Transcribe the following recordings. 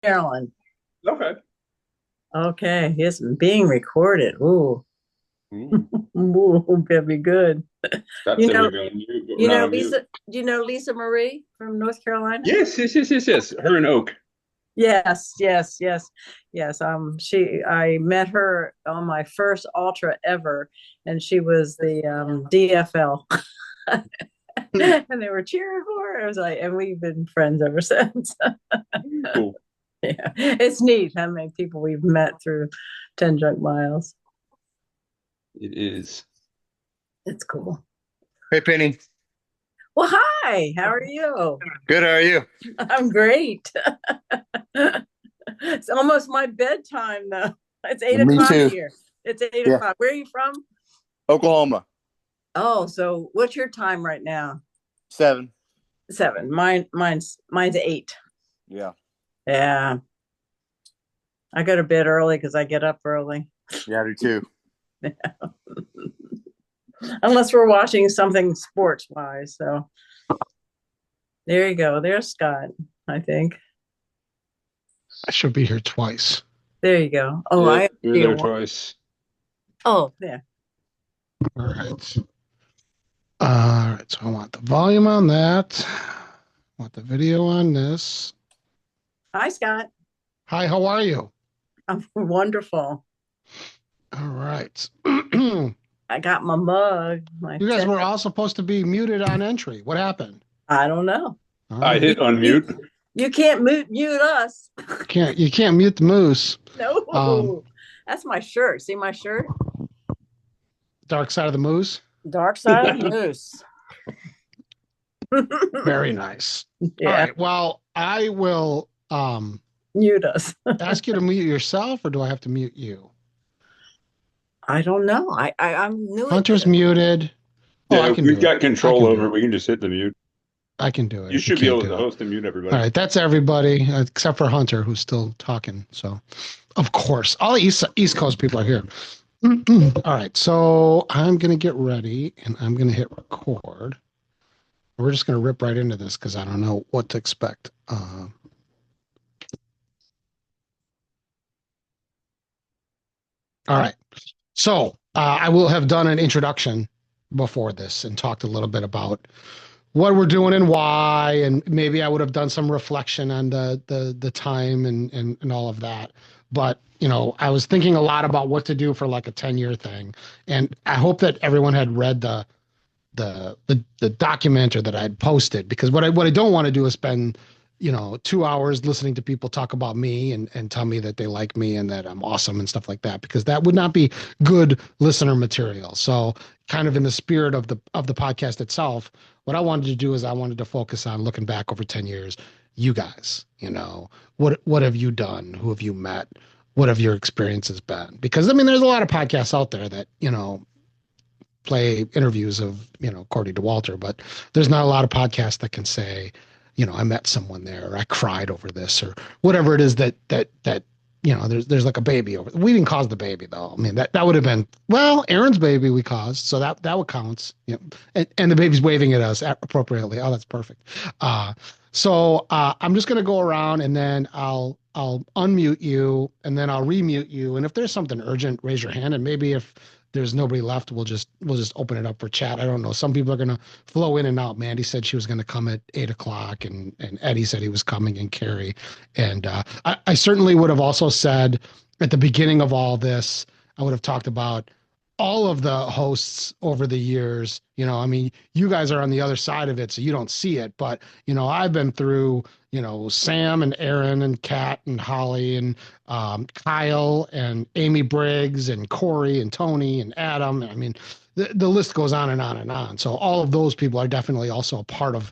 Maryland. Okay. Okay, it's being recorded. Ooh, Mm. ooh, that'd be good. Got You to know, be on mute, but you not know on mute. Lisa. Do you know Lisa Marie from North Carolina? Yes, yes, yes, yes, yes. Her and Oak. Yes, yes, yes, yes. I met her on my first ultra ever, and she was the DFL, Hmm. and they were cheering for her. I was like, and we've been friends ever since. Cool. Yeah, it's neat how many people we've met through 10 junk miles. It is. It's cool. Hey, Penny. Well, hi, how are you? Good. How are you? I'm great. It's almost my bedtime though. It's eight Me o'clock too. here. It's eight Yeah. o'clock. Where are you from? Oklahoma. Oh, so what's your time right now? 7. Seven. Mine's eight. Yeah. Yeah. I go to bed early because I get up early. Yeah, I do too. Unless we're watching something sports wise. So there you go. There's Scott, I think. I should be here twice. There you go. Oh, Yeah, I we were see there a twice. oh, yeah. All right. All right. So I want the volume on that. I want the video on this. Hi, Scott. Hi, how are you? I'm wonderful. All right. You I got my mug, my guys tech. were all supposed to be muted on entry. What happened? I don't know. All I right. hit You, unmute. you can't mute us. You can't mute the moose. No, that's my shirt. See my shirt? Dark side of the moose. Dark side of the moose. Very nice. All Yeah, right. Well, I will mute us. ask you to mute yourself, or do I have to mute you? I don't know. I'm new at Hunter's this. muted. Oh, I Yeah, can we've do it. got I control can do over it. it. We can just hit the mute. I can do it You if you should be can't able do to it. host and mute All everybody. right, that's everybody except for Hunter, who's still talking. So, of course, all East Coast people are here. All right, so I'm gonna get ready and I'm gonna hit record. We're just gonna rip right into this because I don't know what to expect. All right, so I will have done an introduction before this and talked a little bit about what we're doing and why, and maybe I would have done some reflection on the time and all of that. But I was thinking a lot about what to do for like a 10-year thing, and I hope that everyone had read the document or that I'd posted, because what I don't want to do is spend 2 hours listening to people talk about me and tell me that they like me and that I'm awesome and stuff like that, because that would not be good listener material. So kind of in the spirit of the podcast itself, what I wanted to do is I wanted to focus on looking back over 10 years. You guys, what have you done? Who have you met? What have your experiences been? Because I mean, there's a lot of podcasts out there that play interviews of Cordy DeWalter, but there's not a lot of podcasts that can say, I met someone there, or I cried over this, or whatever it is that there's like a baby over. We didn't cause the baby though. I mean that would have been, well, Aaron's baby we caused, so that would count. And the baby's waving at us appropriately. Oh, that's perfect. So I'm just gonna go around and then I'll unmute you and then I'll remute you. And if there's something urgent, raise your hand. And maybe if there's nobody left, we'll just open it up for chat. I don't know. Some people are gonna flow in and out. Mandy said she was gonna come at 8 o'clock, and Eddie said he was coming, and Carrie. And I certainly would have also said at the beginning of all this, I would have talked about all of the hosts over the years. I mean, you guys are on the other side of it, so you don't see it. But I've been through, Sam and Aaron and Kat and Holly and Kyle and Amy Briggs and Corey and Tony and Adam. I mean, the list goes on and on and on. So all of those people are definitely also a part of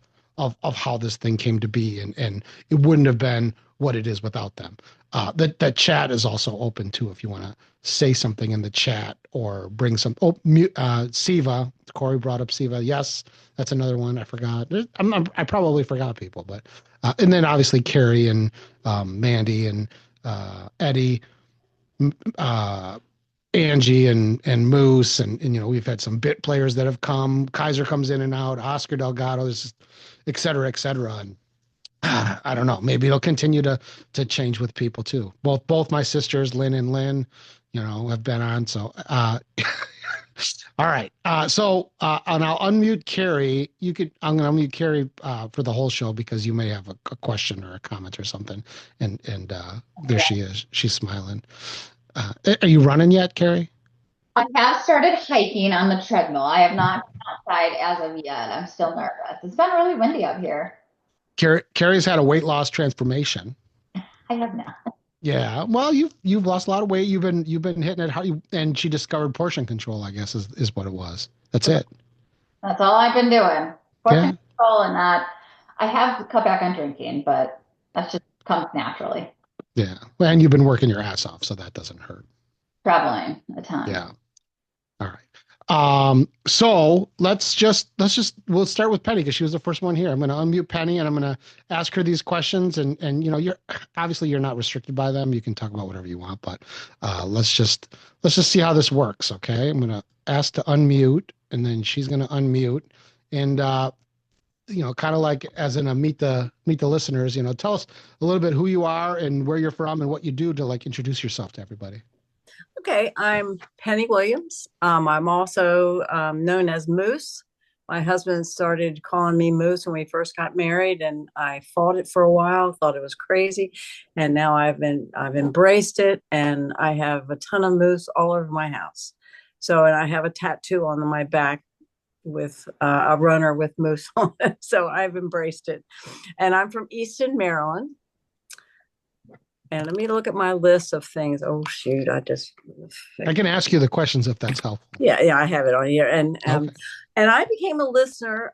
how this thing came to be, and it wouldn't have been what it is without them. That chat is also open too if you want to say something in the chat or bring some. Oh, Siva. Corey brought up Siva. Yes, that's another one I forgot. I probably forgot people, but and then obviously Carrie and Mandy and Eddie, uh, Angie and Moose, and we've had some bit players that have come. Kaiser comes in and out. Oscar Delgado, et cetera, et cetera. And I don't know. Maybe it'll continue to change with people too. Both my sisters, Lynn and Lynn, have been on. So all right. And I'll unmute Carrie. I'm gonna unmute Carrie for the whole show because you may have a question or a comment or something. And there she is. She's smiling. Are you running yet, Carrie? I have started hiking on the treadmill. I have not been outside as of yet. I'm still nervous. It's been really windy up here. Carrie's had a weight loss transformation. I have not. Yeah, well, you've lost a lot of weight. You've been hitting it hard, and she discovered portion control, I guess, is what it was. That's it. That's all I've been doing. Portion Yeah. control and that. I have cut back on drinking, but that just comes naturally. Yeah, and you've been working your ass off, so that doesn't hurt. Traveling a ton. Yeah. All right. So we'll start with Penny because she was the first one here. I'm going to unmute Penny and I'm going to ask her these questions and you're obviously you're not restricted by them. You can talk about whatever you want, but let's just see how this works. Okay. I'm going to ask to unmute and then she's going to unmute and kind of like as in a meet the listeners, tell us a little bit who you are and where you're from and what you do to like introduce yourself to everybody. Okay, I'm Penny Williams. I'm also known as Moose. My husband started calling me Moose when we first got married, and I fought it for a while, thought it was crazy, and now I've embraced it, and I have a ton of moose all over my house. So, and I have a tattoo on my back with a runner with moose on it. So I've embraced it, and I'm from Easton, Maryland. And let me look at my list of things. Oh shoot! I can ask you the questions if that's helpful. Yeah, I have it on here. And Okay. and I became a listener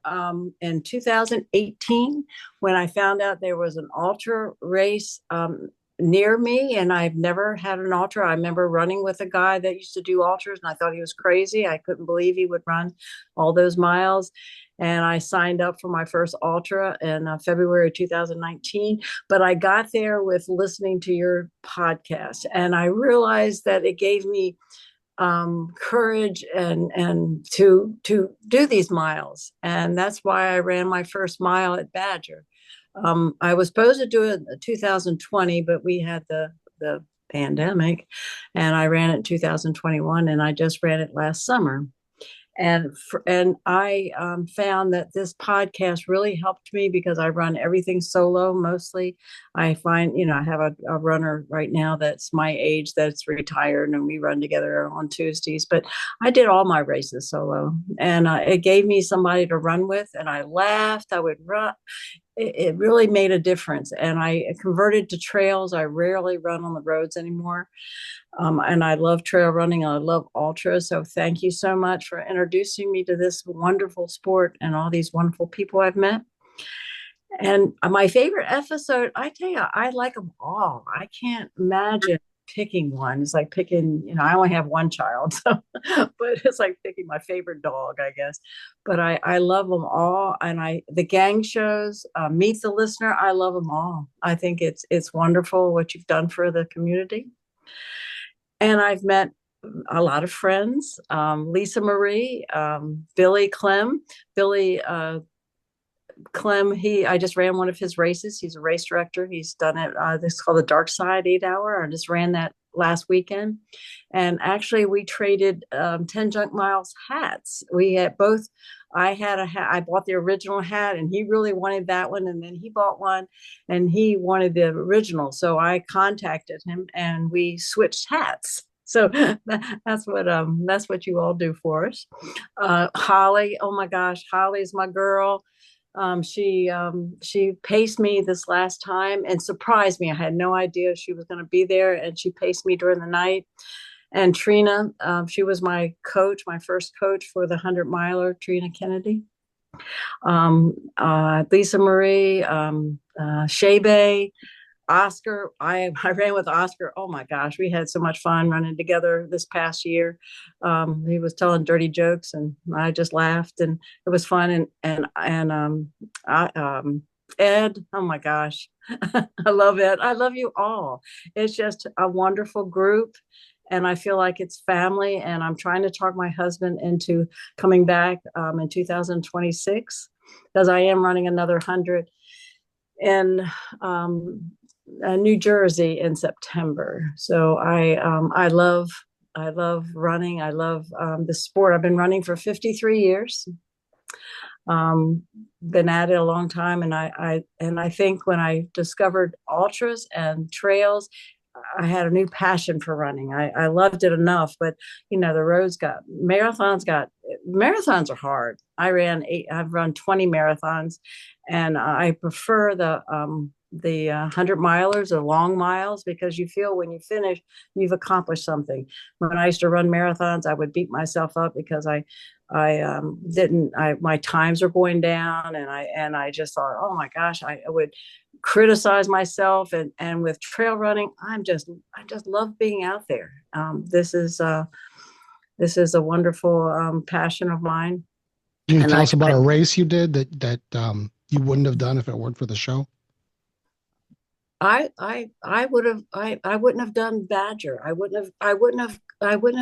in 2018 when I found out there was an ultra race near me, and I've never had an ultra. I remember running with a guy that used to do ultras, and I thought he was crazy. I couldn't believe he would run all those miles. And I signed up for my first ultra in February 2019. But I got there with listening to your podcast, and I realized that it gave me courage and to do these miles. And that's why I ran my first mile at Badger. I was supposed to do it in 2020, but we had the pandemic, and I ran it in 2021, and I just ran it last summer. And I found that this podcast really helped me because I run everything solo mostly. I find, I have a runner right now that's my age that's retired, and we run together on Tuesdays. But I did all my races solo, and it gave me somebody to run with, and I laughed. I would run. It really made a difference. And I converted to trails. I rarely run on the roads anymore. And I love trail running. I love ultras. So thank you so much for introducing me to this wonderful sport and all these wonderful people I've met. And my favorite episode, I tell you, I like them all. I can't imagine picking one. It's like picking, I only have one child, so but it's like picking my favorite dog, I guess. But I love them all. And the gang shows, Meet the Listener, I love them all. I think it's wonderful what you've done for the community. And I've met a lot of friends, Lisa Marie, Billy Clem. Billy Clem, I just ran one of his races. He's a race director. He's done it. This is called the Dark Side 8 Hour. I just ran that last weekend. And actually we traded 10 Junk Miles hats. We had both. I had a hat. I bought the original hat, and he really wanted that one. And then he bought one, and he wanted the original. So I contacted him, and we switched hats. So that's what you all do for us. Holly, oh my gosh, Holly's my girl. She paced me this last time and surprised me. I had no idea she was going to be there, and she paced me during the night. And Trina, she was my coach, my first coach for the 100-miler, Trina Kennedy. Lisa Marie, Shea Oscar. I ran with Oscar. Oh my gosh, we had so much fun running together this past year. He was telling dirty jokes, and I just laughed, and it was fun. And Ed, oh my gosh, I love Ed. I love you all. It's just a wonderful group, and I feel like it's family. And I'm trying to talk my husband into coming back in 2026 because I am running another 100. in New Jersey in September. So I love running. I love the sport. I've been running for 53 years. Been at it a long time, and I think when I discovered ultras and trails, I had a new passion for running. I loved it enough, but the roads marathons are hard. I've run 20 marathons, and I prefer the 100 milers or long miles, because you feel when you finish you've accomplished something. When I used to run marathons, I would beat myself up because I didn't I my times are going down, and I just thought, oh my gosh, I would criticize myself. And with trail running, I just love being out there. This is a wonderful passion of mine. Can you And tell us about a race you did that you wouldn't have done if it weren't for the show? I wouldn't have done Badger. I wouldn't have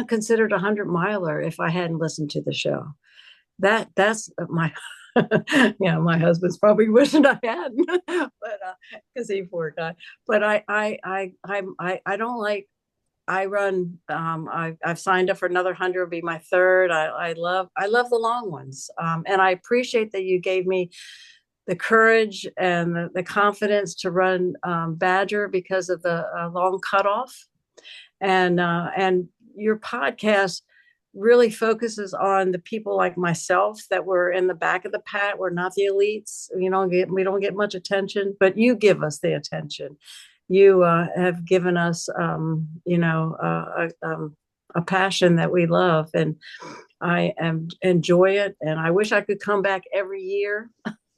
considered 100 miler if I hadn't listened to the show. That's my my husband's probably wishing I hadn't, but because he poor guy. But I don't like. I run. I've signed up for another 100. Will be my third. I love the long ones, and I appreciate that you gave me the courage and the confidence to run Badger because of the long cutoff. And your podcast really focuses on the people like myself that were in the back of the pack. We're not the elites. We don't get much attention, but you give us the attention. You have given us, a passion that we love, and enjoy it. And I wish I could come back every year.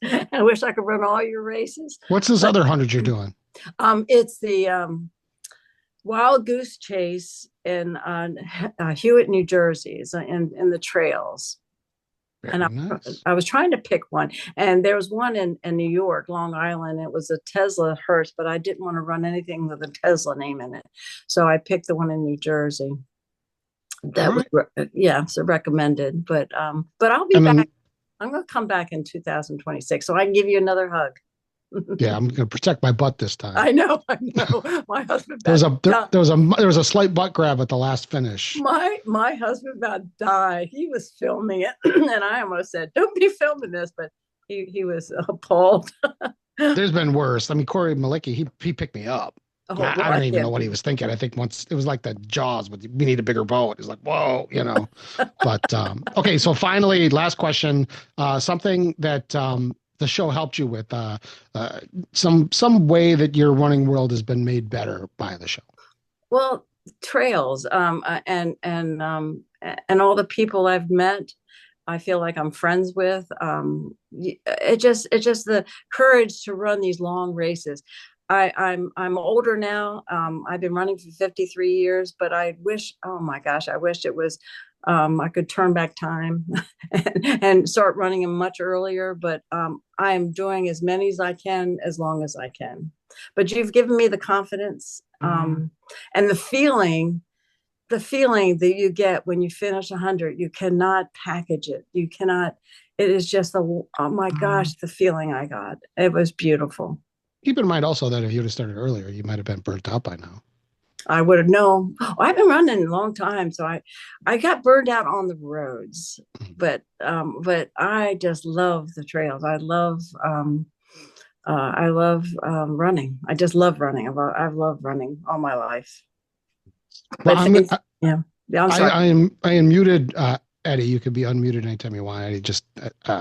I wish I could run all your races. What's this other 100 you're doing? It's the Wild Goose Chase in Hewitt, New Jersey, in the trails. Very And nice. I was trying to pick one, and there was one in New York, Long Island. It was a Tesla Hertz, but I didn't want to run anything with a Tesla name in it, so I picked the one in New Jersey. That was so recommended. But I'll be back. I'm going to come back in 2026, so I can give you another hug. Yeah, I'm going to protect my butt this time. I know. My husband. There was a slight butt grab at the last finish. My husband about died. He was filming it, and I almost said, "Don't be filming this," but he was appalled. There's been worse. I mean, Corey Malicki, he picked me up. Oh, I don't even know what he was thinking. I think once it was like the Jaws, but we need a bigger boat. It's like, whoa, But okay, so finally, last question. Something that the show helped you with, some way that your running world has been made better by the show. Well, trails, and all the people I've met, I feel like I'm friends with. It's just the courage to run these long races. I'm older now. I've been running for 53 years, but I wish it was I could turn back time and start running them much earlier. But I am doing as many as I can, as long as I can. But you've given me the confidence, and the feeling that you get when you finish 100. You cannot package it. You cannot. It is just oh my gosh, the feeling I got. It was beautiful. Keep in mind also that if you would have started earlier, you might have been burnt out by now. I would have known. I've been running a long time, so I got burned out on the roads, but I just love the trails. I love running. I just love running. I've loved running all my life. Well, I'm sorry. I am muted. Eddie, you could be unmuted anytime you want. Eddie, just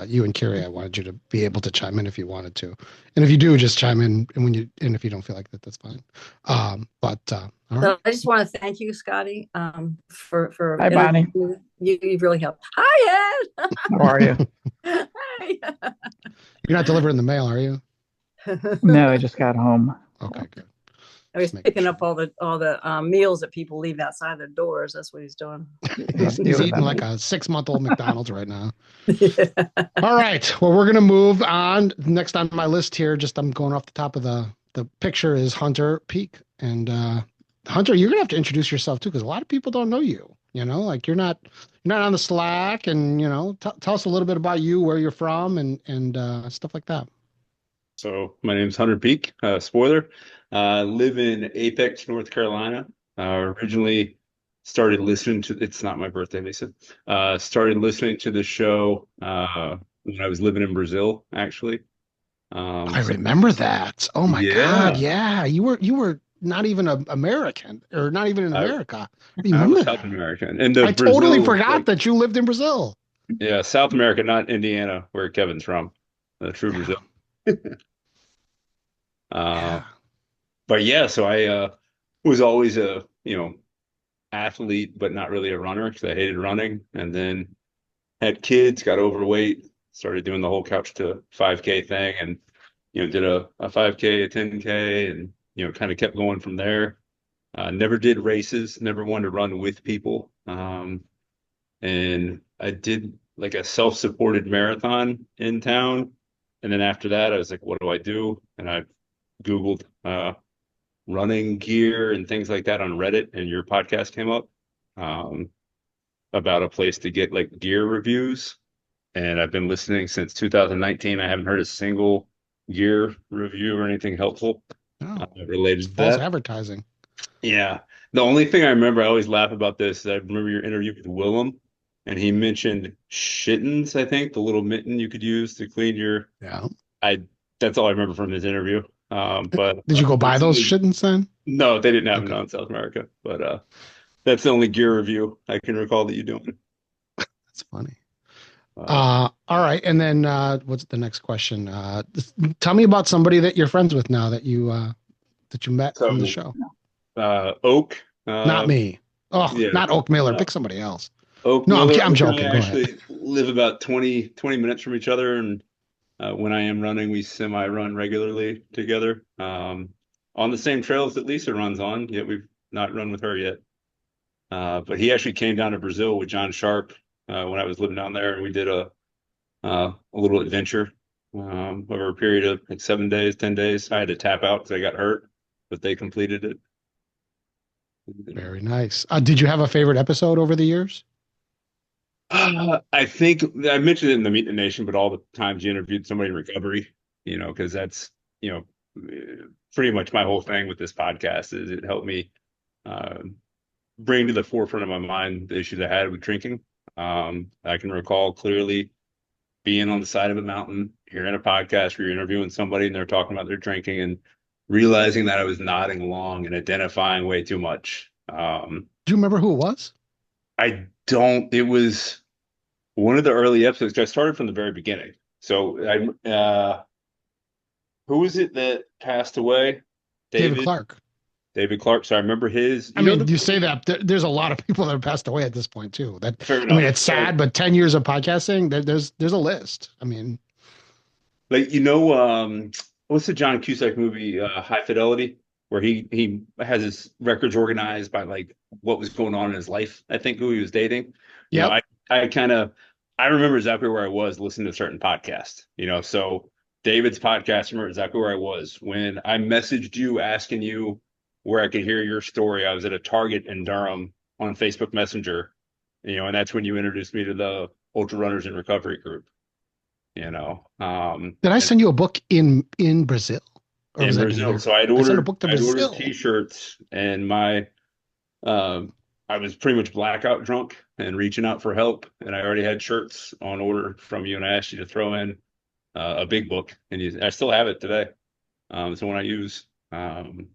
you and Carrie, I wanted you to be able to chime in if you wanted to, and if you do, just chime in. And if you don't feel like that, that's fine. All right. I just want to thank you, Scotty, for Hi, Bonnie. You've really helped. Hi, Ed. How are you? Hi. You're not delivering the mail, are you? No, I just got home. Okay, good. I was picking up all the meals that people leave outside their doors. That's what he's doing. He's eating like a 6-month-old McDonald's right now. Yeah. All right. Well, we're going to move on. Next on my list here, I'm going off the top of the picture is Hunter Peak. And Hunter, you're going to have to introduce yourself too, because a lot of people don't know you. Like you're not on the Slack, and tell us a little bit about you, where you're from, and stuff like that. So my name's Hunter Peak. Spoiler. Live in Apex, North Carolina. Originally started listening to, it's not my birthday, they said. Started listening to the show when I was living in Brazil, actually. I So remember that. Oh my God. yeah, Yeah. You were not even a American or not even in I America. I I remember was South that. American. And the I totally Brazil, forgot like, that you lived in Brazil. yeah, South America, not Indiana, where Kevin's from. The true Yeah. Brazil. Uh, Yeah. but yeah, so I was always a, athlete, but not really a runner because I hated running. And then had kids, got overweight, started doing the whole couch to 5K thing, and did a 5K, a 10K, and kind of kept going from there. Never did races, never wanted to run with people. And I did like a self-supported marathon in town. And then after that, I was like, what do I do? And I Googled running gear and things like that on Reddit, and your podcast came up um, about a place to get like gear reviews. And I've been listening since 2019. I haven't heard a single gear review or anything helpful Oh, it's related to false that. advertising. Yeah. The only thing I remember, I always laugh about this, is I remember your interview with Willem, and he mentioned shittens, I think, the little mitten you could use to clean your. Yeah. I That's all I remember from his interview. But Did you go buy that's the those only, shittens then? no, they didn't have it Okay. on South America. But that's the only gear review I can recall that you're doing. That's funny. Uh, All right. And then what's the next question? Tell me about somebody that you're friends with now that you met from the so show. Oak, Not me. Oh, yeah, not Oak Miller. no. Pick somebody else. Oak No, Miller, I'm Oak and I joking. Go ahead. actually live about 20 minutes from each other. And when I am running, we semi-run regularly together on the same trails that Lisa runs on, yet we've not run with her yet. But he actually came down to Brazil with John Sharp when I was living down there, and we did a little adventure over a period of like 7 days, 10 days. I had to tap out because I got hurt, but they completed it. Very nice. Did you have a favorite episode over the years? I think I mentioned it in the Meet the Nation, but all the times you interviewed somebody in recovery, because that's, pretty much my whole thing with this podcast is it helped me uh, bring to the forefront of my mind the issues I had with drinking. I can recall clearly being on the side of a mountain, hearing a podcast where you're interviewing somebody and they're talking about their drinking and realizing that I was nodding along and identifying way too much. Do you remember who it was? I don't, it was one of the early episodes. 'Cause I started from the very beginning. So who was it that passed away? David Clark. David Clark. So I remember his, I mean, you say that there's a lot of people that have passed away at this point too. fair I mean, enough. it's So, sad, but 10 years of podcasting, there's a list. I mean, like, what's the John Cusack movie, High Fidelity, where he has his records organized by like what was going on in his life, I think who he was dating. You know, yep. I remember exactly where I was listening to a certain podcast, so David's podcast, I remember exactly where I was when I messaged you asking you where I could hear your story. I was at a Target in Durham on Facebook Messenger, and that's when you introduced me to the Ultra Runners in Recovery group, Did I and send you a book in Brazil? Or in was that Brazil. here? So I sent a book to I'd ordered Brazil. t-shirts, and um I was pretty much blackout drunk and reaching out for help, and I already had shirts on order from you, and I asked you to throw in a big book, and I still have it today. It's the one I use. And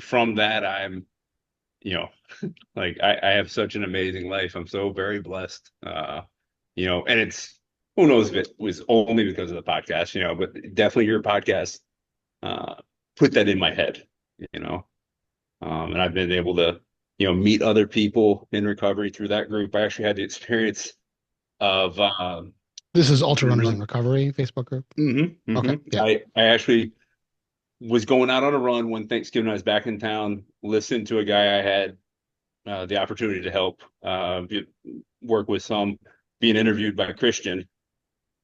from that I'm, you know, like I have such an amazing life. I'm so very blessed. And it's, who knows if it was only because of the podcast, but definitely your podcast uh put that in my head, you know. And I've been able to, meet other people in recovery through that group. I actually had the experience of This is Ultra Runners in Recovery Facebook group. Okay. Yeah. I actually was going out on a run one Thanksgiving. I was back in town, listened to a guy I had the opportunity to help work with, being interviewed by Christian.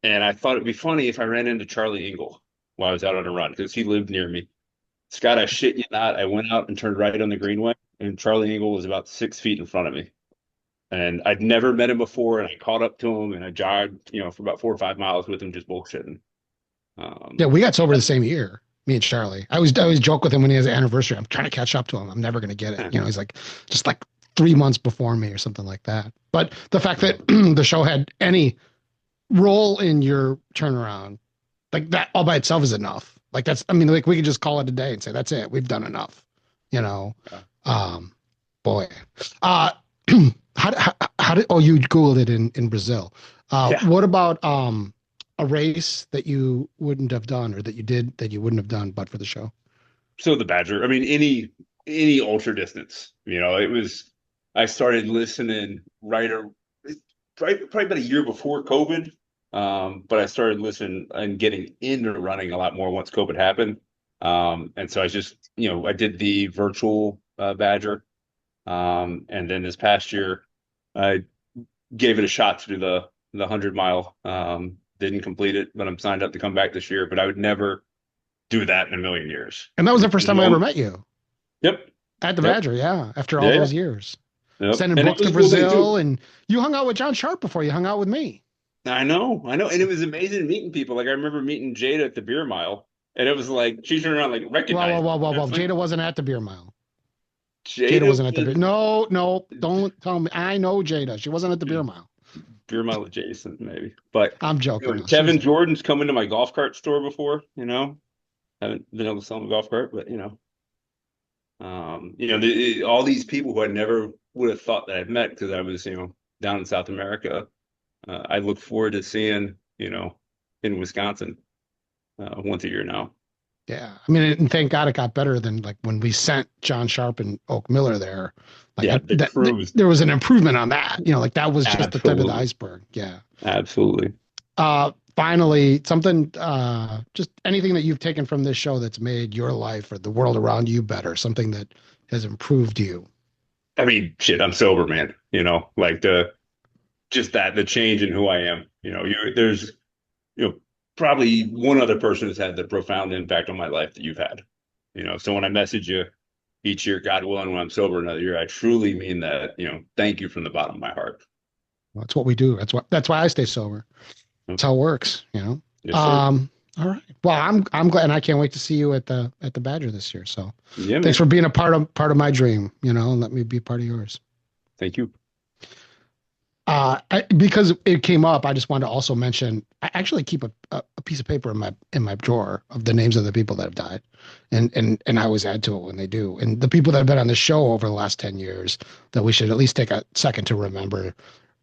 And I thought it'd be funny if I ran into Charlie Engle while I was out on a run because he lived near me. Scott, I shit you not, I went out and turned right on the greenway, and Charlie Engle was about 6 feet in front of me. And I'd never met him before, and I caught up to him, and I jogged, for about 4 or 5 miles with him, just bullshitting. Yeah, we got sober the same year, me and Charlie. I always joke with him when he has an anniversary. I'm trying to catch up to him. I'm never going to get it. He's like, just like 3 months before me or something like that. But the fact that the show had any role in your turnaround, like that all by itself is enough. Like like we could just call it a day and say, that's it. We've done enough, boy. How did, you Googled it in Brazil. What about, a race that you wouldn't have done or that you did that you wouldn't have done but for the show? So the Badger, I mean, any ultra distance, I started listening probably about a year before COVID. But I started listening and getting into running a lot more once COVID happened. And so I just, I did the virtual Badger. And then this past year, I gave it a shot to do the 100-mile. Didn't complete it, but I'm signed up to come back this year. But I would never do that in a million years. And that was the first time I ever met you. Yep. At the Badger, yeah. After all those years. Yep. Sending books to Brazil, and you hung out with John Sharp before you hung out with me. I know. And it was amazing meeting people. Like I remember meeting Jada at the beer mile, and it was like, she turned around, like recognized. Whoa. Jada wasn't at the beer mile. Jada wasn't at the beer. No, don't tell me. I know Jada. She wasn't at the beer mile. Beer mile adjacent, maybe. But I'm joking. Kevin Jordan's come into my golf cart store before, haven't been able to sell him a golf cart, but all these people who I never would have thought that I'd met because I was, down in South America. I look forward to seeing, in Wisconsin once a year now. Yeah. I mean, and thank God it got better than like when we sent John Sharp and Oak Miller there. Like there was an improvement on that. Like that was just the tip of the iceberg. Yeah. Absolutely. Finally, something, just anything that you've taken from this show that's made your life or the world around you better, something that has improved you. I mean, shit, I'm sober, man. Like the change in who I am. There's probably one other person who's had the profound impact on my life that you've had. So when I message you each year, God willing, when I'm sober another year, I truly mean that. Thank you from the bottom of my heart. Well, that's what we do. That's why I stay sober. That's how it works. Yes, all right. Well, I'm glad, and I can't wait to see you at the Badger this year. So thanks for being a part of my dream. And let me be part of yours. Thank you. Because it came up, I just wanted to also mention, I actually keep a piece of paper in my drawer of the names of the people that have died. And I always add to it when they do. And the people that have been on the show over the last 10 years that we should at least take a second to remember: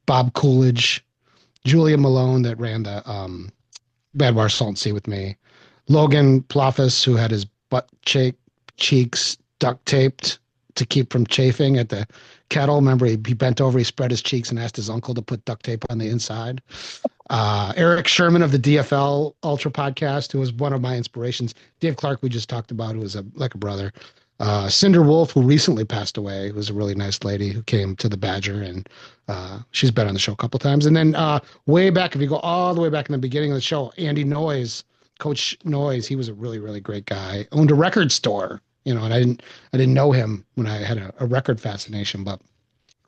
Bob Coolidge, Julia Malone that ran the Badwater Salt and Sea with me, Logan Plofus, who had his butt cheeks duct taped to keep from chafing at the kettle. Remember, he bent over, he spread his cheeks and asked his uncle to put duct tape on the inside. Eric Sherman of the DFL Ultra podcast, who was one of my inspirations. Dave Clark, we just talked about, who was like a brother. Cinder Wolf, who recently passed away, was a really nice lady who came to the Badger, and she's been on the show a couple times. And then way back, if you go all the way back in the beginning of the show, Andy Noyes, Coach Noyes, he was a really, really great guy. Owned a record store. And I didn't know him when I had a record fascination, but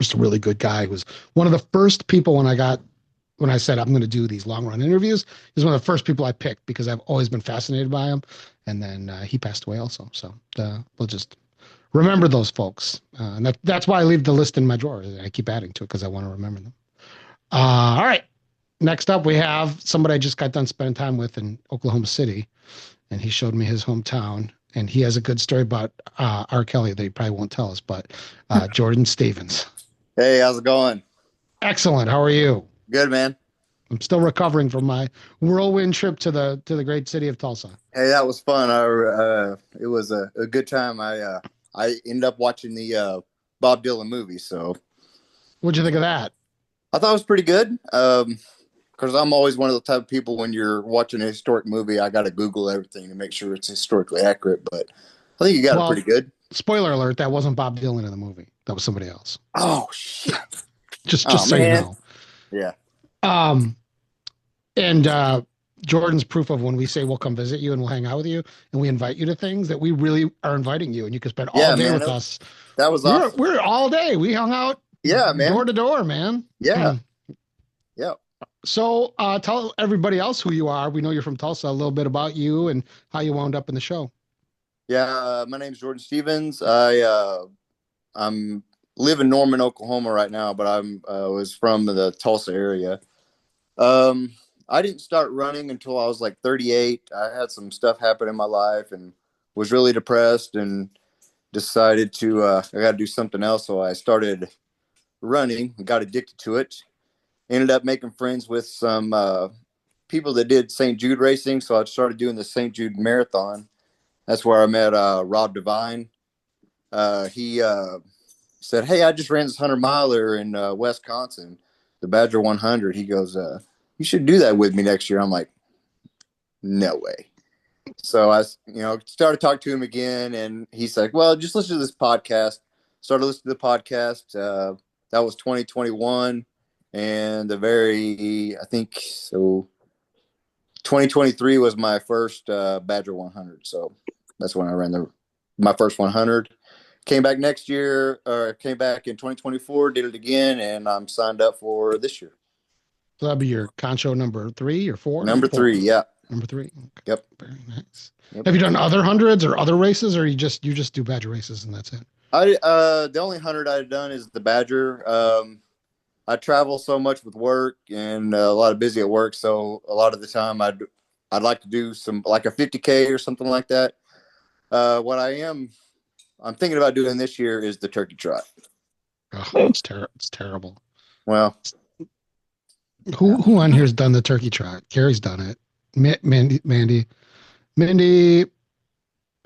just a really good guy. He was one of the first people when I said I'm going to do these long run interviews. He's one of the first people I picked because I've always been fascinated by him. And then he passed away also. So we'll just remember those folks. And that's why I leave the list in my drawer. I keep adding to it because I want to remember them. All right. Next up, we have somebody I just got done spending time with in Oklahoma City. And he showed me his hometown. And he has a good story about R. Kelly that he probably won't tell us, but Jordan Stevens. Hey, how's it going? Excellent. How are you? Good, man. I'm still recovering from my whirlwind trip to the great city of Tulsa. Hey, that was fun. It was a good time. I ended up watching the Bob Dylan movie. So, what'd you think of that? I thought it was pretty good. Because I'm always one of the type of people, when you're watching a historic movie, I got to Google everything to make sure it's historically accurate. But I think you got it pretty good. Spoiler alert, that wasn't Bob Dylan in the movie. That was somebody else. Oh, shit. Just so you know. Yeah. And Jordan's proof of when we say we'll come visit you and we'll hang out with you and we invite you to things, that we really are inviting you and you can spend all day with us. That was awesome. We're all day. We hung out man. Door to door, man. Yeah. Yeah. So tell everybody else who you are. We know you're from Tulsa, a little bit about you and how you wound up in the show. Yeah, my name's Jordan Stevens. I'm live in Norman, Oklahoma right now, but I'm was from the Tulsa area. Um, I didn't start running until I was like 38. I had some stuff happen in my life and was really depressed and decided to I got to do something else. So I started running and got addicted to it. Ended up making friends with some people that did St. Jude racing. So I started doing the St. Jude Marathon. That's where I met Rob Devine. He said, "Hey, I just ran this 100 miler in Wisconsin, the Badger 100." He goes, "You should do that with me next year." I'm like, "No way." So I, started talking to him again, and he's like, "Well, just listen to this podcast." Started listening to the podcast. That was 2021, and I think so. 2023 was my first Badger 100. So that's when I ran my first 100. Came back next year, or came back in 2024, did it again, and I'm signed up for this year. So that'll be your concho number 3 or 4? Number 3, yeah. Number 3. Okay. Yep. Very nice. Yep. Have you done other hundreds or other races, or you just do Badger races and that's it? The only 100 I've done is the Badger. I travel so much with work and a lot of busy at work, so a lot of the time I'd like to do some like a 50K or something like that. What I'm thinking about doing this year is the turkey trot. Oh, it's terrible. Well, who on here's done the turkey trot? Carrie's done it. Mindy,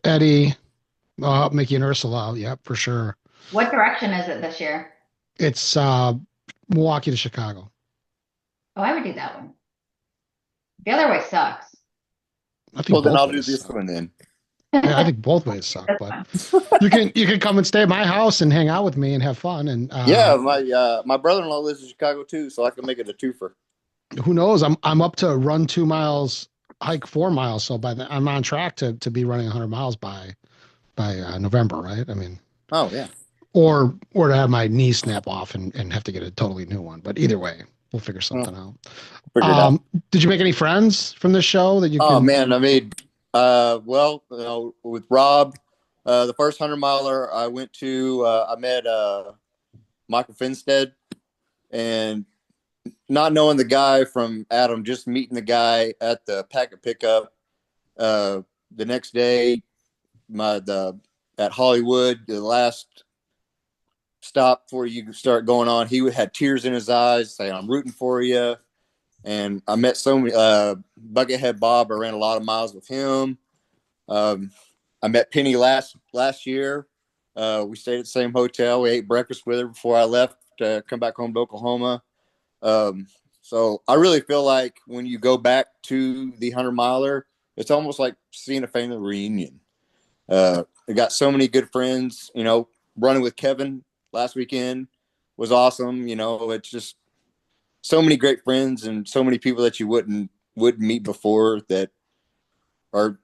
Eddie, Mickey and Ursula. Yeah, for sure. What direction is it this year? It's Milwaukee to Chicago. Oh, I would do that one. The other way sucks. I think then I'll do this one then. Yeah, I think both ways suck, but you can come and stay at my house and hang out with me and have fun. And yeah, my brother-in-law lives in Chicago too, so I can make it a twofer. Who knows? I'm up to run 2 miles, hike 4 miles. So I'm on track to be running 100 miles by November, right? I mean, oh yeah. Or to have my knee snap off and have to get a totally new one. But either way, we'll figure something out. Did you make any friends from this show that you? Oh man, I made with Rob, the first 100 miler I went to, I met Michael Finstead, and not knowing the guy from Adam, just meeting the guy at the packet pickup. The next day, at Hollywood, the last stop before you start going on, he had tears in his eyes saying, "I'm rooting for you." And I met so many, Buckethead Bob. I ran a lot of miles with him. I met Penny last year. We stayed at the same hotel. We ate breakfast with her before I left to come back home to Oklahoma. So I really feel like when you go back to the 100-miler, it's almost like seeing a family reunion. I got so many good friends, running with Kevin last weekend was awesome. It's just so many great friends and so many people that you wouldn't meet before that are,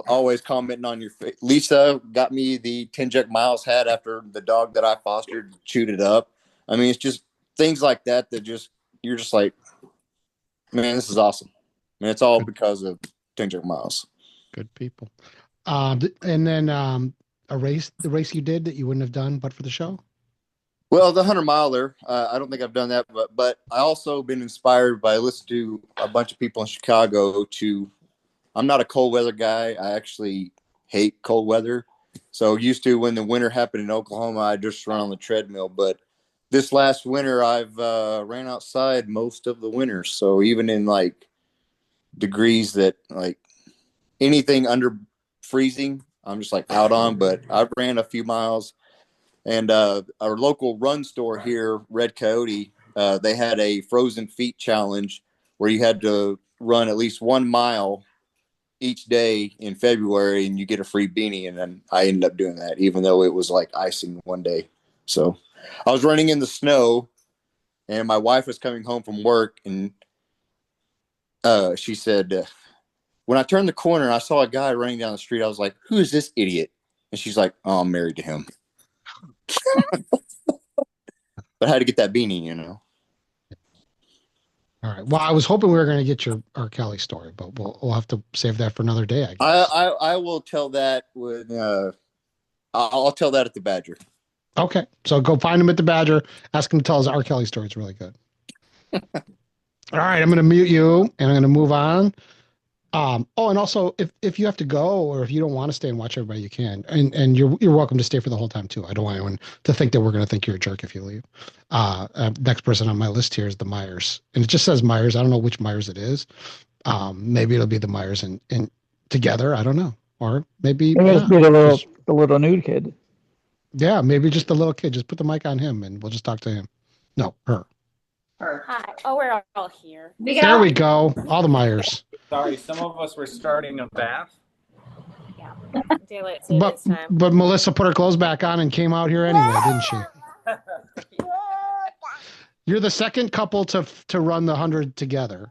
always commenting on your face. Lisa got me the 10 Jack Miles hat after the dog that I fostered chewed it up. I mean, it's just things like that you're just like, man, this is awesome. And it's all because of 10 Jack Miles. Good people. And then the race you did that you wouldn't have done but for the show? Well, the 100-miler, I don't think I've done that, but I also been inspired by listening to a bunch of people in Chicago I'm not a cold weather guy. I actually hate cold weather. So used to when the winter happened in Oklahoma, I just run on the treadmill. But this last winter, I've ran outside most of the winter. So even in like degrees that like anything under freezing, I'm just like out on. But I've ran a few miles. And our local run store here, Red Coyote, they had a frozen feet challenge where you had to run at least 1 mile each day in February and you get a free beanie. And then I ended up doing that, even though it was like icing one day. So I was running in the snow and my wife was coming home from work. And she said, when I turned the corner, I saw a guy running down the street. I was like, who is this idiot? And she's like, oh, I'm married to him. But I had to get that beanie, All All right. Well, I was hoping we were going to get your R. Kelly story, but we'll have to save that for another day, I guess. I will tell that when I'll tell that at the Badger. Okay. So go find him at the Badger. Ask him to tell his R. Kelly story. It's really good. All right. I'm going to mute you and I'm going to move on. Oh, and also if you have to go or if you don't want to stay and watch everybody, you can. And you're welcome to stay for the whole time too. I don't want anyone to think that we're going to think you're a jerk if you leave. Next person on my list here is the Myers. And it just says Myers. I don't know which Myers it is. Maybe it'll be the Myers in together. I don't know. Or maybe It must be the little nude kid. yeah, maybe just the little kid. Just put the mic on him and we'll just talk to him. No, her. Hi. Oh, we're all here. There we go. All the Myers. Sorry, some of us were starting a bath. Yeah. Daylight savings time. But Melissa put her clothes back on and came out here anyway, didn't she? You're the second couple to run the 100 together.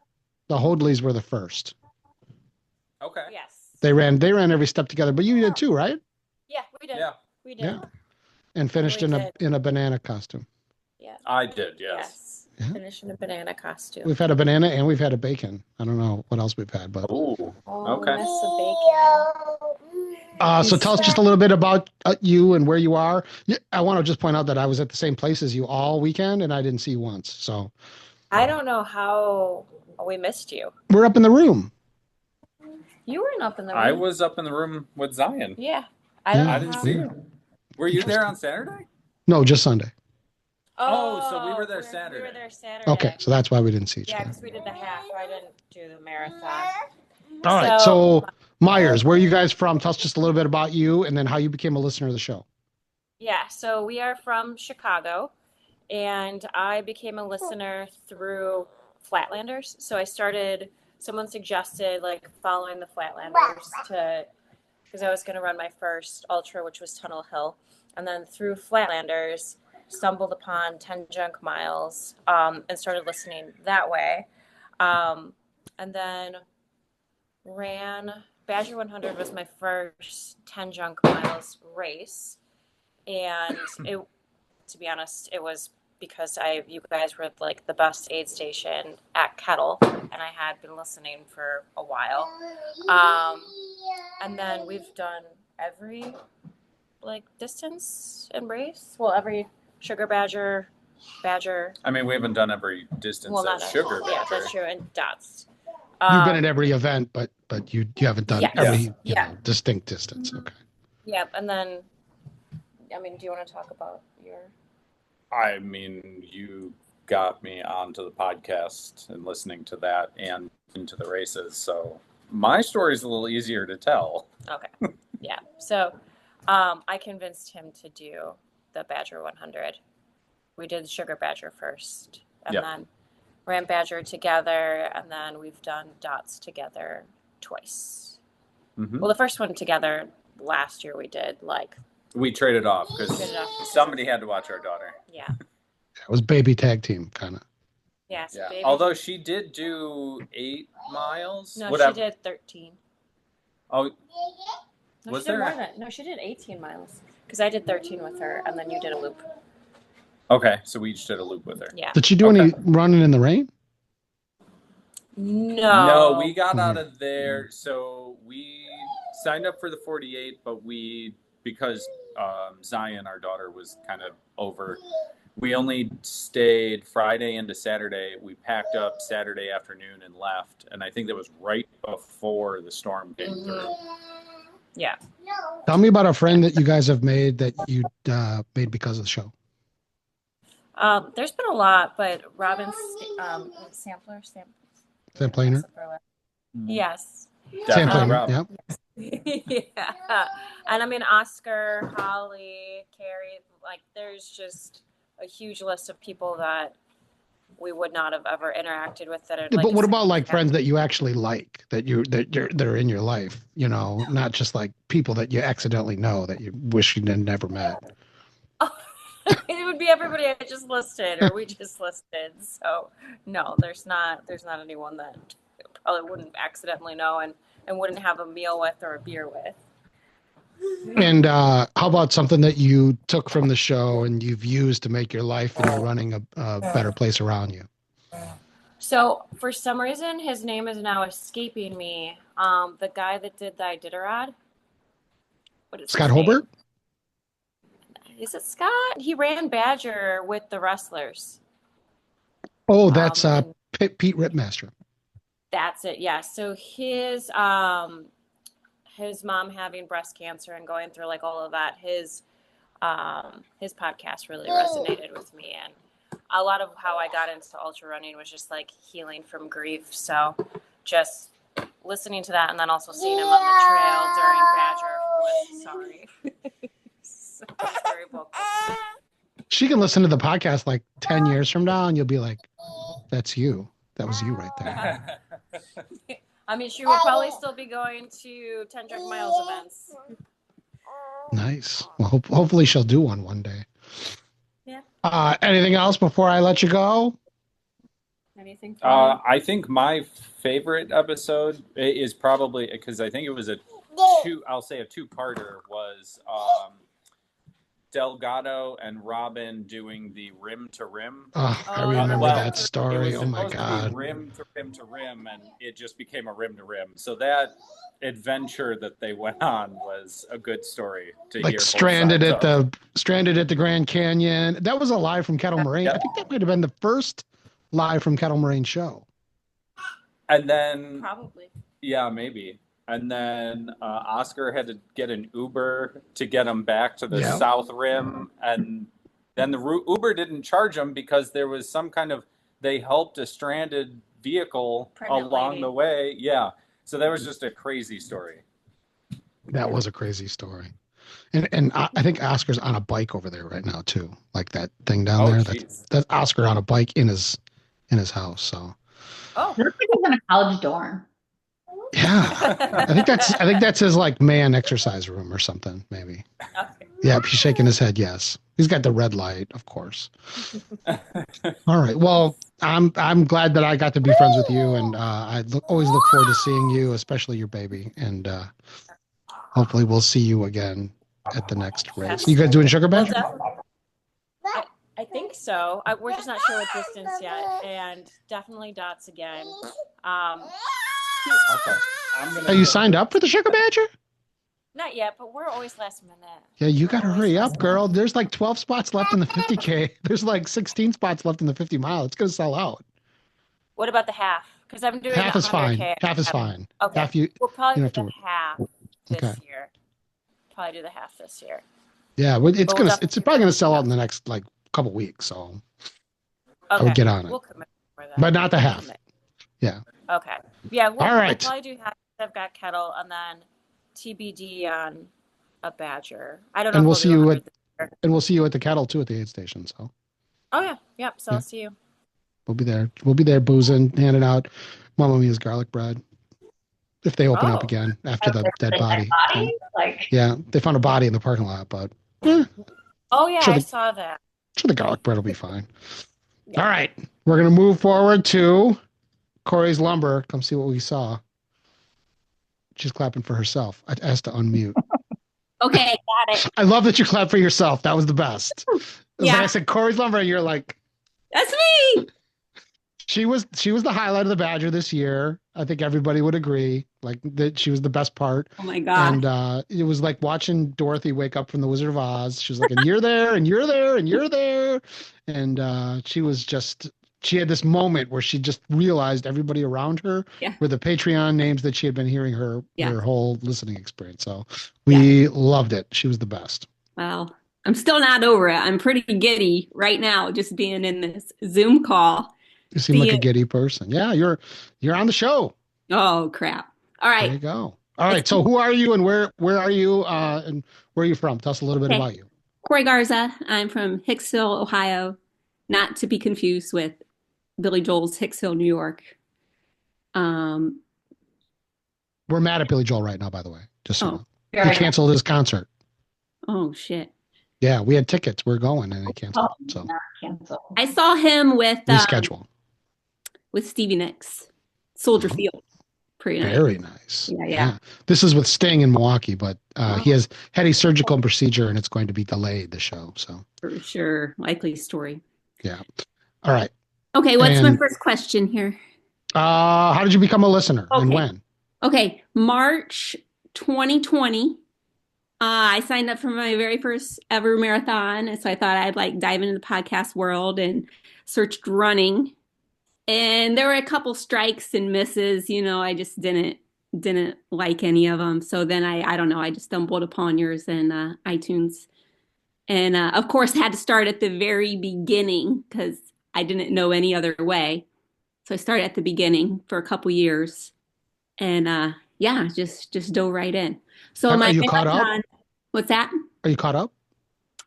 The Hoadleys were the first. Okay. Yes. They ran every step together, but you did too, right? Yeah, we did. Yeah. We did. Yeah. And finished We in a banana costume. Yeah. I did, yes. Yes. Yeah. Finish in a banana costume. We've had a banana and we've had a bacon. I don't know what else we've had, but Ooh. Oh, Okay. miss the bacon. so tell us just a little bit about you and where you are. I want to just point out that I was at the same place as you all weekend and I didn't see you once. So I don't know how we missed you. we're up in the room. You weren't up in the room. I was up in the room with Zion. Yeah. I don't Yeah. I know didn't how. see you. Were you there on Saturday? No, just Sunday. Oh, so we were there We Saturday. were there Saturday. Okay, so that's why we didn't see each Yeah, other. because we did the half. I didn't do the marathon. All right, so Myers, where are you guys from? Tell us just a little bit about you and then how you became a listener of the show. Yeah, so we are from Chicago, and I became a listener through Flatlanders. So I started, someone suggested like following the Flatlanders because I was going to run my first ultra, which was Tunnel Hill. And then through Flatlanders, stumbled upon 10 Junk Miles and started listening that way. And then ran, Badger 100 was my first 10 Junk Miles race. And it, to be honest, it was because you guys were like the best aid station at Kettle, and I had been listening for a while. And then we've done every like distance and race. Well, every Sugar Badger. I mean, we haven't done every distance Well, of not Sugar yeah, Badger. that's true. And dots. You've been at every event, but you haven't done Yes. every Yeah. distinct distance. Okay. Yeah, and then, I mean, do you want to talk about your? I mean, you got me onto the podcast and listening to that and into the races. So my story is a little easier to tell. Okay. Yeah. So I convinced him to do the Badger 100. We did Sugar Badger first, and Yep. then ran Badger together, and then we've done Dots together twice. Mm-hmm. Well, the first one together last year we did like, We traded off because Traded off. somebody had to watch our daughter. yeah. It was baby tag team kind of. Yeah. So Yeah. baby, Although she did do 8 miles. no, whatever. she did 13. Oh, No, Was she did there- more than, no, she did 18 miles because I did 13 with her, and then you did a loop. okay. So we each did a loop with her. Yeah. Did she do any running in the rain? No. No, we got out of there. So we signed up for the 48, but because Zion, our daughter, was kind of over, we only stayed Friday into Saturday. We packed up Saturday afternoon and left. And I think that was right before the storm came through. Yeah. Tell me about a friend that you guys have made that you made because of the show. There's been a lot, but Robin Sampler. Sam Planer? Yes. Sam Definitely Planer, Rob. yeah. Yeah. And I mean, Oscar, Holly, Carrie, like there's just a huge list of people that we would not have ever interacted with that are Yeah, like. but what about like friends that you actually like that are in your life? You know, not just like people that you accidentally know that you wish you'd never met. It would be everybody I just listed or we just listed. So no, there's not anyone that probably wouldn't accidentally know and wouldn't have a meal with or a beer with. And how about something that you took from the show and you've used to make your life and your running a better place around you? So for some reason, his name is now escaping me. The guy that did the Iditarod. What is Scott his name? Holbert? Is it Scott? He ran Badger with the wrestlers. Oh, that's And Pete Ripmaster. that's it. Yeah. So his mom having breast cancer and going through like all of that, his podcast really resonated with me, and a lot of how I got into ultra running was just like healing from grief. So just listening to that and then also seeing him on the trail during Badger was so very vocal. She can listen to the podcast like 10 years from now and you'll be like, that's you. That was you right there. I mean, she would probably still be going to 10 Drunk Miles events. Nice. Well, hopefully she'll do one day. Yeah. Anything else before I let you go? Anything? I think my favorite episode is probably, because I think it was a two-parter, was Delgado and Robin doing the rim to rim. Oh, I remember that story. It was oh my supposed to God. be rim to rim to rim, and it just became a rim to rim. So that adventure that they went on was a good story to hear. Like stranded at the Grand Canyon. That was a live from Kettle Moraine. Yep. I think that might have been the first live from Kettle Moraine show. And then Probably. Yeah, maybe. And then Oscar had to get an Uber to get him back to the South Rim. And then the Uber didn't charge him because there was some kind of, they helped a stranded vehicle along the way. Yeah. So that was just a crazy story. That was a crazy story. And I think Oscar's on a bike over there right now too. Like that thing down there. That's Oscar on a bike in his house. So. Oh, looks like he's in a college dorm. Yeah, I think that's his like man exercise room or something, maybe. Okay. Yeah, he's shaking his head. Yes, he's got the red light, of course. All right. Well, I'm glad that I got to be friends with you, and I always look forward to seeing you, especially your baby, and hopefully we'll see you again at the next race. You guys doing Sugar Badger? I think so. We're just not sure what distance yet, and definitely dots again. Are you signed up for the Sugar Badger? Not yet, but we're always last minute. Yeah, you got to hurry up, girl. There's like 12 spots left in the 50K. There's like 16 spots left in the 50 mile. It's going to sell out. What about the half? Because I'm doing half is fine. 100K. Half is fine. Okay. Half we'll probably you do the half this year. Probably do the half this year. Yeah, it's probably gonna sell out in the next like couple weeks. So I would get on it. We'll commit for that. But not the half. Yeah. Okay. Yeah. All right. We'll probably do half. I've got Kettle, and then TBD on a Badger. I don't know. And we'll see you at the Kettle too at the aid station. So. Oh yeah. Yep. So I'll see you. We'll be there. We'll be there boozing, handing out Mamma Mia's garlic bread. If they open up again after the dead body. Yeah, they found a body in the parking lot, but. Oh yeah, I saw that. Sure, the garlic bread will be fine. Yeah. All right, we're gonna move forward to Corey's Lumber. Come see what we saw. She's clapping for herself. I asked to unmute. Okay, got it. I love that you clapped for yourself. That was the best. Yeah. I said Corey's Lumber, and you're like, that's me. She was the highlight of the Badger this year. I think everybody would agree. Like that, she was the best part. Oh my God! And it was like watching Dorothy wake up from the Wizard of Oz. She was like, "And you're there, and you're there, and you're there," and she had this moment where she just realized everybody around her were the Patreon names that she had been hearing her whole listening experience. So we loved it. She was the best. Well, I'm still not over it. I'm pretty giddy right now, just being in this Zoom call. You seem like a giddy person. Yeah, you're on the show. Oh crap! All right, there you go. All right, so who are you, and where are you, and where are you from? Tell us a little bit about you. Corey Garza. I'm from Hicksville, Ohio, not to be confused with Billy Joel's Hicksville, New York. We're mad at Billy Joel right now, by the way. Just so you know. He canceled his concert. Oh shit! Yeah, we had tickets. We're going, and they canceled. So I saw him with reschedule. With Stevie Nicks, Soldier Field. Pretty nice. Very nice. Yeah. This is with Sting in Milwaukee, but he has had a surgical procedure and it's going to be delayed, the show. So for sure. Likely story. Yeah. All right. Okay, what's my And first question here? how did you become a listener and Okay. when? Okay, March 2020. I signed up for my very first ever marathon, and so I thought I'd like dive into the podcast world and searched running. And there were a couple strikes and misses, I just didn't like any of them. So then I don't know, I just stumbled upon yours in iTunes. And of course had to start at the very beginning because I didn't know any other way. So I started at the beginning for a couple years. And yeah, just dove right in. So Are my you caught up? marathon, what's that? Are you caught up?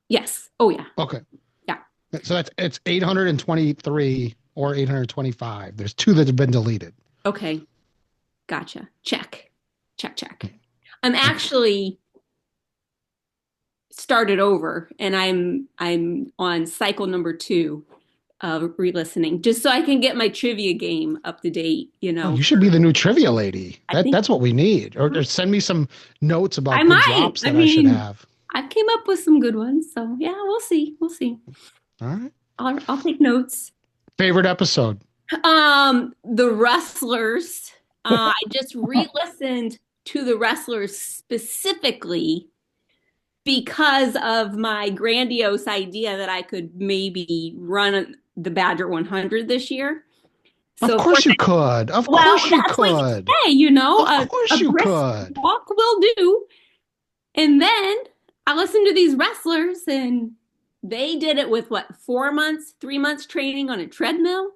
Yes. Oh yeah. Okay. Yeah. So it's 823 or 825. There's 2 that have been deleted. Okay. Gotcha. Check. I'm actually started over and I'm on cycle number 2 of re-listening just so I can get my trivia game up to date, Oh, you should be the new trivia lady. I think- That's what we need. Or send me some notes about I good might. drops I that I should mean- have. I came up with some good ones, so yeah, we'll see. All right. I'll take notes. Favorite episode? The Wrestlers. I just re-listened to the Wrestlers specifically because of my grandiose idea that I could maybe run the Badger 100 this year. So Of course you could. Of course you that's what you could. say, Of course you brisk could. walk will do. And then I listened to these wrestlers, and they did it with 4 months, 3 months training on a treadmill.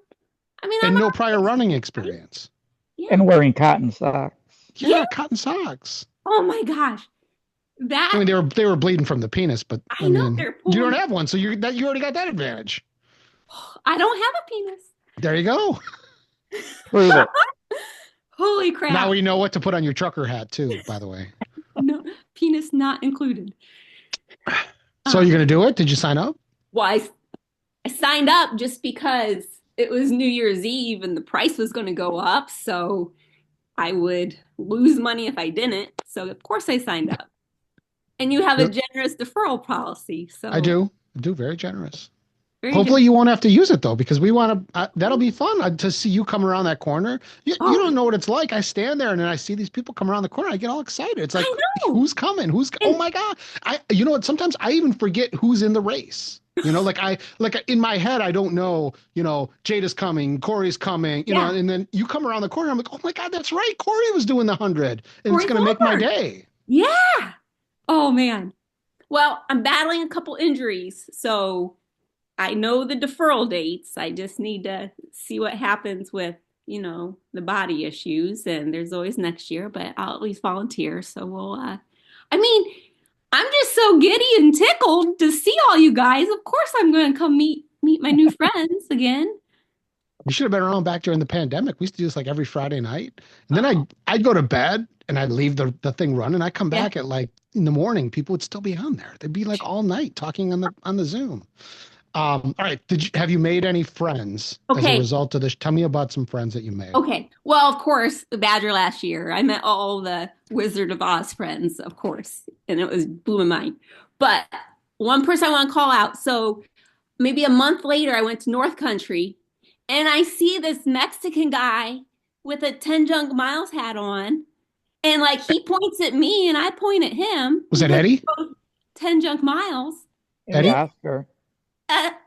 I mean, And no prior running experience. And wearing cotton socks. Yeah, cotton socks. Oh my gosh, that I mean, they were bleeding from the penis, but I know, mean, they're you don't pulling- have one, so you already got that advantage. I don't have a penis. There you go. Prove it. Holy crap! Now we know what to put on your trucker hat too. By the way. No, penis not included. So you're gonna do it? Did you sign up? Well, I signed up just because it was New Year's Eve and the price was going to go up, so I would lose money if I didn't. So of course I signed up. And you have a generous deferral policy, so I do. Very generous. very Hopefully you won't have to use it though, because we want to. That'll be fun to see you come around that corner. You don't know what it's like. I stand there and then I see these people come around the corner. I get all excited. It's like, who's coming? Oh my god! You know what? Sometimes I even forget who's in the race. Like in my head, I don't know. Jada's coming, Corey's coming. You know, and then you come around the corner. I'm like, oh my god, that's right. Corey was doing the 100, and it's going to make my day. Yeah. Oh man. Well, I'm battling a couple injuries, so I know the deferral dates. I just need to see what happens with, the body issues. And there's always next year, but I'll at least volunteer. So we'll, I'm just so giddy and tickled to see all you guys. Of course, I'm going to come meet my new friends again. You should have been around back during the pandemic. We used to do this like every Friday night. And then I'd go to bed and I'd leave the thing running. I'd come back at like in the morning. People would still be on there. They'd be like all night talking on the Zoom. All right. Have you made any friends as a result of this? Tell me about some friends that you made. Okay. Well, of course, the Badger last year, I met all the Wizard of Oz friends, of course, and it was blew my mind. But one person I want to call out. So maybe a month later, I went to North Country and I see this Mexican guy with a 10 Junk Miles hat on. And like he points at me and I point at him. Was that Eddie? 10 Junk Miles. And Oscar.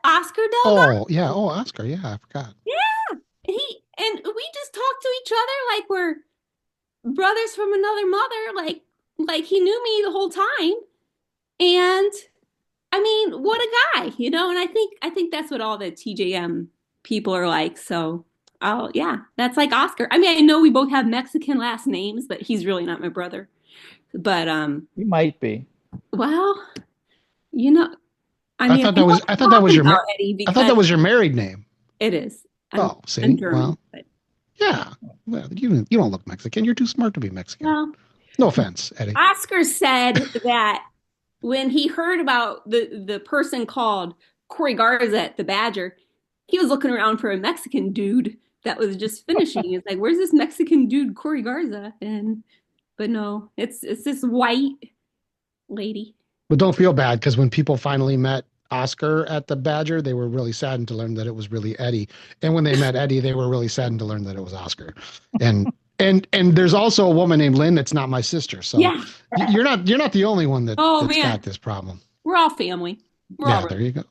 Oscar Del Mar. Oh, yeah. Oh, Oscar. Yeah, I forgot. Yeah. And we just talk to each other like we're brothers from another mother. Like he knew me the whole time. And I mean, what a guy, and I think that's what all the TJM people are like. So that's like Oscar. I mean, I know we both have Mexican last names, but he's really not my brother. But he might be. Well, I thought that was your I thought that was your married name. It is. See, German, yeah. Well, you don't look Mexican. You're too smart to be Mexican. Well, no offense, Eddie. Oscar said that when he heard about the person called Corey Garza at the Badger, he was looking around for a Mexican dude that was just finishing. He's like, "Where's this Mexican dude, Corey Garza?" But no, it's this white lady. But don't feel bad because when people finally met Oscar at the Badger, they were really saddened to learn that it was really Eddie. And when they met Eddie, they were really saddened to learn that it was Oscar. And there's also a woman named Lynn that's not my sister. So Yeah. you're not the only one that's man. got this problem. We're all family. We're all There you go.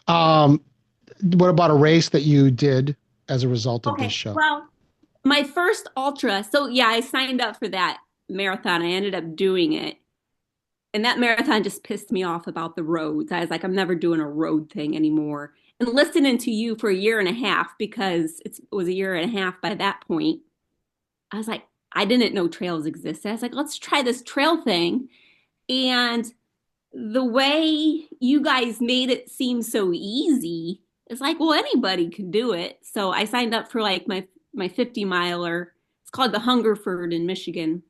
What about a race that you did as a result of this show? Well, my first ultra. So yeah, I signed up for that marathon. I ended up doing it. And that marathon just pissed me off about the roads. I was like, I'm never doing a road thing anymore. And listening to you for a year and a half, because it was a year and a half by that point, I was like, I didn't know trails existed. I was like, let's try this trail thing. And the way you guys made it seem so easy, it's like, well, anybody could do it. So I signed up for like my 50 miler. It's called the Hungerford in Michigan.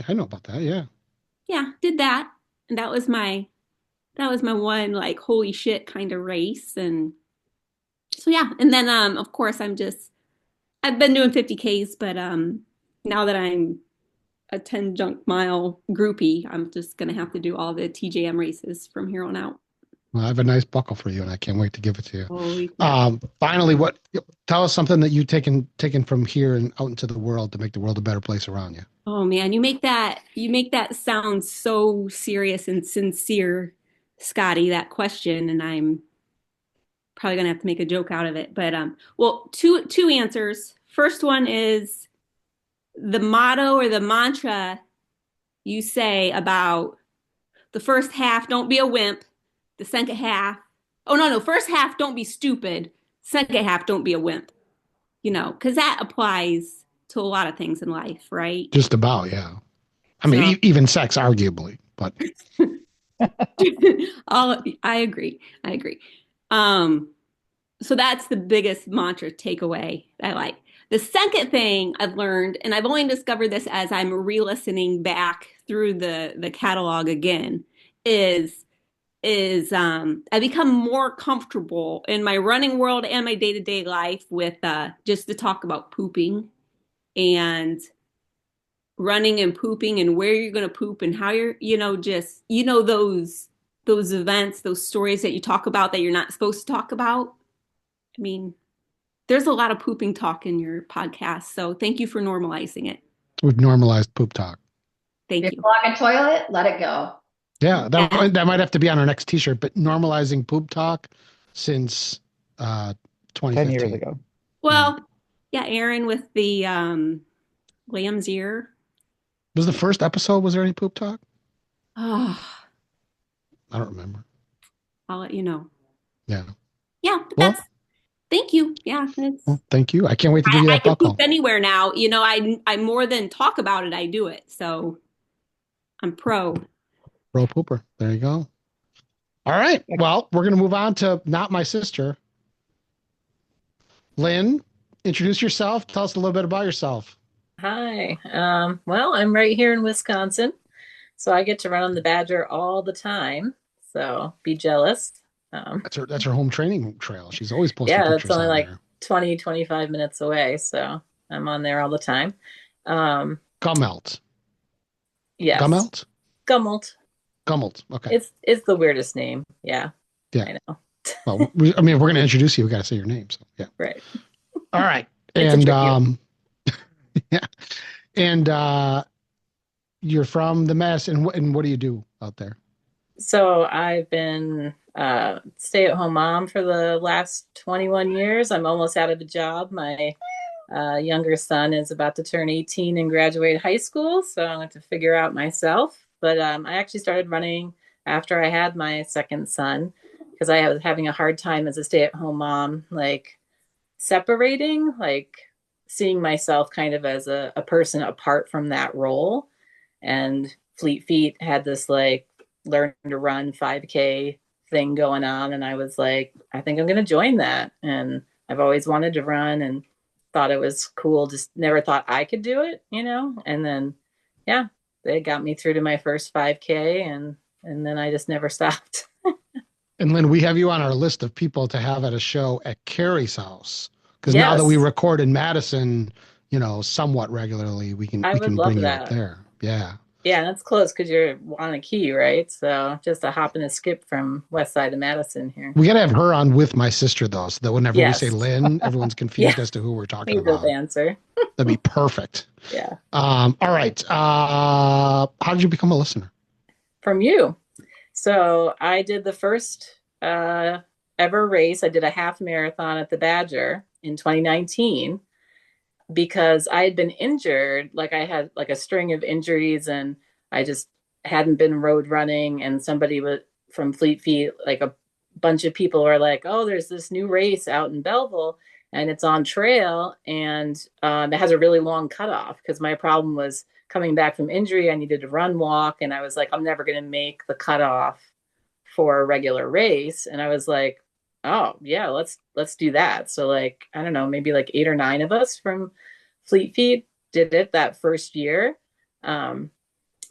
I know about that. Yeah. Yeah, did that. And that was my one like holy shit kind of race. And so yeah. And then of course I've been doing 50Ks, but now that I'm a 10 junk mile groupie, I'm just gonna have to do all the TJM races from here on out. Well, I have a nice buckle for you, and I can't wait to give it to you. Holy Finally, tell us something that you've taken from here and out into the world to make the world a better place around you. Oh man, you make that sound so serious and sincere, Scotty, that question, and I'm probably gonna have to make a joke out of it. But well, two answers. First one is the motto or the mantra you say about the first half, don't be a wimp. The second half, first half, don't be stupid. Second half, don't be a wimp. Because that applies to a lot of things in life, right? Just about, yeah. I mean, even sex, arguably, but. I agree. So that's the biggest mantra takeaway I like. The second thing I've learned, and I've only discovered this as I'm re-listening back through the catalog again, is I become more comfortable in my running world and my day-to-day life with just to talk about pooping and running and pooping and where you're going to poop and how you're, those events, those stories that you talk about that you're not supposed to talk about. I mean, there's a lot of pooping talk in your podcast, so thank you for normalizing it. We've normalized poop talk. Thank you. Clog a toilet, let it go. Yeah, that might have to be on our next T-shirt. But normalizing poop talk since 2015. 10 years ago. Well, yeah, Aaron with the lamb's ear. Was the first episode? Was there any poop talk? Oh, I don't remember. I'll let you know. Yeah. Yeah, but thank you. Yeah, well, thank you. I can't wait to give you that buckle. I can poop anywhere now. I more than talk about it. I do it. So I'm pro. Pro pooper. There you go. All right. Well, we're going to move on to not my sister. Lynn, introduce yourself. Tell us a little bit about yourself. Hi. Well, I'm right here in Wisconsin, so I get to run on the Badger all the time. So be jealous. That's her home training trail. She's always posting pictures. Yeah, it's only like 20, 25 minutes away, so I'm on there all the time. Gummelt. Yes. Gummelt? Gummelt. Okay. It's the weirdest name. Yeah. I know. Well, if we're going to introduce you, we got to say your name. So yeah. Right. All right. And yeah. And you're from the Mass, and what do you do out there? So I've been stay-at-home mom for the last 21 years. I'm almost out of a job. My younger son is about to turn 18 and graduate high school, so I'm going to figure out myself. But I actually started running after I had my second son because I was having a hard time as a stay-at-home mom, like separating, like seeing myself kind of as a person apart from that role. And Fleet Feet had this like learn to run 5K thing going on. And I was like, I think I'm going to join that. And I've always wanted to run and thought it was cool. Just never thought I could do it, And then, yeah, they got me through to my first 5K and then I just never stopped. And Lynn, we have you on our list of people to have at a show at Carrie's house. Because now that we record in Madison, somewhat regularly, we can bring you up there. Yeah. Yeah, that's close because you're Wanakee, right? So just a hop and a skip from west side of Madison here. We got to have her on with my sister, though, so that whenever we say Yes. Lynn, everyone's confused Yeah. as to who we're talking He's the about. answer. That'd be perfect. Yeah. All right. How did you become a listener? From you. So I did the first ever race. I did a half marathon at the Badger in 2019 because I had been injured. Like I had like a string of injuries and I just hadn't been road running. And somebody from Fleet Feet, like a bunch of people were like, oh, there's this new race out in Belleville and it's on trail and it has a really long cutoff because my problem was coming back from injury. I needed to run walk and I was like, I'm never going to make the cutoff for a regular race. And I was like, oh yeah, let's do that. So like, I don't know, maybe like 8 or 9 of us from Fleet Feet did it that first year. And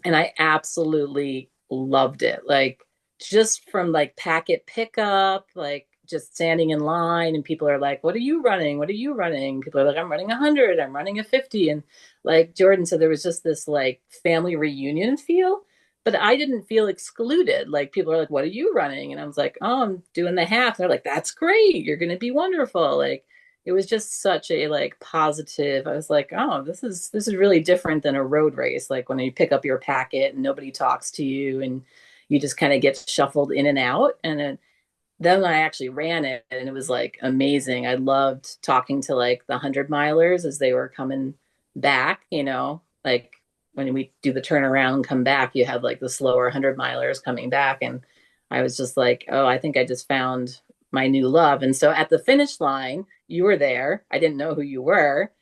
I absolutely loved it. Like just from like packet pickup, like just standing in line and people are like, what are you running? What are you running? People are like, I'm running 100, I'm running a 50. And like Jordan said, there was just this like family reunion feel, but I didn't feel excluded. Like people are like, what are you running? And I was like, oh, I'm doing the half. They're like, that's great. You're going to be wonderful. Like it was just such a like positive. I was like, oh, this is really different than a road race. Like when you pick up your packet and nobody talks to you and you just kind of get shuffled in and out. And then I actually ran it and it was like amazing. I loved talking to like the 100-milers as they were coming back, like when we do the turnaround and come back, you have like the slower 100-milers coming back. And I was just like, oh, I think I just found my new love. And so at the finish line, you were there. I didn't know who you were.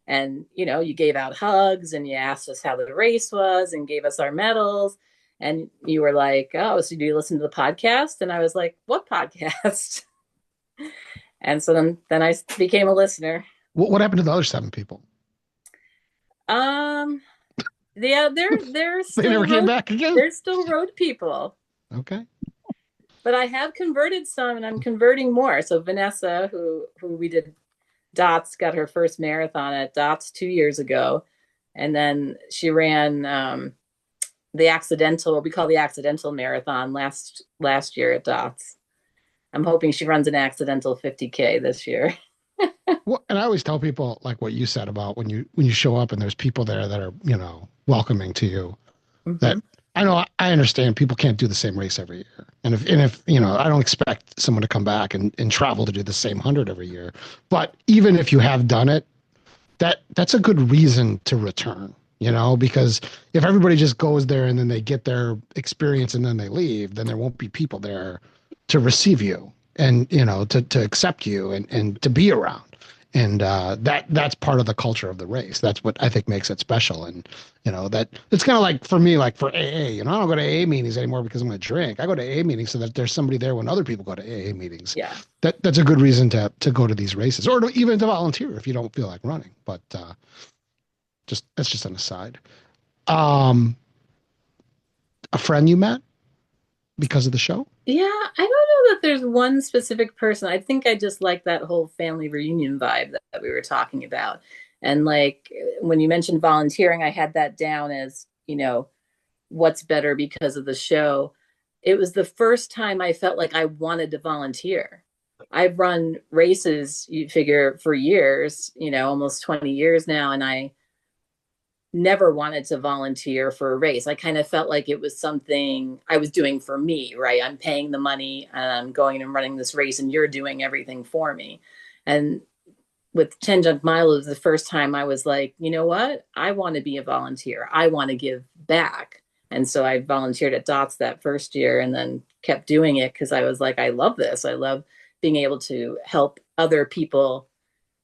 And, you gave out hugs and you asked us how the race was and gave us our medals. And you were like, oh, so do you listen to the podcast? And I was like, what podcast? And so then I became a listener. What happened to the other 7 people? Yeah, they're still They never came back again? They're still road people. Okay. But I have converted some and I'm converting more. So Vanessa, who we did Dots, got her first marathon at Dots 2 years ago. And then she ran we call the accidental marathon last year at Dots. I'm hoping she runs an accidental 50K this year. Well, and I always tell people like what you said about when you show up and there's people there that are, welcoming to you. Mm-hmm. That I know I understand people can't do the same race every year. And if I don't expect someone to come back and travel to do the same 100 every year. But even if you have done it, that's a good reason to return. Because if everybody just goes there and then they get their experience and then they leave, then there won't be people there to receive you and, to accept you and to be around. And that's part of the culture of the race. That's what I think makes it special. And, that it's kind of like for me, like for AA, I don't go to AA meetings anymore because I'm going to drink. I go to AA meetings so that there's somebody there when other people go to AA meetings. Yeah. That's a good reason to go to these races or even to volunteer if you don't feel like running. But, that's just an aside. A friend you met because of the show? Yeah, I don't know that there's one specific person. I think I just like that whole family reunion vibe that we were talking about. And like when you mentioned volunteering, I had that down as, what's better because of the show. It was the first time I felt like I wanted to volunteer. I've run races, you figure, for years, almost 20 years now, and I never wanted to volunteer for a race. I kind of felt like it was something I was doing for me, right? I'm paying the money and I'm going and running this race and you're doing everything for me. And with 10 Junk Mile, it was the first time I was like, you know what? I want to be a volunteer. I want to give back. And so I volunteered at Dots that first year and then kept doing it because I was like, I love this. I love being able to help other people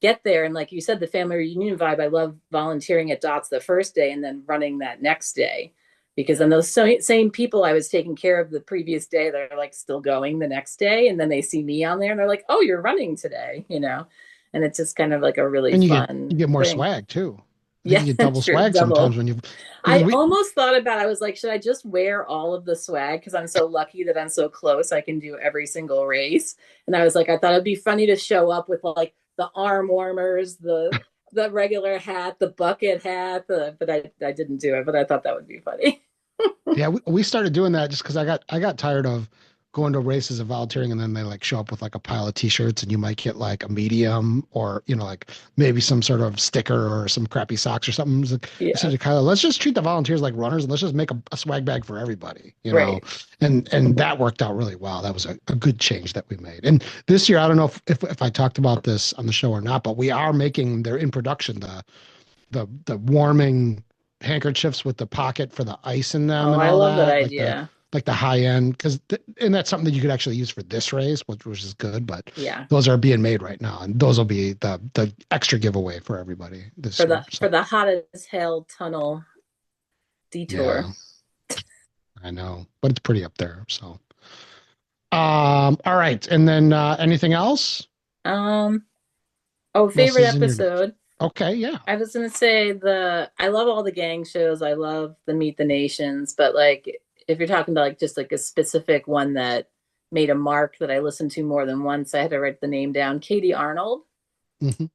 get there. And like you said, the family reunion vibe, I love volunteering at Dots the first day and then running that next day, because then those same people I was taking care of the previous day, they're like still going the next day. And then they see me on there and they're like, oh, you're running today, and it's just kind of like a really fun you get more thing. Swag too. Yeah, you get double swag sometimes when you. I almost thought about it. I was like, should I just wear all of the swag? Because I'm so lucky that I'm so close. I can do every single race. And I was like, I thought it'd be funny to show up with like the arm warmers, the the regular hat, the bucket hat, but I didn't do it, but I thought that would be funny. Yeah, we started doing that just because I got tired of going to races and volunteering, and then they like show up with like a pile of t-shirts, and you might get like a medium or like maybe some sort of sticker or some crappy socks or something. It's like, I said to Kyla, let's just treat the volunteers like runners, and let's just make a swag bag for everybody, you know. And that worked out really well. That was a good change that we made. And this year, I don't know if I talked about this on the show or not, but we are making, they're in production, the warming handkerchiefs with the pocket for the ice in them. Oh, and I all love that like idea. like the high end, because and that's something that you could actually use for this race, which is good. But Yeah. those are being made right now, and those will be the extra giveaway for everybody this For year. for the hot as hell tunnel detour. Yeah. I know, but it's pretty up there. So, all right, and then anything else? Oh, What else favorite is in your- episode. Okay, yeah. I was gonna say I love all the gang shows. I love the Meet the Nations, but like if you're talking about like just like a specific one that made a mark that I listened to more than once, I had to write the name down. Katie Arnold. Mhm.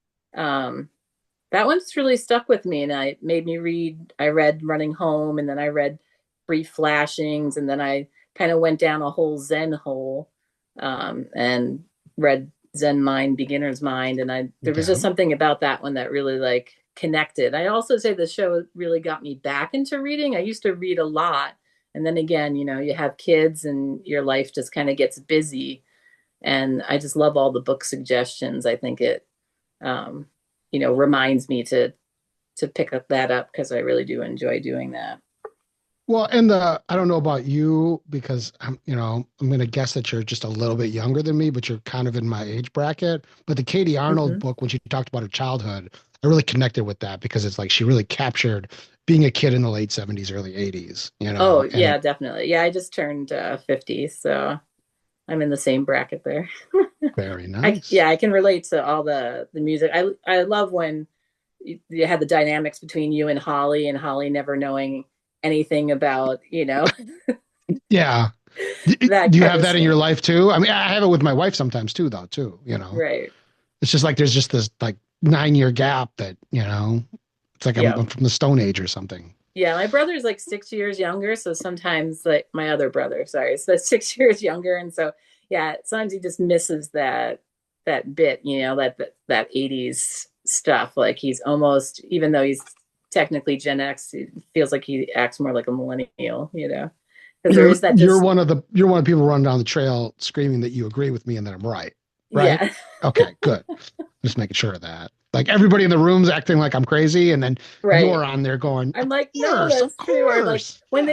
That one's really stuck with me, and I made me read. I read Running Home, and then I read Brief Flashings, and then I kind of went down a whole Zen hole, and read Zen Mind, Beginner's Mind, and there was just something about that one that really like connected. I also say the show really got me back into reading. I used to read a lot, and then again, you have kids and your life just kind of gets busy, and I just love all the book suggestions. I think it reminds me to pick up that up because I really do enjoy doing that. Well, and I don't know about you because I'm going to guess that you're just a little bit younger than me, but you're kind of in my age bracket. But the Katie Arnold book, when she talked about her childhood, I really connected with that because it's like she really captured being a kid in the late 70s, early 80s, Oh, yeah, definitely. Yeah, I just turned 50, so I'm in the same bracket there. Very nice. I can relate to all the music. I love when you had the dynamics between you and Holly never knowing anything about, Yeah. that Do you kind have of that in stuff. your life too? I mean, I have it with my wife sometimes too, though, Right. It's just like there's just this like 9-year gap that, it's like Yeah. I'm from the Stone Age or something. Yeah, my brother's like 6 years younger, so sometimes like my other brother, sorry, so that's 6 years younger, and so yeah, sometimes he just misses that bit, that 80s stuff. Like he's almost, even though he's technically Gen X, it feels like he acts more like a millennial, because there is that. You're one of the people running down the trail screaming that you agree with me and that I'm right. Right? Yeah. Okay, good. Just making sure of that. Like everybody in the room's acting like I'm crazy, and then Right. you're on there going, I'm like, no, course, that's of true. Or like course. when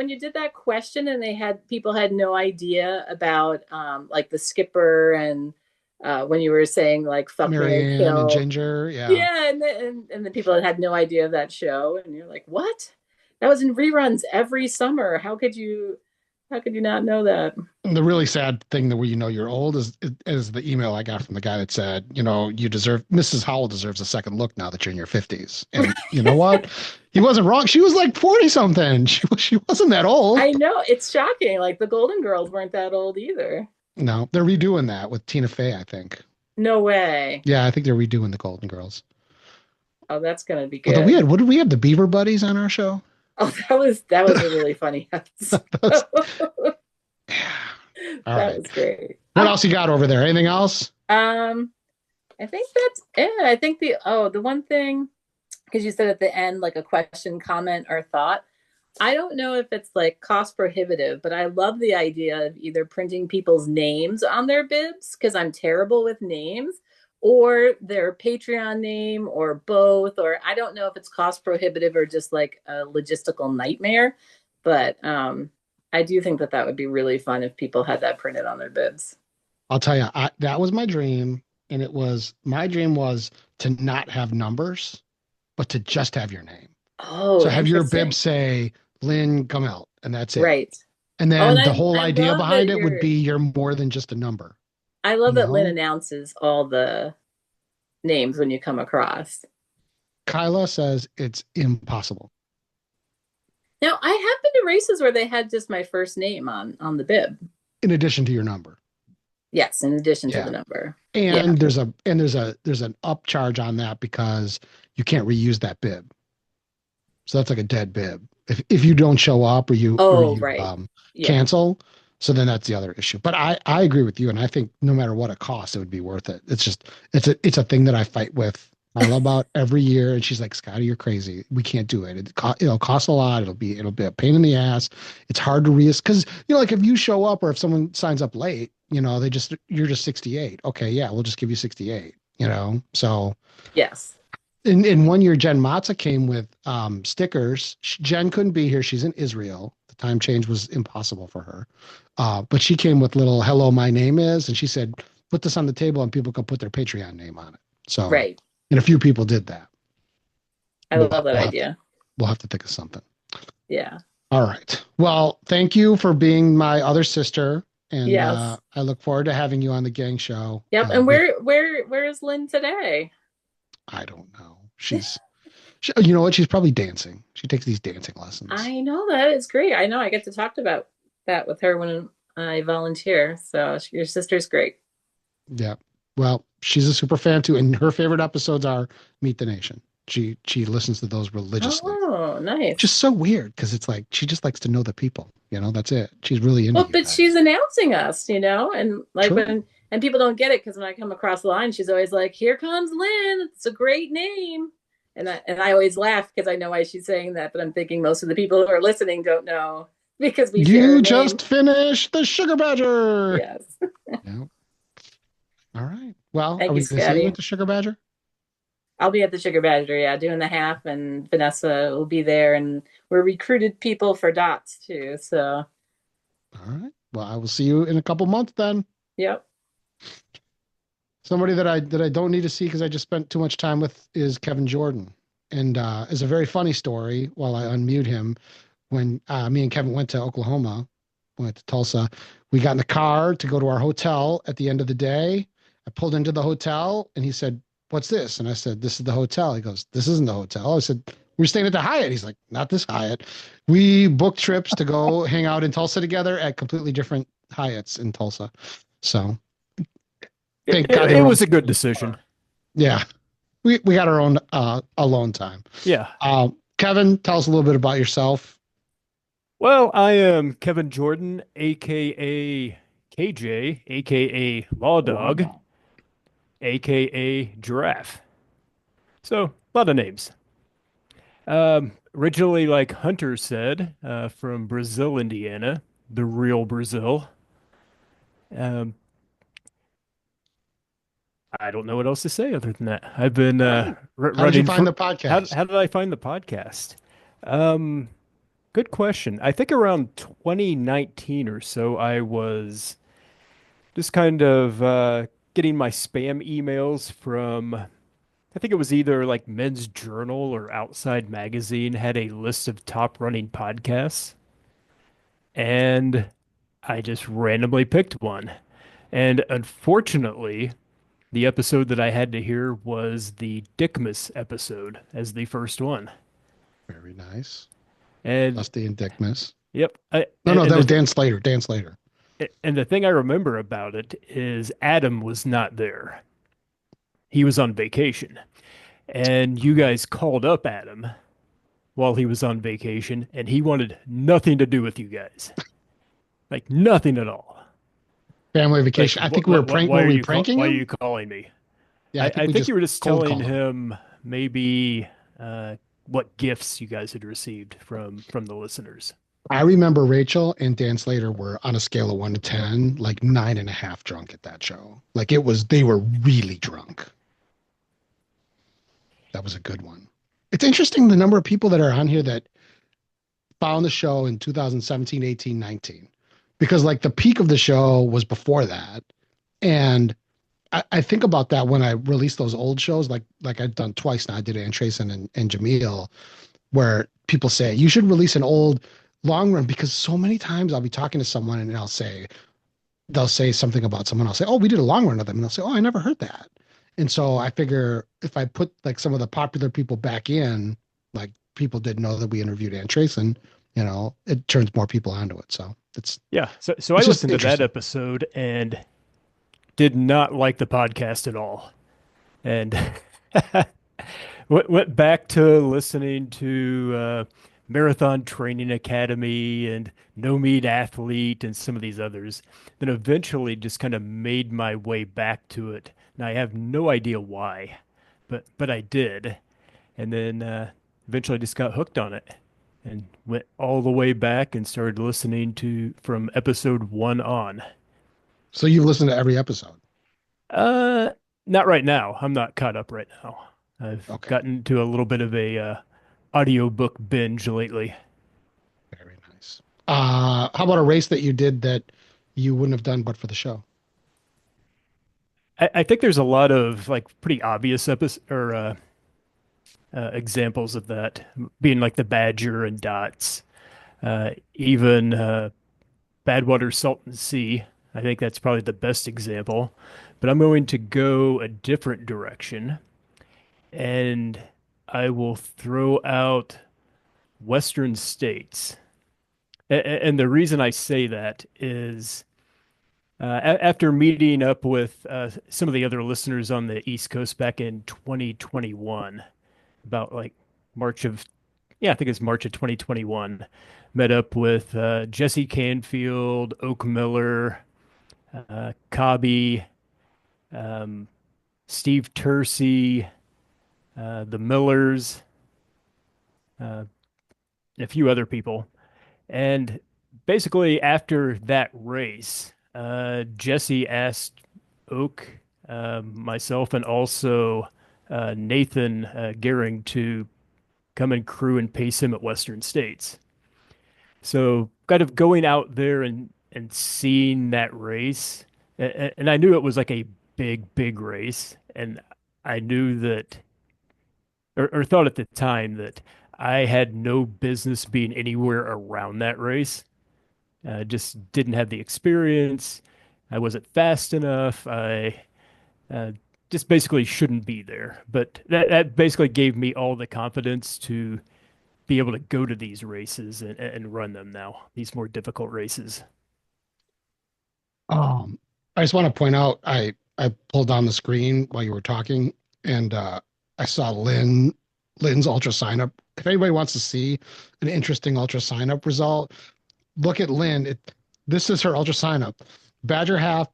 you did that question and people had no idea about like the skipper and when you were saying like fuck Mary Marianne Kill and Ginger, yeah. Yeah, and the people that had no idea of that show, and you're like, what? That was in reruns every summer. How could you not know that? And the really sad thing that you're old is the email I got from the guy that said, Mrs. Howell deserves a second look now that you're in your 50s. And you know what? He wasn't wrong. She was like 40 something. She wasn't that old. I know, it's shocking. Like the Golden Girls weren't that old either. No, they're redoing that with Tina Fey, I think. No way. Yeah, I think they're redoing the Golden Girls. Oh, that's gonna be good. Although what did we have, the Beaver Buddies on our show? Oh, that was a really funny episode. All That right. was great. What else you got over there? Anything else? I think that's it. I think the one thing, because you said at the end, like a question, comment, or thought. I don't know if it's like cost prohibitive, but I love the idea of either printing people's names on their bibs, because I'm terrible with names, or their Patreon name, or both, or I don't know if it's cost prohibitive or just like a logistical nightmare, but I do think that would be really fun if people had that printed on their bibs. I'll tell you, that was my dream. And my dream was to not have numbers, but to just have your name. Oh, so have your interesting. bib say Lynn Gummelt, and that's it. Right. And then and the whole I idea love behind that it would be you're more than just a number. I love that Lynn No. announces all the names when you come across. Kyla says it's impossible. Now, I have been to races where they had just my first name on the bib. In addition to your number. Yes, in addition to Yeah. the number. And there's an upcharge on that because you can't reuse that bib. So that's like a dead bib. If you don't show up or you Right. cancel, so then that's the other issue. But I agree with you, and I think no matter what it costs, it would be worth it. It's just it's a thing that I fight with Carla about every year, and she's like, Scotty, you're crazy. We can't do it. It'll cost a lot. It'll be a pain in the ass. It's hard to because like if you show up or if someone signs up late, you're just 68. Okay, yeah, we'll just give you 68. So yes. In 1 year, Jen Matza came with stickers. Jen couldn't be here. She's in Israel. The time change was impossible for her. But she came with little "Hello, my name is," and she said, "Put this on the table, and people can put their Patreon name on it." So, right. And a few people did that. I love that idea. We'll have to think of something. Yeah. All right. Well, thank you for being my other sister, and yes. I look forward to having you on the Gang Show. Yep. And where is Lynn today? I don't know. You know what? She's probably dancing. She takes these dancing lessons. I know that. It's great. I know. I get to talk about that with her when I volunteer. So your sister's great. Yeah. Well, she's a super fan too, and her favorite episodes are Meet the Nation. She listens to those religiously. Oh, nice. Just so weird because it's like she just likes to know the people. That's it. She's really into. Well, but she's announcing us, and like True. and people don't get it because when I come across the line, she's always like, "Here comes Lynn. It's a great name." And I always laugh because I know why she's saying that, but I'm thinking most of the people who are listening don't know because we. You just finished the Sugar Badger. Yes. Yeah. All right. Well, Thank are we you, going to see you at the Sugar Badger? I'll be at the Sugar Badger, yeah, doing the half, and Vanessa will be there, and we're recruited people for dots too. So. All right. Well, I will see you in a couple months then. Yep. Somebody that I don't need to see because I just spent too much time with is Kevin Jordan, and it's a very funny story. While I unmute him, when me and Kevin went to Oklahoma, went to Tulsa, we got in the car to go to our hotel. At the end of the day, I pulled into the hotel, and he said, "What's this?" And I said, "This is the hotel." He goes, "This isn't the hotel." I said, "We're staying at the Hyatt." He's like, "Not this Hyatt." We booked trips to go hang out in Tulsa together at completely different Hyatts in Tulsa. So. It was a good decision. Yeah. We got our own alone time. Yeah. Kevin, tell us a little bit about yourself. Well, I am Kevin Jordan, aka KJ, aka Law Dog, aka Giraffe. So, a lot of names. Originally, like Hunter said, from Brazil, Indiana, the real Brazil. I don't know what else to say other than that. I've been How did you find the podcast? How did I find the podcast? Good question. I think around 2019 or so, I was just kind of getting my spam emails from, I think it was either like Men's Journal or Outside Magazine had a list of top running podcasts. And I just randomly picked one. And unfortunately, the episode that I had to hear was the Dickmas episode as the first one. Very nice. And Dusty and Dickmas. Yep. That was Dan Slater. Dan Slater. And the thing I remember about it is Adam was not there. He was on vacation. And you guys called up Adam while he was on vacation, and he wanted nothing to do with you guys. Like nothing at all. Family vacation. Like, I think we were pranking. Were we pranking why are him? you calling me? Yeah, I think you were just cold telling called him maybe what gifts you guys had received from the listeners. I remember Rachel and Dan Slater were on a scale of 1 to 10, like 9.5 drunk at that show. Like they were really drunk. That was a good one. It's interesting the number of people that are on here that found the show in 2017, 18, 19. Because like the peak of the show was before that. And I think about that when I released those old shows, like I've done twice now. I did Ann Trason and Jameel, where people say, you should release an old long run, because so many times I'll be talking to someone and they'll say something about someone. I'll say, oh, we did a long run of them. And they'll say, oh, I never heard that. And so I figure if I put like some of the popular people back in, like people did know that we interviewed Ann Trason, it turns more people onto it. So it's I listened to that episode, and did not like the podcast at all, and went back to listening to Marathon Training Academy and No Meat Athlete and some of these others. Then eventually just kind of made my way back to it. And I have no idea why, but I did. And then eventually just got hooked on it and went all the way back and started listening to from episode 1 on. So you've listened to every episode? Not right now. I'm not caught up right now. I've gotten to a little bit of a audiobook binge lately. Very nice. How about a race that you did that you wouldn't have done but for the show? I think there's a lot of like pretty obvious examples of that, being like the Badger and Dots, even Badwater Salton Sea. I think that's probably the best example. But I'm going to go a different direction, and I will throw out Western States. And the reason I say that is after meeting up with some of the other listeners on the East Coast back in 2021, about like I think it's March of 2021, met up with Jesse Canfield, Oak Miller, Cobby, Steve Tersey, the Millers, a few other people. And basically after that race, Jesse asked Oak, myself, and also Nathan Gehring to come and crew and pace him at Western States. So kind of going out there and seeing that race, and I knew it was like a big race, and I knew that, or thought at the time that I had no business being anywhere around that race. Just didn't have the experience. I wasn't fast enough. I just basically shouldn't be there. But that basically gave me all the confidence to be able to go to these races and run them now, these more difficult races. I just want to point out, I pulled down the screen while you were talking, and I saw Lynn's ultra sign up. If anybody wants to see an interesting ultra sign up result, look at Lynn. This is her ultra sign up. Badger half,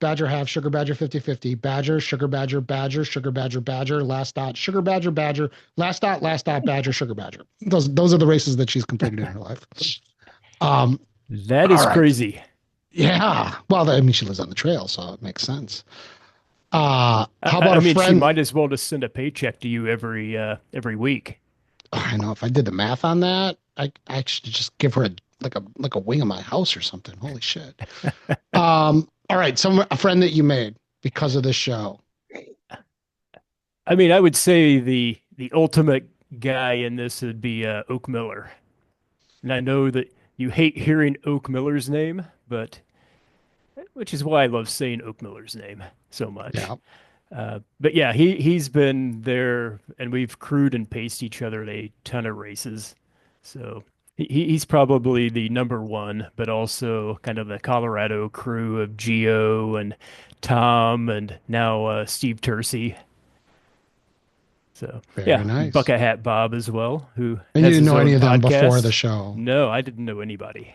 Sugar Badger 50-50, Badger, Sugar Badger, Badger, Sugar Badger, Badger, last dot, Sugar Badger, Badger, last dot, Badger, Sugar Badger. Those are the races that she's completed in her life. That is crazy. Yeah. Well, I mean, she lives on the trail, so it makes sense. How about she friend? might as well just send a paycheck to you every week. I know, if I did the math on that, I should just give her a wing of my house or something. Holy shit. All right, a friend that you made because of this show. I mean, I would say the ultimate guy in this would be Oak Miller. And I know that you hate hearing Oak Miller's name, which is why I love saying Oak Miller's name so much. Yeah. But yeah, he's been there, and we've crewed and paced each other at a ton of races. So he's probably the number one, but also kind of the Colorado crew of Gio and Tom and now Steve Tersey. So Very nice. Bucket Hat Bob as well, who and has you didn't his know any own of them podcast. before the show. No, I didn't know anybody.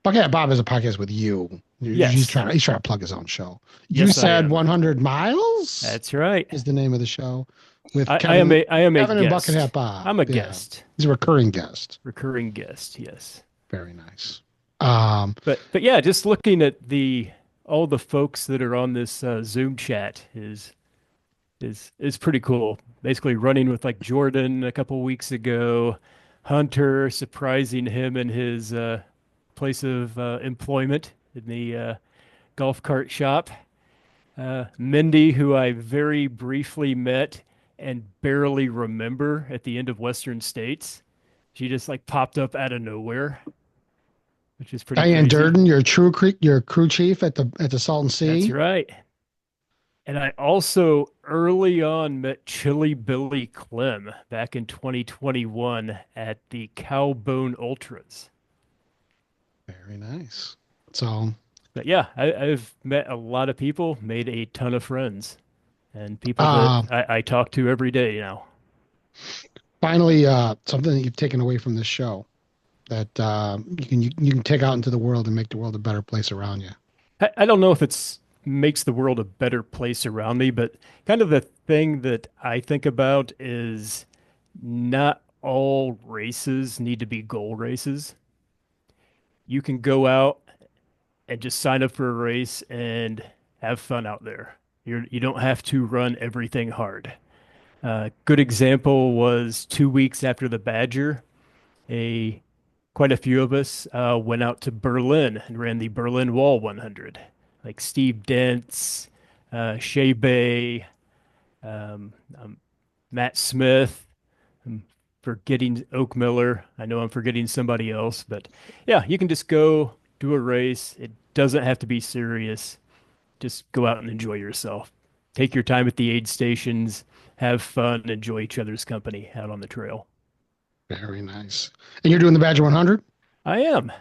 Bucket Hat Bob is a podcast with you. Yes. He's trying to plug his own show. You Yes, I said am. 100 Miles? That's right. Is the name of the show. With I Kevin, am a Kevin and guest. Bucket Hat Bob. I'm a Yeah. guest. He's a recurring guest. Recurring guest, yes. Very nice. But yeah, just looking at all the folks that are on this Zoom chat is pretty cool. Basically running with like Jordan a couple weeks ago, Hunter, surprising him in his place of employment in the golf cart shop. Mindy, who I very briefly met and barely remember at the end of Western States. She just like popped up out of nowhere, which is pretty Diane crazy. Durden, your crew chief at the Salton Sea. That's right. And I also early on met Chili Billy Clem back in 2021 at the Cowbone Ultras. Very nice. So But yeah, I've met a lot of people, made a ton of friends, and people Uh, that I talk to every day now. Finally, something that you've taken away from this show that you can take out into the world and make the world a better place around you. I don't know if it's makes the world a better place around me, but kind of the thing that I think about is not all races need to be goal races. You can go out and just sign up for a race and have fun out there. You don't have to run everything hard. Good example was 2 weeks after the Badger, a quite a few of us went out to Berlin and ran the Berlin Wall 100, like Steve Dents, Shea Bay, um, um, Matt Smith. I'm forgetting Oak Miller. I know I'm forgetting somebody else, but yeah, you can just go do a race. It doesn't have to be serious. Just go out and enjoy yourself. Take your time at the aid stations, have fun, enjoy each other's company out on the trail. Very nice. And you're doing the Badger 100? I am.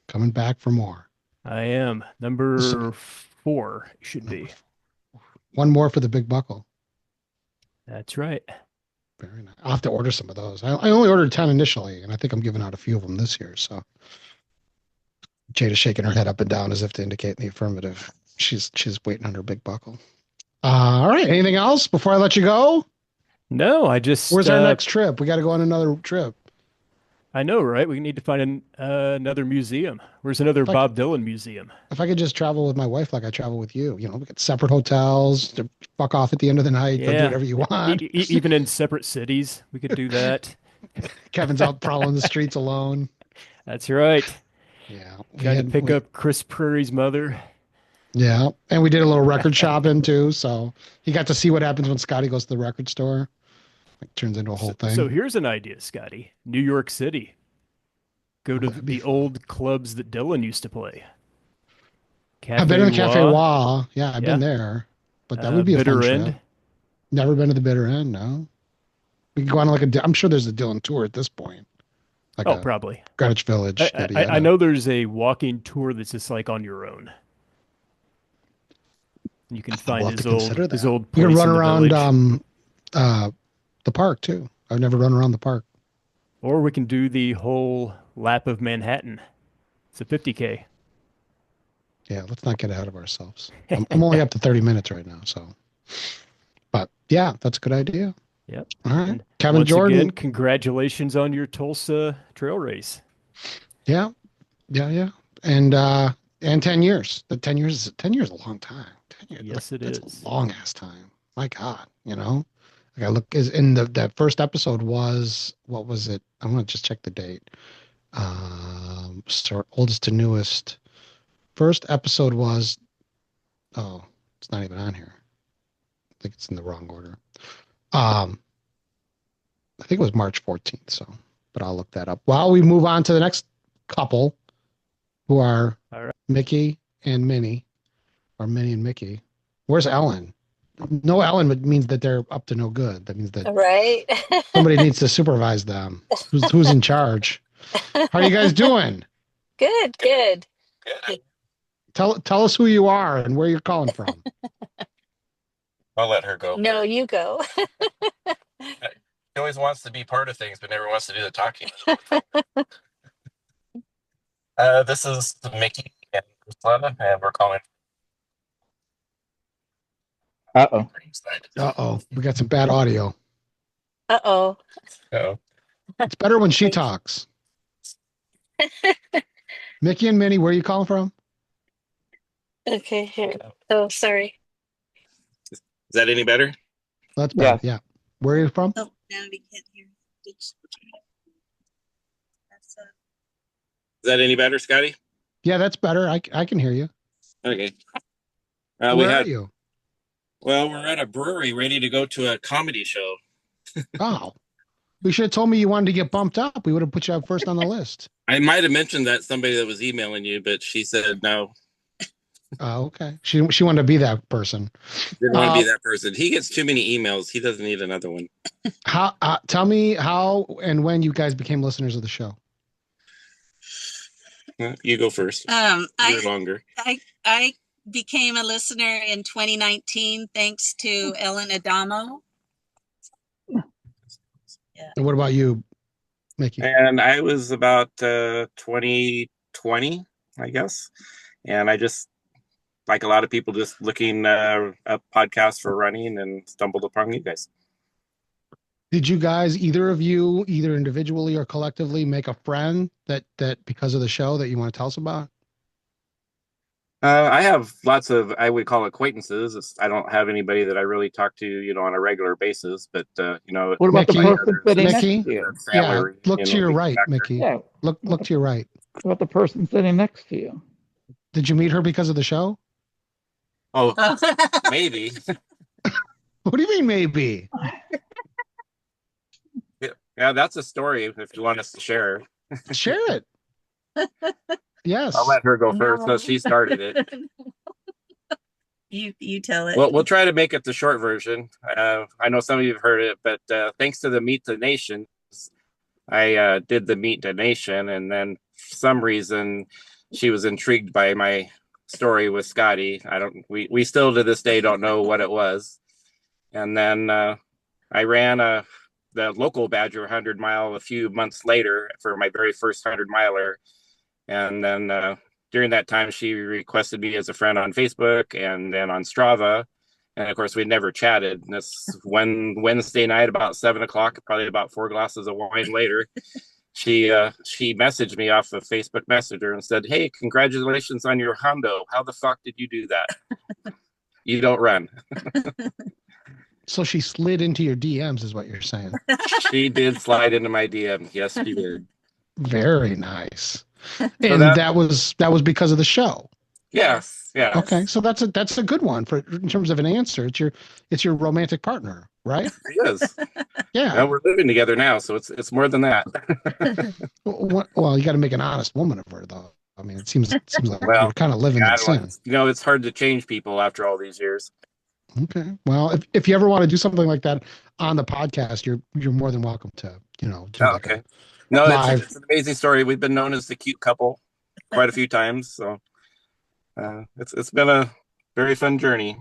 Coming back for more. I am. Number 4 should be. One more for the Big Buckle. That's right. Very nice. I'll have to order some of those. I only ordered 10 initially, and I think I'm giving out a few of them this year. So Jada's shaking her head up and down as if to indicate in the affirmative. She's waiting on her Big Buckle. All right. Anything else before I let you go? No, I just. Where's our next trip? We got to go on another trip. I know, right? We need to find another museum. Where's another Bob Dylan museum? If I could just travel with my wife like I travel with you, we get separate hotels to fuck off at the end of the night. Go do whatever you want. Even in separate cities, we could do that. Kevin's out prowling the streets alone. That's right. Yeah. Got to pick up Chris Prairie's mother. Yeah. And we did a little record shopping too. So he got to see what happens when Scotty goes to the record store. It turns into a whole thing. So here's an idea, Scotty. New York City. Go to the old clubs that Dylan used to play. I've been in the Cafe Wah. Yeah, I've been there. But that would be a fun trip. Never been to the Bitter End, no. We can go on I'm sure there's a Dylan tour at this point. Like probably. Greenwich Village. I know there's a walking tour that's just like on your own. You can find his old place. You can run around the park too. I've never run around the park. Or we can do the whole lap of Manhattan. It's a 50K. Yeah, let's not get ahead of ourselves. I'm only up to 30 minutes right now, so. But yeah, that's a good idea. Yep. All right. And Kevin Jordan. Again, congratulations on your Tulsa trail race. Yeah. And 10 years. The 10 years is a long time. 10 years. Yes, it is. A long ass time. My God, Like I look is in that first episode was, what was it? I'm gonna just check the date. Start oldest to newest. First episode was, it's not even on here. I think it's in the wrong order. I think it was March 14th. So, but I'll look that up. While we move on to the next couple, who are Mickey and Minnie, or Minnie and Mickey. Where's Ellen? No Ellen means that they're up to no good. That means that somebody needs to supervise them. Who's in charge? How are you guys doing? Good. Tell us who you are and where you're calling from. I'll let her go. No, you go. She always wants to be part of things, but never wants to do the talking. This is Mickey and Ursula, and we're calling. Uh-oh. We got some bad audio. Uh-oh. It's better when she talks. Mickey and Minnie, where are you calling from? Okay, here. Oh, sorry. Is that any better? That's better. Yeah. Where are you from? Oh, now we can't hear. Is that any better, Scotty? Yeah, that's better. I can hear you. Okay. Where are you? Well, we're at a brewery ready to go to a comedy show. Oh. You should have told me you wanted to get bumped up. We would have put you up first on the list. I might have mentioned that somebody that was emailing you, but she said no. Oh, okay. She wanted to be that person. Didn't want to be that person. He gets too many emails. He doesn't need another one. Tell me how and when you guys became listeners of the show. You go first. You're longer. I became a listener in 2019 thanks to Ellen Adamo. And what about you, Mickey? And I was about 2020, I guess. And I just, like a lot of people, just looking up podcasts for running and stumbled upon you guys. Did you guys, either of you, either individually or collectively, make a friend that because of the show that you want to tell us about? I have lots of, I would call acquaintances. I don't have anybody that I really talk to, on a regular basis. But What about the Mickey? person sitting next Mickey? to you? Yeah, look to your right, Mickey. Yeah. Look to your right. What about the person sitting next to you? Did you meet her because of the show? Oh, maybe. What do you mean, maybe? Yeah, that's a story if you want us to share. Share it. Yes. I'll let her go first. No, she started it. You tell it. Well, we'll try to make it the short version. I know some of you have heard it, but thanks to the Meet the Nation, I did the Meet the Nation, and then for some reason she was intrigued by my story with Scotty. We still to this day don't know what it was. And then I ran the local Badger 100 mile a few months later for my very first 100 miler. And then during that time, she requested me as a friend on Facebook and then on Strava. And of course, we'd never chatted. And this one Wednesday night, about 7:00, probably about 4 glasses of wine later, she messaged me off of Facebook Messenger and said, "Hey, congratulations on your hundo. How the fuck did you do that? You don't run." So she slid into your DMs, is what you're saying. She did slide into my DM. Yes, she did. Very nice. And that was because of the show. Yes. Yeah. Okay, so that's a good one in terms of an answer. It's your romantic partner, right? She is. Yeah. Well, we're living together now, so it's more than that. Well, you got to make an honest woman of her, though. I mean, it seems like you're kind of living in sin. It's hard to change people after all these years. Okay. Well, if you ever want to do something like that on the podcast, you're more than welcome to, do okay. No, it's an amazing story. We've been known as the cute couple quite a few times, so it's been a very fun journey.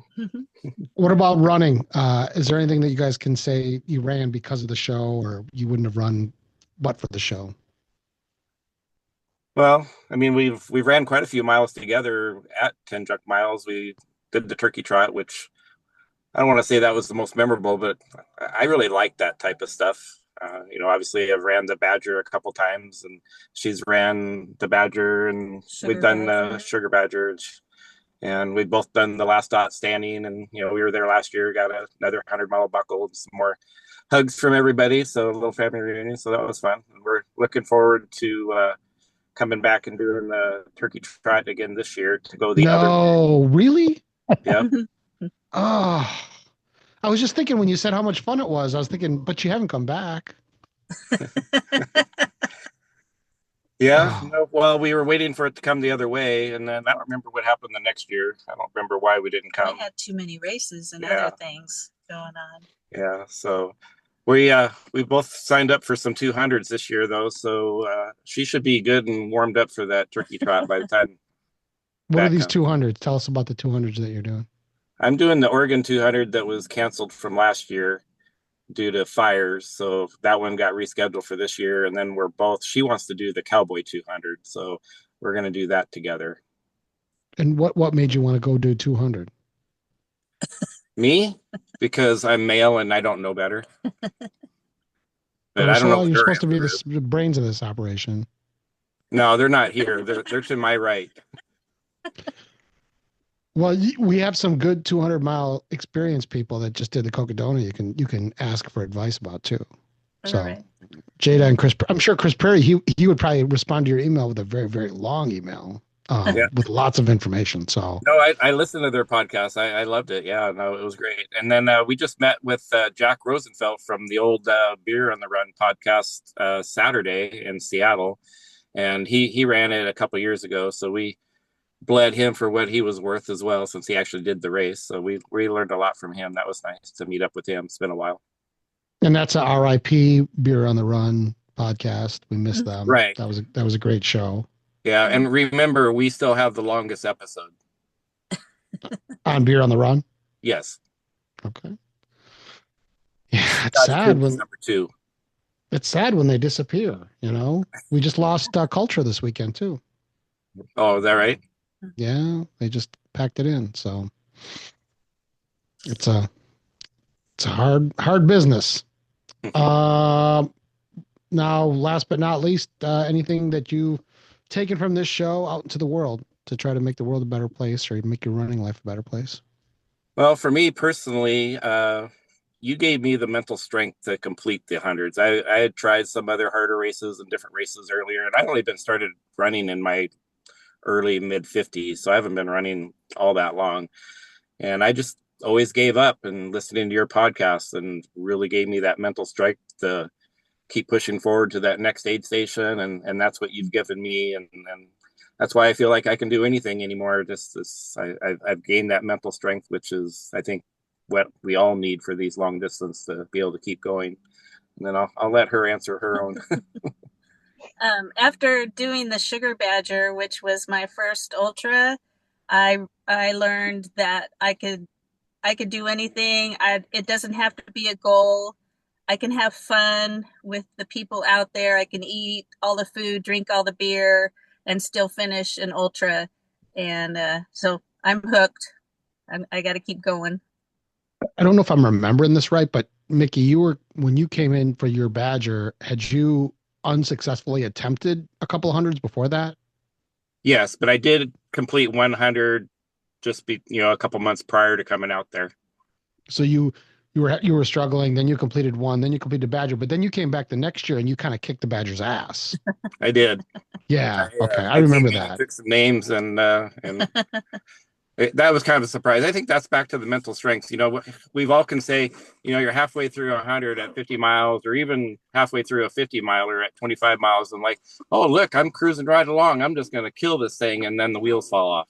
What about running? Is there anything that you guys can say you ran because of the show, or you wouldn't have run but for the show? Well, I mean, we've ran quite a few miles together at 10 Junk Miles. We did the turkey trot, which I don't want to say that was the most memorable, but I really like that type of stuff. Obviously I've ran the Badger a couple times, and she's ran the Badger, and we've done the Sugar Badger, and we've both done the Last Dot Standing, and we were there last year, got another 100-mile buckle and some more hugs from everybody, so a little family reunion, so that was fun. And we're looking forward to coming back and doing the turkey trot again this year to go the other. No, really? Yeah. Oh, I was just thinking when you said how much fun it was, I was thinking, but you haven't come back. Yeah. No, well, we were waiting for it to come the other way, and then I don't remember what happened the next year. I don't remember why we didn't come. We had too many races and other things going on. Yeah. So we both signed up for some 200s this year, though. So she should be good and warmed up for that turkey trot by the time. What are these 200s? Tell us about the 200s that you're doing. I'm doing the Oregon 200 that was canceled from last year due to fires. So that one got rescheduled for this year. And then she wants to do the Cowboy 200. So we're going to do that together. And what made you want to go do 200? Me? Because I'm male and I don't know better. But I don't know. You're supposed to be the brains of this operation. No, they're not here. They're to my right. Well, we have some good 200-mile experienced people that just did the Cocodona. You can ask for advice about too. So, right. Jada and Chris, I'm sure Chris Perry, he would probably respond to your email with a very, very long email with lots of information. So, no, I listened to their podcast. I loved it. Yeah, no, it was great. And then we just met with Jack Rosenfeld from the old Beer on the Run podcast Saturday in Seattle, and he ran it a couple years ago. So we bled him for what he was worth as well, since he actually did the race. So we learned a lot from him. That was nice to meet up with him. It's been a while. And that's a RIP Beer on the Run podcast. We missed them. Right. That was a great show. Yeah, and remember, we still have the longest episode. On Beer on the Run? Yes. Okay. Yeah, it's sad when number 2. It's sad when they disappear, you know. We just lost Culture this weekend too. Oh, is that right? Yeah, they just packed it in. So it's a hard business. Now, last but not least, anything that you've taken from this show out into the world to try to make the world a better place or make your running life a better place? Well, for me personally, you gave me the mental strength to complete the hundreds. I had tried some other harder races and different races earlier, and I'd only been started running in my early mid 50s, so I haven't been running all that long. And I just always gave up, and listening to your podcast and really gave me that mental strength to keep pushing forward to that next aid station. And that's what you've given me. And that's why I feel like I can do anything anymore. I've gained that mental strength, which is, I think, what we all need for these long distance to be able to keep going. And then I'll let her answer her own. After doing the Sugar Badger, which was my first ultra, I learned that I could do anything. It doesn't have to be a goal. I can have fun with the people out there. I can eat all the food, drink all the beer, and still finish an ultra. And so I'm hooked. I got to keep going. I don't know if I'm remembering this right, but Mickey, when you came in for your Badger, had you unsuccessfully attempted a couple of hundreds before that? Yes, but I did complete 100 just a couple months prior to coming out there. So you were struggling, then you completed one, then you completed Badger, but then you came back the next year and you kind of kicked the Badger's ass. I did. Yeah. Okay. I remember that. Took some names and that was kind of a surprise. I think that's back to the mental strength. We've all can say, you're halfway through 100 at 50 miles or even halfway through a 50 miler at 25 miles and like, oh, look, I'm cruising right along. I'm just going to kill this thing. And then the wheels fall off.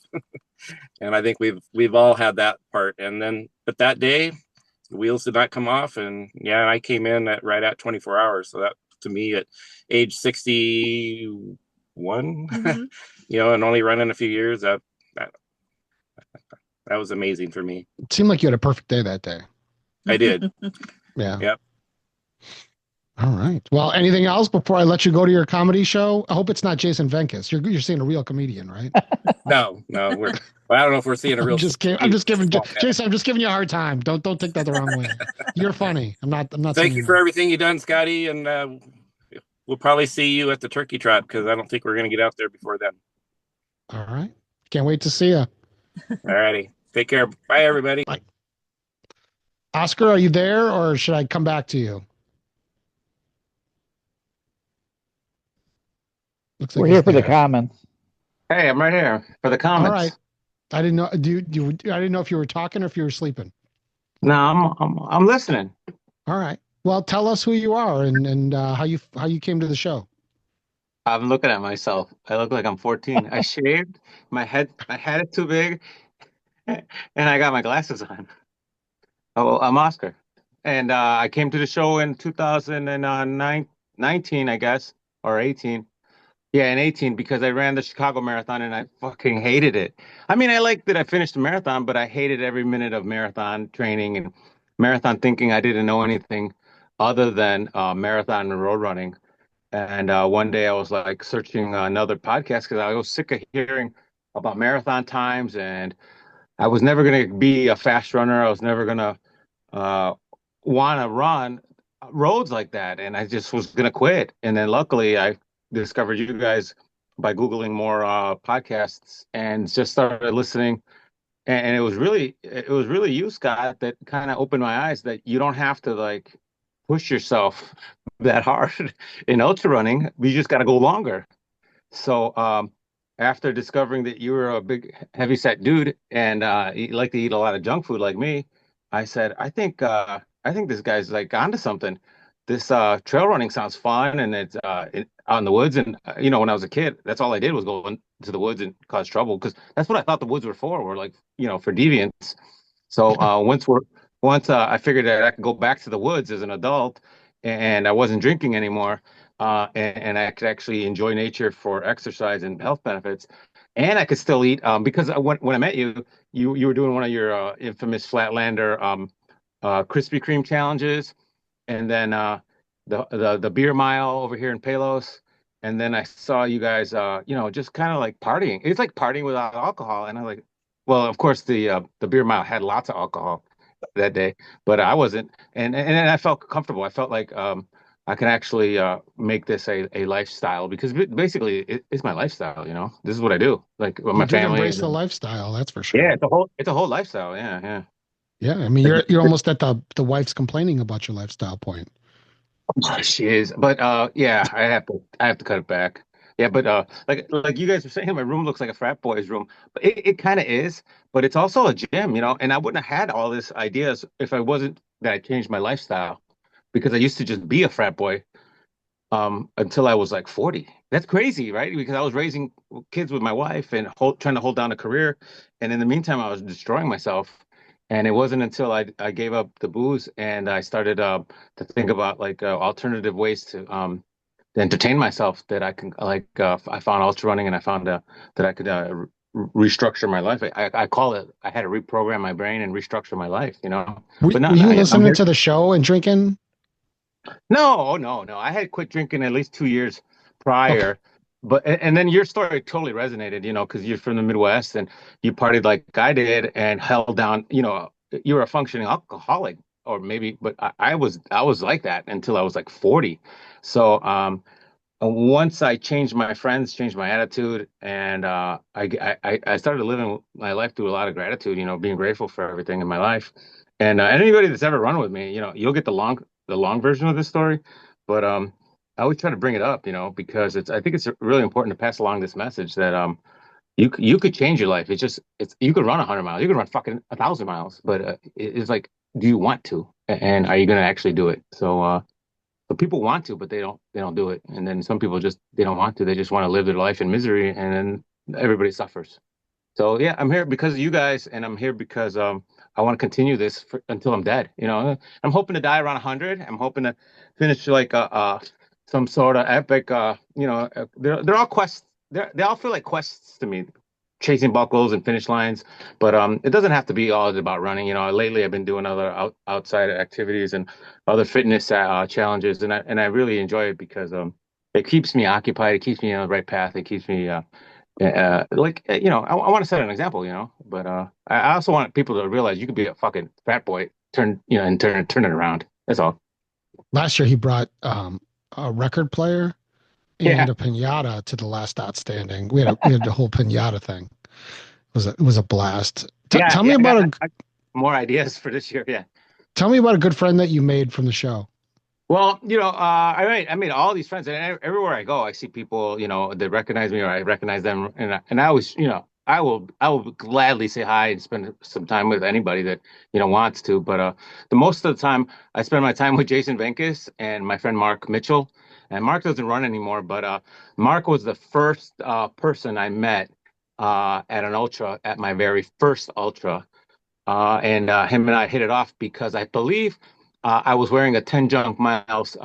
And I think we've all had that part. But that day, the wheels did not come off. And I came in right at 24 hours. So that to me at age 61, mm-hmm. And only running a few years, that was amazing for me. It seemed like you had a perfect day that day. I did. Yeah. Yep. All right. Well, anything else before I let you go to your comedy show? I hope it's not Jason Venkis. You're seeing a real comedian, right? No. I don't know if we're seeing a real. I'm just giving Jason. I'm just giving you a hard time. Don't take that the wrong way. You're funny. I'm not. Thank you for everything you've done, Scotty, and we'll probably see you at the Turkey Trot because I don't think we're going to get out there before then. All right. Can't wait to see you. All righty. Take care. Bye, everybody. Bye. Oscar, are you there or should I come back to you? Looks like we're here for the comments. Hey, I'm right here for the comments. All right. I didn't know. I didn't know if you were talking or if you were sleeping. No, I'm listening. All right. Well, tell us who you are and how you came to the show. I'm looking at myself. I look like I'm 14. I shaved. My head is too big, and I got my glasses on. Oh, I'm Oscar, and I came to the show in 2019, I guess, or 18. Yeah, in 18 because I ran the Chicago Marathon and I fucking hated it. I mean, I liked that I finished the marathon, but I hated every minute of marathon training and marathon thinking. I didn't know anything other than marathon and road running. And one day I was like searching another podcast because I was sick of hearing about marathon times, and I was never going to be a fast runner. I was never going to want to run roads like that, and I just was going to quit. And then luckily I discovered you guys by Googling more podcasts and just started listening. And it was really you, Scott, that kind of opened my eyes that you don't have to like push yourself that hard in ultra running. You just got to go longer. So after discovering that you were a big heavy set dude and you like to eat a lot of junk food like me, I said, I think this guy's like onto something. This trail running sounds fun, and it's out in the woods. And when I was a kid, that's all I did was go into the woods and cause trouble because that's what I thought the woods were for. Were like for deviants. So once I figured that I could go back to the woods as an adult, and I wasn't drinking anymore, and I could actually enjoy nature for exercise and health benefits, and I could still eat because when I met you, you were doing one of your infamous Flatlander Krispy Kreme challenges, and then the beer mile over here in Palos, and then I saw you guys just kind of like partying. It's like partying without alcohol, and I'm like, well, of course the beer mile had lots of alcohol that day, but I wasn't, and I felt comfortable. I felt like I can actually make this a lifestyle because basically it's my lifestyle. This is what I do. Like with You my did family. embrace the lifestyle, that's for sure. Yeah, it's a whole lifestyle. Yeah, yeah. Yeah, I mean, you're almost at the wife's complaining about your lifestyle point. She is, but yeah, I have to cut it back. Yeah, but like you guys were saying, my room looks like a frat boy's room, but it kind of is. But it's also a gym, and I wouldn't have had all these ideas if I wasn't that I changed my lifestyle, because I used to just be a frat boy until I was like 40. That's crazy, right? Because I was raising kids with my wife and trying to hold down a career, and in the meantime, I was destroying myself. And it wasn't until I gave up the booze and I started to think about like alternative ways to entertain myself that I can I found ultra running, and I found that I could restructure my life. I call it, I had to reprogram my brain and restructure my life. But Were you listening to the show and drinking? No. I had quit drinking at least 2 years prior. Okay. But and then your story totally resonated, because you're from the Midwest and you partied like I did and held down, you were a functioning alcoholic, or maybe, but I was like that until I was like 40. So once I changed my friends, changed my attitude, and I started living my life through a lot of gratitude, being grateful for everything in my life. And anybody that's ever run with me, you'll get the long version of this story, but I always try to bring it up, because I think it's really important to pass along this message that you could change your life. You could run 100 miles, you could run fucking 1,000 miles, but it's like, do you want to, and are you going to actually do it? So people want to, but they don't do it. And then some people they don't want to. They just want to live their life in misery, and then everybody suffers. So yeah, I'm here because of you guys, and I'm here because I want to continue this until I'm dead. I'm hoping to die around 100. I'm hoping to finish like some sort of epic. They're all quests. They all feel like quests to me, chasing buckles and finish lines. But it doesn't have to be all about running. Lately I've been doing other outside activities and other fitness challenges, and I really enjoy it because it keeps me occupied. It keeps me on the right path. It keeps me I want to set an example. But I also want people to realize you could be a fucking fat boy, turn it around. That's all. Last year he brought a record player and a piñata to the last outstanding. We had the whole piñata thing. It was a blast. Tell me about more ideas for this year. Yeah. Tell me about a good friend that you made from the show. Well, I made all these friends, and everywhere I go, I see people, that recognize me or I recognize them, and I always, I will gladly say hi and spend some time with anybody that wants to. But the most of the time, I spend my time with Jason Venkis and my friend Mark Mitchell. And Mark doesn't run anymore, but Mark was the first person I met at an ultra, at my very first ultra, and him and I hit it off because I believe I was wearing a 10 junk miles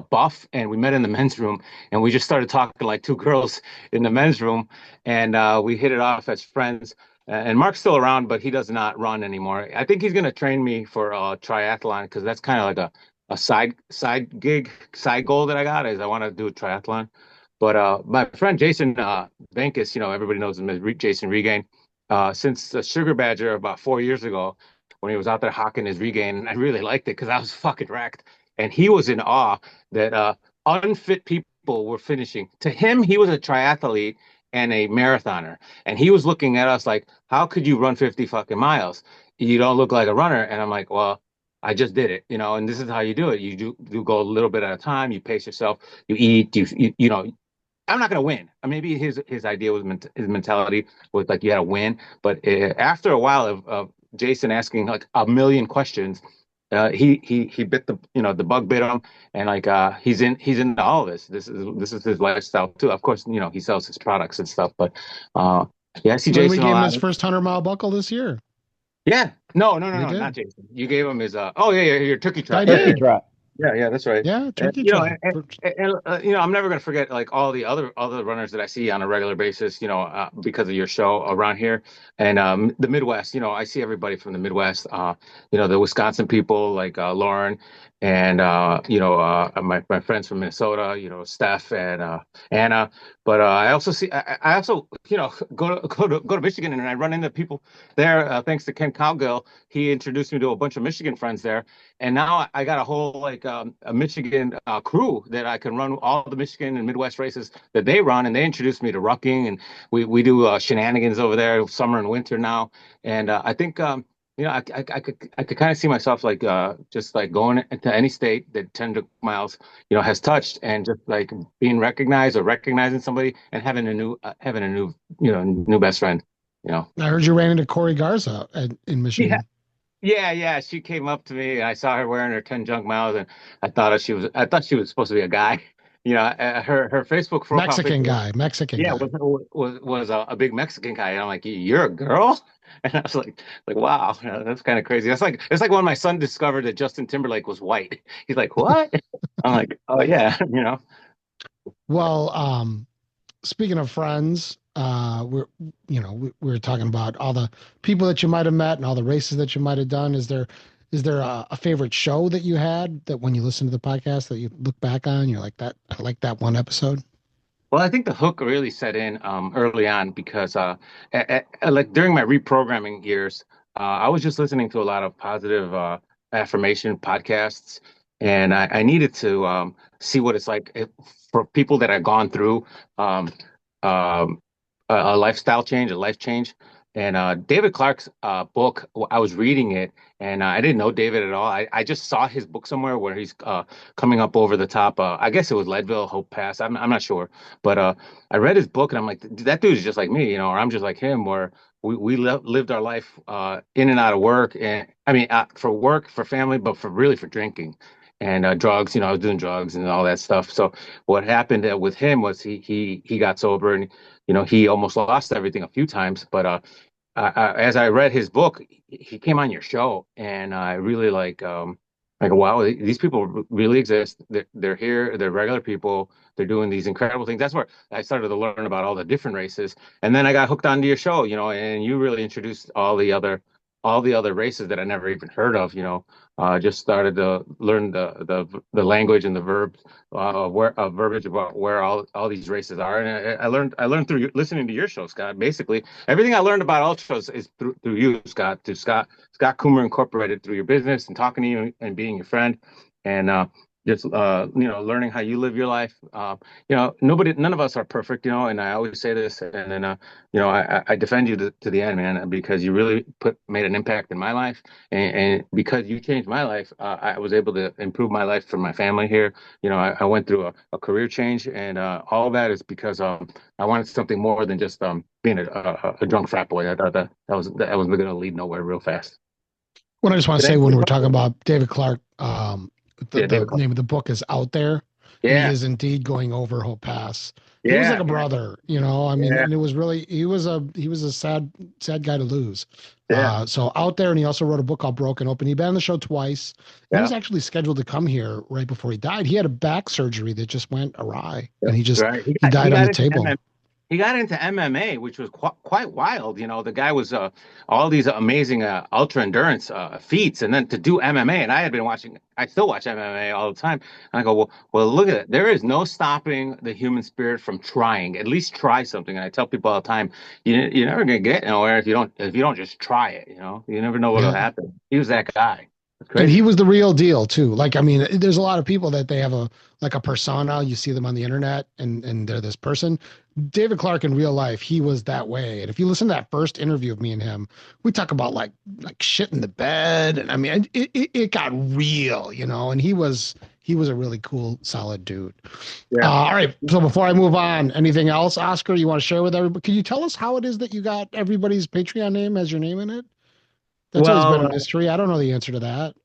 buff, and we met in the men's room, and we just started talking like two girls in the men's room, and we hit it off as friends. And Mark's still around, but he does not run anymore. I think he's going to train me for triathlon, because that's kind of like a side gig, side goal that I got, is I want to do a triathlon. But my friend Jason Venkis, everybody knows him as Jason Regain, since the Sugar Badger about 4 years ago, when he was out there hawking his Regain, and I really liked it because I was fucking wrecked. And he was in awe that unfit people were finishing. To him, he was a triathlete and a marathoner. And he was looking at us like, how could you run 50 fucking miles? You don't look like a runner. And I'm like, well, I just did it, and this is how you do it. You do go a little bit at a time. You pace yourself. You eat. I'm not going to win. Maybe his idea was his mentality was like you had to win. But after a while of Jason asking like a million questions, he bit the bug bit him, and like he's into all of this. This is his lifestyle too. Of course, he sells his products and stuff. But I see Jason. We gave him his first 100-mile buckle this year. Yeah. No, not Jason. You gave him his your turkey trot. I did. Yeah, that's right. Yeah, And, turkey trot. I'm never going to forget like all the other runners that I see on a regular basis, because of your show around here and the Midwest. I see everybody from the Midwest. The Wisconsin people like Lauren and my friends from Minnesota, Steph and Anna. But I also see I also go to Michigan and I run into people there. Thanks to Ken Cowgill, he introduced me to a bunch of Michigan friends there. And now I got a whole like a Michigan crew that I can run all the Michigan and Midwest races that they run, and they introduced me to rucking, and we do shenanigans over there, summer and winter now. And I think I could kind of see myself like just like going into any state that 10 miles has touched, and just like being recognized or recognizing somebody and having a new new best friend. I heard you ran into Corey Garza in Michigan. Yeah. She came up to me and I saw her wearing her 10 junk miles and I thought she was supposed to be a guy. Her Facebook profile Mexican picture Mexican yeah, guy. was a big Mexican guy. And I'm like, you're a girl? And I was like, wow, that's kind of crazy. It's like when my son discovered that Justin Timberlake was white. He's like, what? I'm like, oh yeah. Well, speaking of friends, we were talking about all the people that you might have met and all the races that you might have done. Is there a favorite show that you had that when you listen to the podcast that you look back on, you're like that? I like that one episode. Well, I think the hook really set in early on because like during my reprogramming years, I was just listening to a lot of positive affirmation podcasts, and I needed to see what it's like for people that had gone through um, um, a lifestyle change, a life change. And David Clark's book, I was reading it, and I didn't know David at all. I just saw his book somewhere where he's coming up over the top. I guess it was Leadville, Hope Pass. I'm not sure, but I read his book, and I'm like, that dude is just like me, or I'm just like him, where lived our life in and out of work, and I mean for work, for family, but for drinking and drugs. I was doing drugs and all that stuff. So what happened with him was he got sober, and he almost lost everything a few times, but as I read his book, he came on your show, and I really like, wow, these people really exist. They're here. They're regular people. They're doing these incredible things. That's where I started to learn about all the different races, and then I got hooked onto your show, and you really introduced all the other races that I never even heard of. Just started to learn the language and the verbiage about where all these races are, and I learned through listening to your show, Scott. Basically, everything I learned about ultras is through you, Scott. To Scott Coomer Incorporated, through your business and talking to you and being your friend, and just learning how you live your life. None of us are perfect, and I always say this, and then I defend you to the end, man, because you really made an impact in my life, and because you changed my life, I was able to improve my life for my family here. I went through a career change, and all of that is because I wanted something more than just being a drunk frat boy. I thought that was going to lead nowhere real fast. What I just want to say when we're talking about David Clark, the Clark. name of the book is Out There. Yeah. He is indeed going over Hope Pass. He was Yeah. like a brother, I mean, Yeah. and it was really, he was a sad guy to lose. Yeah. So Out There, and he also wrote a book called Broken Open. He'd been on the show twice. He was actually scheduled to come here right before he died. He had a back surgery that just went awry, and he Right. he died on the into table. He got into MMA, which was quite wild. The guy was all these amazing ultra endurance feats, and then to do MMA. And I still watch MMA all the time. And I go, well, look at it. There is no stopping the human spirit from trying. At least try something. And I tell people all the time, you're never gonna get nowhere if you don't just try it. You never know what'll happen. He was that guy. And he was the real deal too. Like, I mean, there's a lot of people that they have a persona. You see them on the internet, and they're this person. David Clark in real life, he was that way. And if you listen to that first interview of me and him, we talk about like shit in the bed, and I mean, it got real, And he was a really cool, solid dude. Yeah. All right. So before I move on, anything else, Oscar, you want to share with everybody? Can you tell us how it is that you got everybody's Patreon name as your name in it? That's always been a mystery. I don't know the answer to that.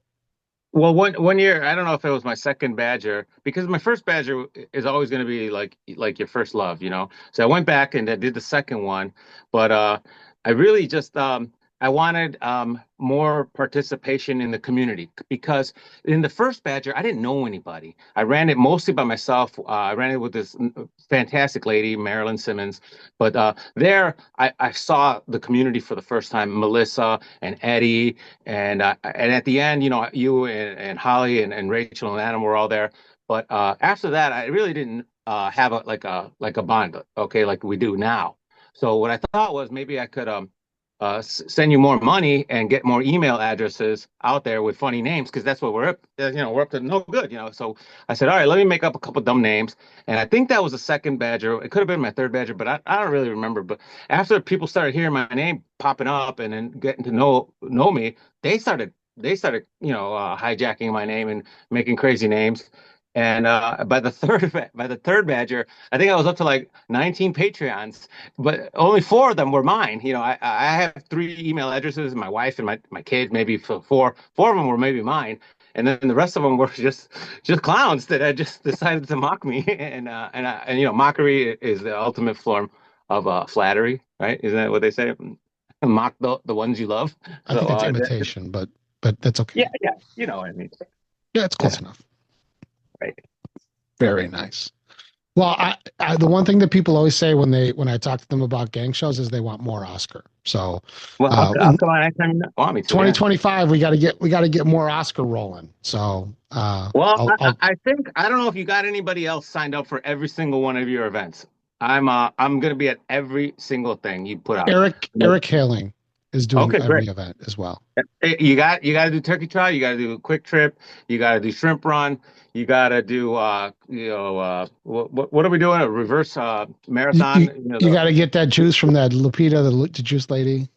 Well, one year, I don't know if it was my second Badger, because my first Badger is always going to be like your first love, So I went back and I did the second one, but I really just I I wanted more participation in the community, because in the first Badger, I didn't know anybody. I ran it mostly by myself. I ran it with this fantastic lady, Marilyn Simmons. But there, I saw the community for the first time, Melissa and Eddie. And at the end, you know, you and Holly and Rachel and Adam were all there. But after that, I really didn't have a bond, okay, like we do now. So what I thought was maybe I could send you more money and get more email addresses out there with funny names, because that's what we're up, we're up to no good, So I said, all right, let me make up a couple dumb names. And I think that was the second Badger. It could have been my third Badger, but I don't really remember. But after people started hearing my name popping up and then getting to know me, they started hijacking my name and making crazy names. And by the third Badger, I think I was up to like 19 Patreons, but only 4 of them were mine. I have 3 email addresses, my wife and my kids, maybe 4 of them were maybe mine. And then the rest of them were just clowns that had just decided to mock me. And mockery is the ultimate form of flattery, right? Isn't that what they say? Mock the ones you love. I think it's imitation, but that's okay. Yeah, you know what I mean. Yeah, it's close enough. Right. Very nice. Well, I the one thing that people always say when I talk to them about gang shows is they want more Oscar. So, I'll come on anytime you want me to. 2025, we got to get more Oscar rolling. So, I think I don't know if you got anybody else signed up for every single one of your events. I'm going to be at every single thing you put out. Eric Haling is doing every event as well. You got to do turkey trot. You got to do a quick trip. You got to do shrimp run. You got to do what are we doing? A reverse marathon. You got to get that juice from that Lupita, the juice lady.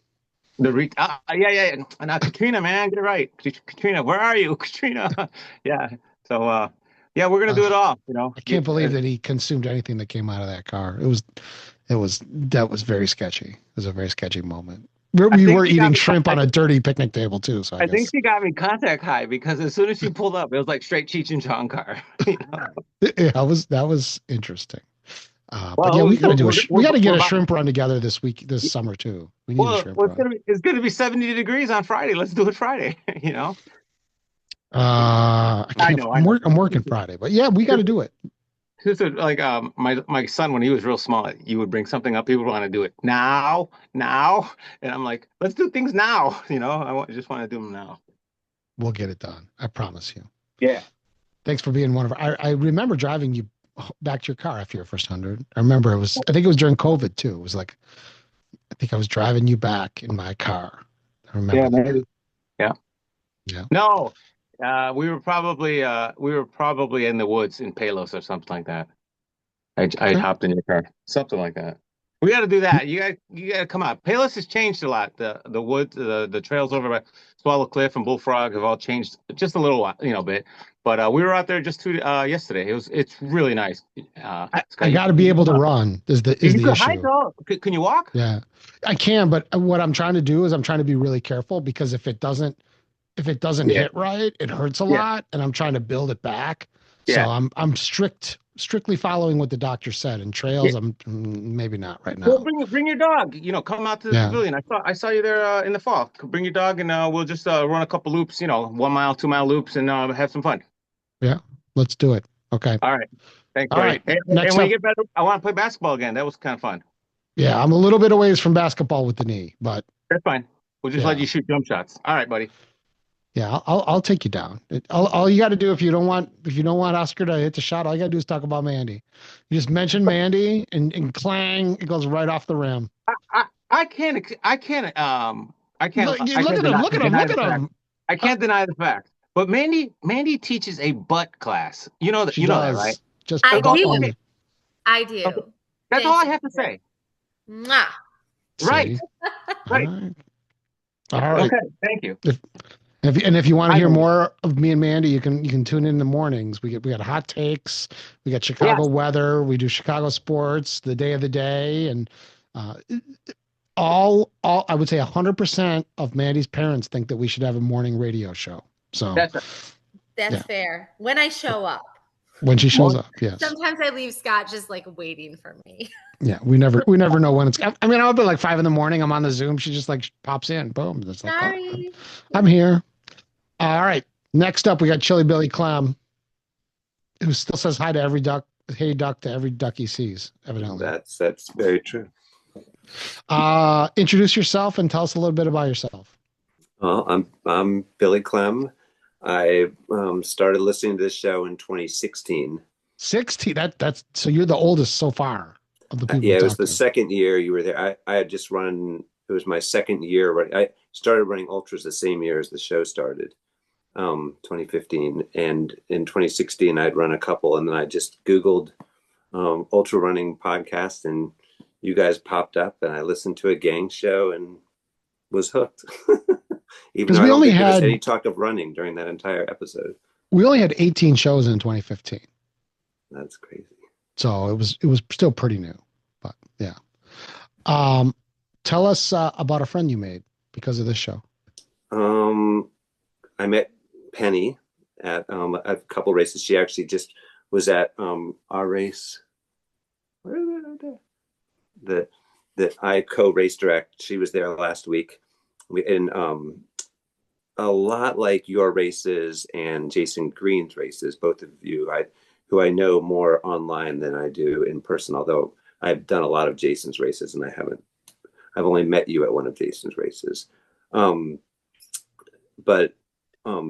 Yeah. Now Katrina, man, get it right. Katrina, where are you, Katrina? Yeah. So we're gonna do it all. I can't believe that he consumed anything that came out of that car. That was very sketchy. It was a very sketchy moment. We were eating shrimp on a dirty picnic table too. So I think she got me contact high, because as soon as she pulled up, it was like straight Cheech and Chong car. Yeah, that was interesting. But yeah, we got to get a shrimp run together this summer too. We need a shrimp run. It's gonna be 70 degrees on Friday. Let's do it Friday. I know. I'm working Friday, but yeah, we got to do it. Like my son, when he was real small, you would bring something up, people want to do it now, and I'm like, let's do things now. I just want to do them now. We'll get it done. I promise you. Yeah. Thanks for being one of our. I remember driving you back to your car after your first 100. I remember I think it was during COVID too. It was like, I think I was driving you back in my car. I remember. Yeah, maybe. Yeah. No. We were probably in the woods in Palos or something like that. I hopped in your car, something like that. We got to do that. You got to come out. Palos has changed a lot. The woods, the trails over by Swallow Cliff and Bullfrog have all changed just a little while, bit. But we were out there just yesterday. It's really nice. I got to be able to run. Is the issue? Can you walk? Yeah, I can. But what I'm trying to do is I'm trying to be really careful, because if it doesn't hit right, it hurts a lot, and I'm trying to build it back. Yeah. So I'm strictly following what the doctor said. And trails, I'm maybe not right now. Well, bring your dog. Come out to the pavilion. I saw you there in the fall. Bring your dog, and we'll just run a couple loops. 1 mile, 2 mile loops, and have some fun. Yeah, let's do it. Okay. All right. Thanks. All right. And when you get better, I want to play basketball again. That was kind of fun. Yeah, I'm a little bit away from basketball with the knee, but that's fine. We'll just let you shoot jump shots. All right, buddy. Yeah, I'll take you down. All you got to do, if you don't want Oscar to hit the shot, all you got to do is talk about Mandy. You just mention Mandy, and clang, it goes right off the rim. I can't. Look at him. I can't deny the fact. But Mandy teaches a butt class. You know that, right? I do. I do. Okay. That's all I have to say. Mwah. Right. Right. All right. Okay. Thank you. If you want to hear more of me and Mandy, you can tune in the mornings. We got hot takes. We got Chicago weather. We do Chicago sports, the day of the day, and all I would say 100% of Mandy's parents think that we should have a morning radio show. So that's fair. When I show up. when she shows up. Yes. Sometimes I leave Scott just like waiting for me. Yeah, we never know when it's. I mean, I'll be like 5 a.m. I'm on the Zoom. She just like pops in. Boom. It's like, Sorry. I'm here. All right. Next up, we got Chili Billy Clem, who still says hi to every duck. Hey, duck to every duck he sees. Evidently, that's very true. Introduce yourself and tell us a little bit about yourself. Well, I'm Billy Clem. I started listening to this show in 2016. 16. That's so you're the oldest so far of the people. Yeah, it was the second year you were there. I had just run. It was my second year. I started running ultras the same year as the show started, 2015, and in 2016 I'd run a couple, and then I just Googled ultra running podcast, and you guys popped up, and I listened to a gang show and was hooked. Even though I don't think there was any talk of running during that entire episode. We only had 18 shows in 2015. That's crazy. So it was still pretty new, but yeah. Tell us about a friend you made because of this show. I met Penny at a couple races. She actually just was at our race. That I co-race direct. She was there last week. A lot like your races and Jason Green's races, both of you, who I know more online than I do in person, although I've done a lot of Jason's races and I've only met you at one of Jason's races. But I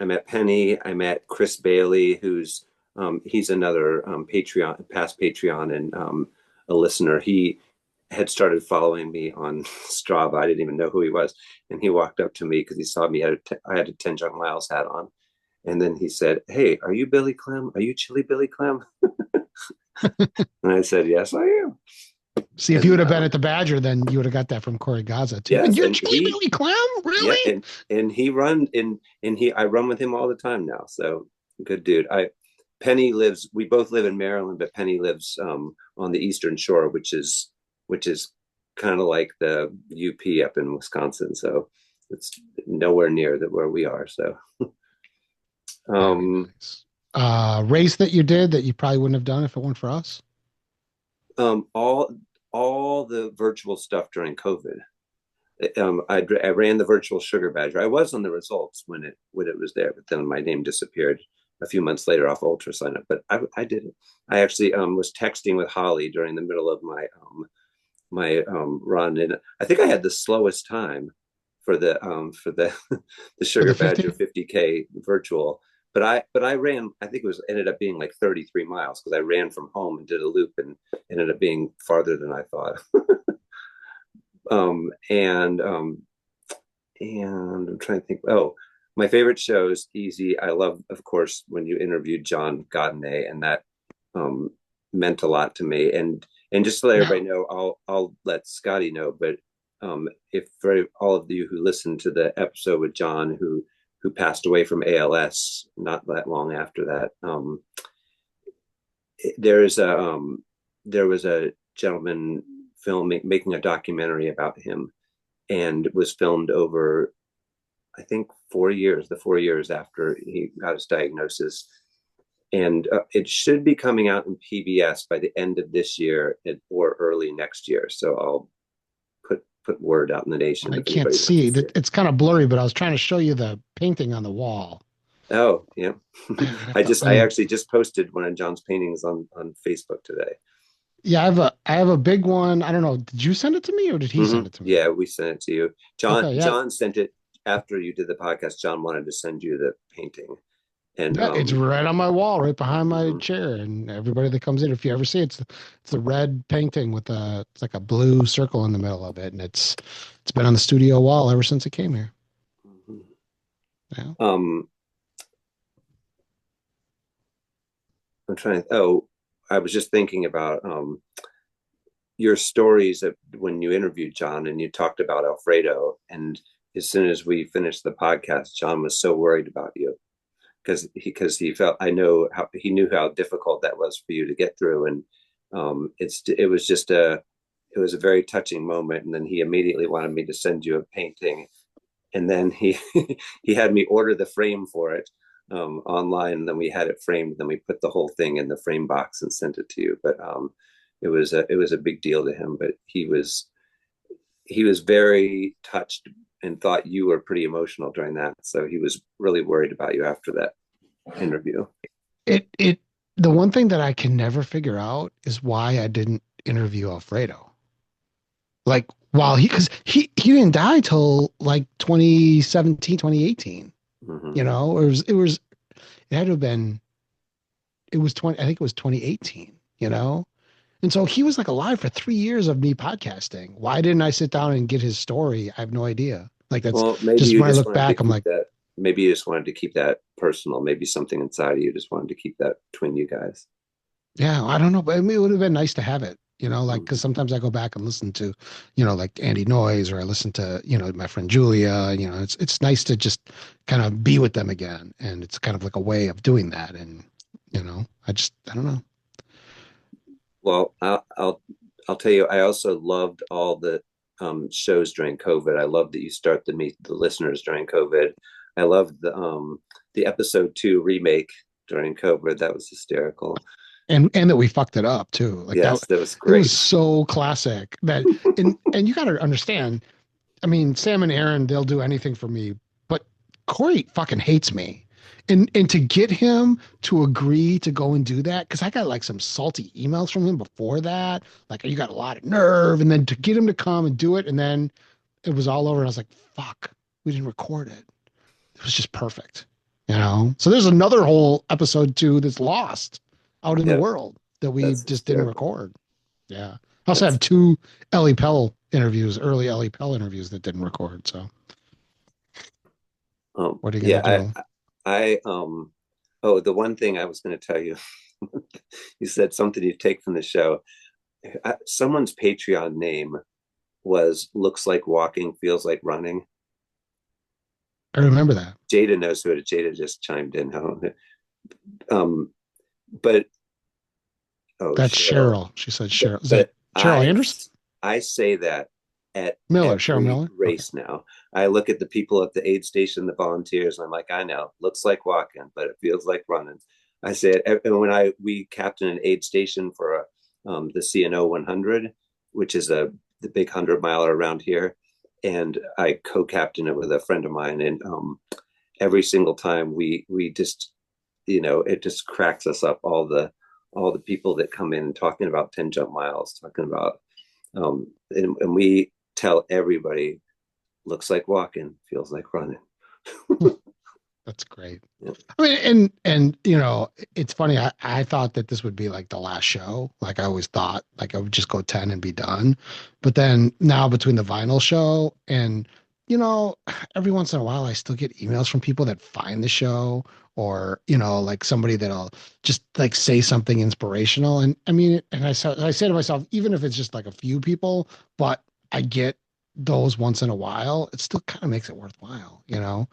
met Penny, I met Chris Bailey, who's he's another past Patreon and a listener. He had started following me on Strava. I didn't even know who he was. And he walked up to me because he saw me. I had a 10 Junk Miles hat on. And then he said, "Hey, are you Billy Clem? Are you Chili Billy Clem?" And I said, "Yes, I am." See, if you would have been at the Badger, then you would have got that from Corey Gaza too. Yes, and you're Chili Billy Clem? Really? Yeah, and he I run with him all the time now. So good dude. Penny lives, we both live in Maryland, but Penny lives on the Eastern Shore, which is kind of like the UP up in Wisconsin. So it's nowhere near where we are. So race that you did that you probably wouldn't have done if it weren't for us? All the virtual stuff during COVID. I ran the virtual Sugar Badger. I was on the results when it was there, but then my name disappeared a few months later off Ultra Sign Up. But I did it. I actually was texting with Holly during the middle of my run, and I think I had the slowest time for the the Sugar Badger 50K virtual. But I ran, I think ended up being like 33 miles because I ran from home and did a loop and ended up being farther than I thought. And I'm trying to think. Oh, my favorite show is Easy. I love, of course, when you interviewed John Godinay, and that meant a lot to me. And just to let everybody know, I'll let Scotty know. But if for all of you who listened to the episode with John, who passed away from ALS not that long after that, there was a gentleman making a documentary about him, and it was filmed over, I think, 4 years, the 4 years after he got his diagnosis. And it should be coming out in PBS by the end of this year or early next year. So I'll put word out in the nation. I can't see it. It's kind of blurry, but I was trying to show you the painting on the wall. Oh, yeah. I actually just posted one of John's paintings on Facebook today. Yeah, I have a big one. I don't know. Did you send it to me or did he send it to me? Yeah, we sent it to you. John. Okay, yeah. John sent it after you did the podcast. John wanted to send you the painting, and yeah, it's right on my wall, right behind my chair. And everybody that comes in, if you ever see it, it's a red painting with it's like a blue circle in the middle of it, and it's been on the studio wall ever since it came here. Yeah. I'm trying. I was just thinking about your stories when you interviewed John and you talked about Alfredo. And as soon as we finished the podcast, John was so worried about you because he felt, I know how he knew how difficult that was for you to get through. And it was a very touching moment. And then he immediately wanted me to send you a painting. And then he had me order the frame for it. online, and then we had it framed. Then we put the whole thing in the frame box and sent it to you. But it was a big deal to him. But he was very touched and thought you were pretty emotional during that. So he was really worried about you after that interview. The one thing that I can never figure out is why I didn't interview Alfredo. Like, because he didn't die till like 2017, 2018. Mm-hmm. You know, it had to have been, I think it was 2018, you know? And so he was like alive for 3 years of me podcasting. Why didn't I sit down and get his story? I have no idea. Like, that's just when I look back, I'm like, maybe you just wanted to keep that personal. Maybe something inside of you just wanted to keep that between you guys. Yeah, I don't know, but I mean, it would have been nice to have it, you know, like, because sometimes I go back and listen to, you know, like Andy Noyes, or I listen to, you know, my friend Julia. You know, it's nice to just kind of be with them again, and it's kind of like a way of doing that. And you know, I don't know. Well, I'll tell you, I also loved all the shows during COVID. I loved that you start to meet the listeners during COVID. I loved the episode 2 remake during COVID. That was hysterical. And that we fucked it up too. Like, yes, that was great. It was so classic that, and you got to understand. I mean, Sam and Aaron, they'll do anything for me, but Corey fucking hates me. And to get him to agree to go and do that, because I got like some salty emails from him before that, like, you got a lot of nerve, and then to get him to come and do it, and then it was all over, and I was like, fuck, we didn't record it. It was just perfect, you know? So there's another whole episode 2 that's lost out in the world that we just didn't record. Yeah. I also have 2 Ellie Pell interviews, early Ellie Pell interviews that didn't record, so. What are you going to do? The one thing I was going to tell you, you said something you take from the show. Someone's Patreon name was "Looks Like Walking, Feels Like Running." I remember that. Jada knows who it is. Jada just chimed in. But that's Cheryl. She said Cheryl. Is that Cheryl Anderson? I say that at Cheryl Miller race now. I look at the people at the aid station, the volunteers, and I'm like, I know, looks like walking, but it feels like running. I say it, and when we captain an aid station for the CNO 100, which is the big 100-miler around here, and I co-captain it with a friend of mine, and every single time we just, you know, it just cracks us up, all the people that come in talking about 10 jump miles, talking about and we tell everybody, looks like walking, feels like running. That's great. Yeah. I mean, and you know, it's funny. I thought that this would be like the last show. Like, I always thought, like, I would just go 10 and be done. But then now, between the vinyl show and, you know, every once in a while I still get emails from people that find the show, or, you know, like somebody that'll just like say something inspirational. And I mean, and I say to myself, even if it's just like a few people, but I get those once in a while, it still kind of makes it worthwhile, you know?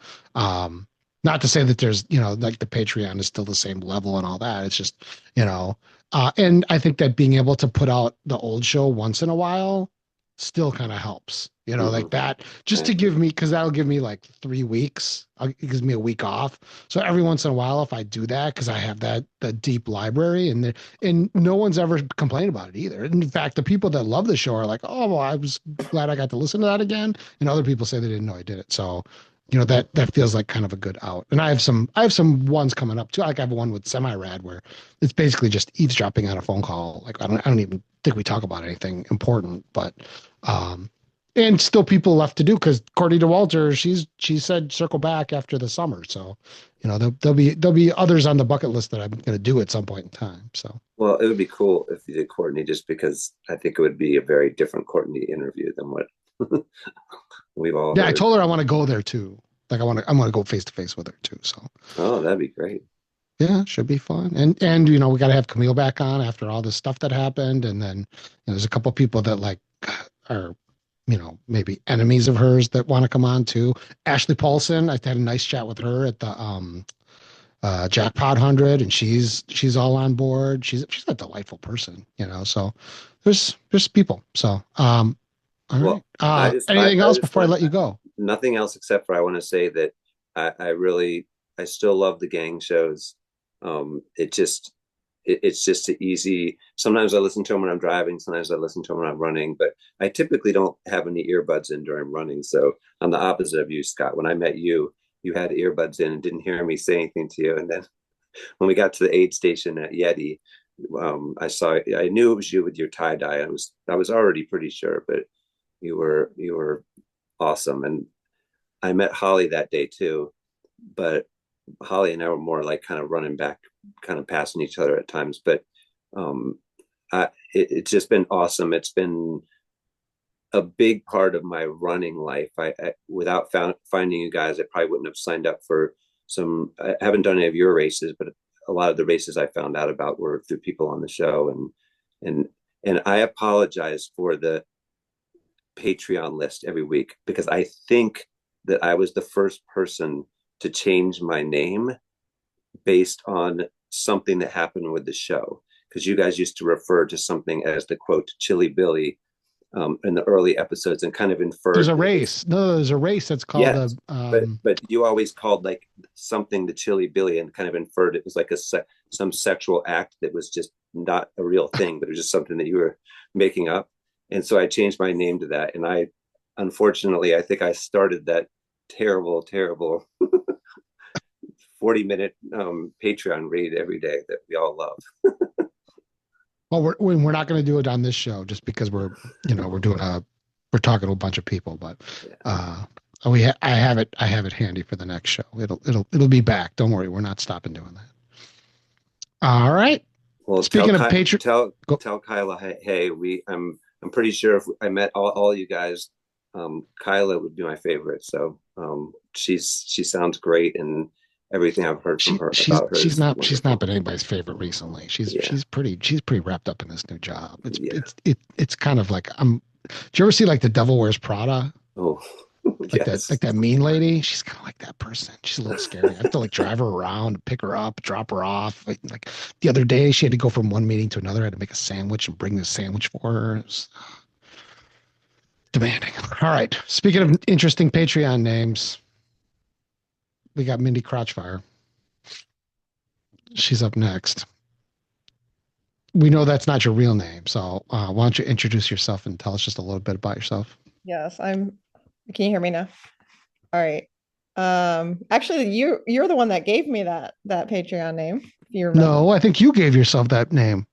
Not to say that there's, you know, like the Patreon is still the same level and all that. It's just, you know, and I think that being able to put out the old show once in a while still kind of helps, you know, like that, just to give me, because that'll give me like 3 weeks. It gives me a week off. So every once in a while, if I do that, because I have the deep library, and no one's ever complained about it either. In fact, the people that love the show are like, oh, well, I was glad I got to listen to that again. And other people say they didn't know I did it. So, you know, that feels like kind of a good out. And I have some ones coming up too. Like, I have one with Semi-Rad where it's basically just eavesdropping on a phone call. Like, I don't even think we talk about anything important, but and still people left to do, because Courtney DeWalter, she said circle back after the summer. So, you know, there'll be others on the bucket list that I'm going to do at some point in time. So, well, it would be cool if you did Courtney, just because I think it would be a very different Courtney interview than what we've all heard. I told her I want to go there too. Like, I want to go face to face with her too. So, oh, that'd be great. Yeah, should be fun. And you know, we got to have Camille back on after all this stuff that happened. And then, you know, there's a couple of people that like are, you know, maybe enemies of hers that want to come on too. Ashley Paulson, I had a nice chat with her at the Jackpot 100, and she's all on board. She's a delightful person, you know. So there's people. So all right. Anything else before I let you go? Nothing else, except for I want to say that I really I still love the gang shows. It's just easy. Sometimes I listen to them when I'm driving. Sometimes I listen to them when I'm running, but I typically don't have any earbuds in during running. So I'm the opposite of you, Scott. When I met you, you had earbuds in and didn't hear me say anything to you. And then when we got to the aid station at Yeti, I knew it was you with your tie dye. I was already pretty sure, but you were awesome. And I met Holly that day too, but Holly and I were more like kind of running back, kind of passing each other at times. But it's just been awesome. It's been a big part of my running life. Without finding you guys, I probably wouldn't have signed up for some. I haven't done any of your races, but a lot of the races I found out about were through people on the show. And I apologize for the Patreon list every week, because I think that I was the first person to change my name based on something that happened with the show. Because you guys used to refer to something as the quote Chili Billy in the early episodes, and kind of inferred there's a race. No, there's a race that's called yes, but you always called like something the Chili Billy, and kind of inferred it was like some sexual act that was just not a real thing, but it was just something that you were making up. And so I changed my name to that. And unfortunately, I think I started that terrible 40-minute Patreon read every day that we all love. Well, we're not going to do it on this show just because we're talking to a bunch of people, but I have it handy for the next show. It'll be back. Don't worry, we're not stopping doing that. All right. Well, speaking of Patreon, tell Kyla, hey, I'm pretty sure if I met all you guys, Kyla would be my favorite. So she sounds great, and everything I've heard from her about her. She's not been anybody's favorite recently. She's pretty wrapped up in this new job. It's kind of like do you ever see like The Devil Wears Prada? Oh, yes. Like that mean lady. She's kind of like that person. She's a little scary. I have to like drive her around, pick her up, drop her off. Like the other day, she had to go from one meeting to another. I had to make a sandwich and bring the sandwich for her. It was demanding. All right. Speaking of interesting Patreon names, we got Mindy Crotchfire. She's up next. We know that's not your real name, so why don't you introduce yourself and tell us just a little bit about yourself? Yes, can you hear me now? All right. Actually, you're the one that gave me that Patreon name. If you remember. No, I think you gave yourself that name.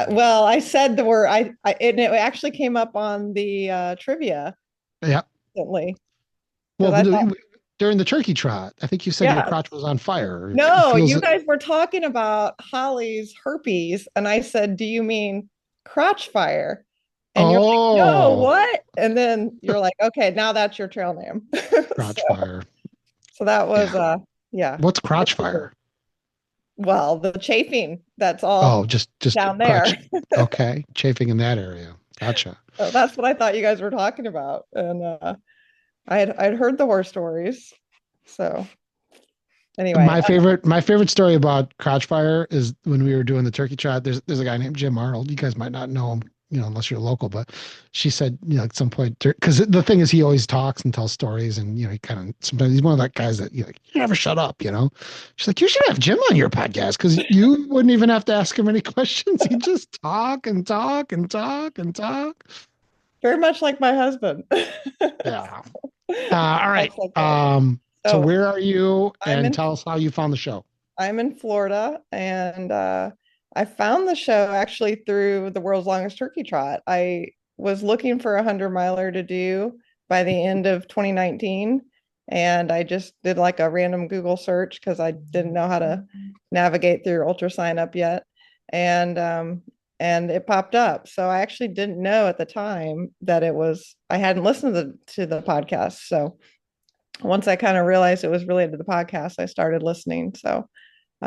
Well, I said the word. It actually came up on the trivia. Yeah. Recently. Well, during the turkey trot, I think you said your crotch was on fire. No, you guys were talking about Holly's herpes, and I said, "Do you mean crotch fire?" And you're like, "No, what?" And then you're like, "Okay, now that's your trail name." Crotch fire. So that was yeah. What's crotch fire? Well, the chafing. That's all. Oh, just down there. Okay, chafing in that area. Gotcha. So that's what I thought you guys were talking about, and I'd heard the horror stories. So anyway, my favorite story about crotch fire is when we were doing the turkey trot. There's a guy named Jim Arnold. You guys might not know him, unless you're local, but she said, at some point, because the thing is, he always talks and tells stories, and he kind of sometimes he's one of that guys that you never shut up. She's like, you should have Jim on your podcast because you wouldn't even have to ask him any questions. He'd just talk and talk and talk and talk. Very much like my husband. Yeah. All right. So where are you? And tell us how you found the show. I'm in Florida, and I found the show actually through the World's Longest Turkey Trot. I was looking for a 100-miler to do by the end of 2019, and I just did like a random Google search because I didn't know how to navigate through Ultra Sign Up yet, and it popped up. So I actually didn't know at the time that I hadn't listened to the podcast. So once I kind of realized it was related to the podcast, I started listening. So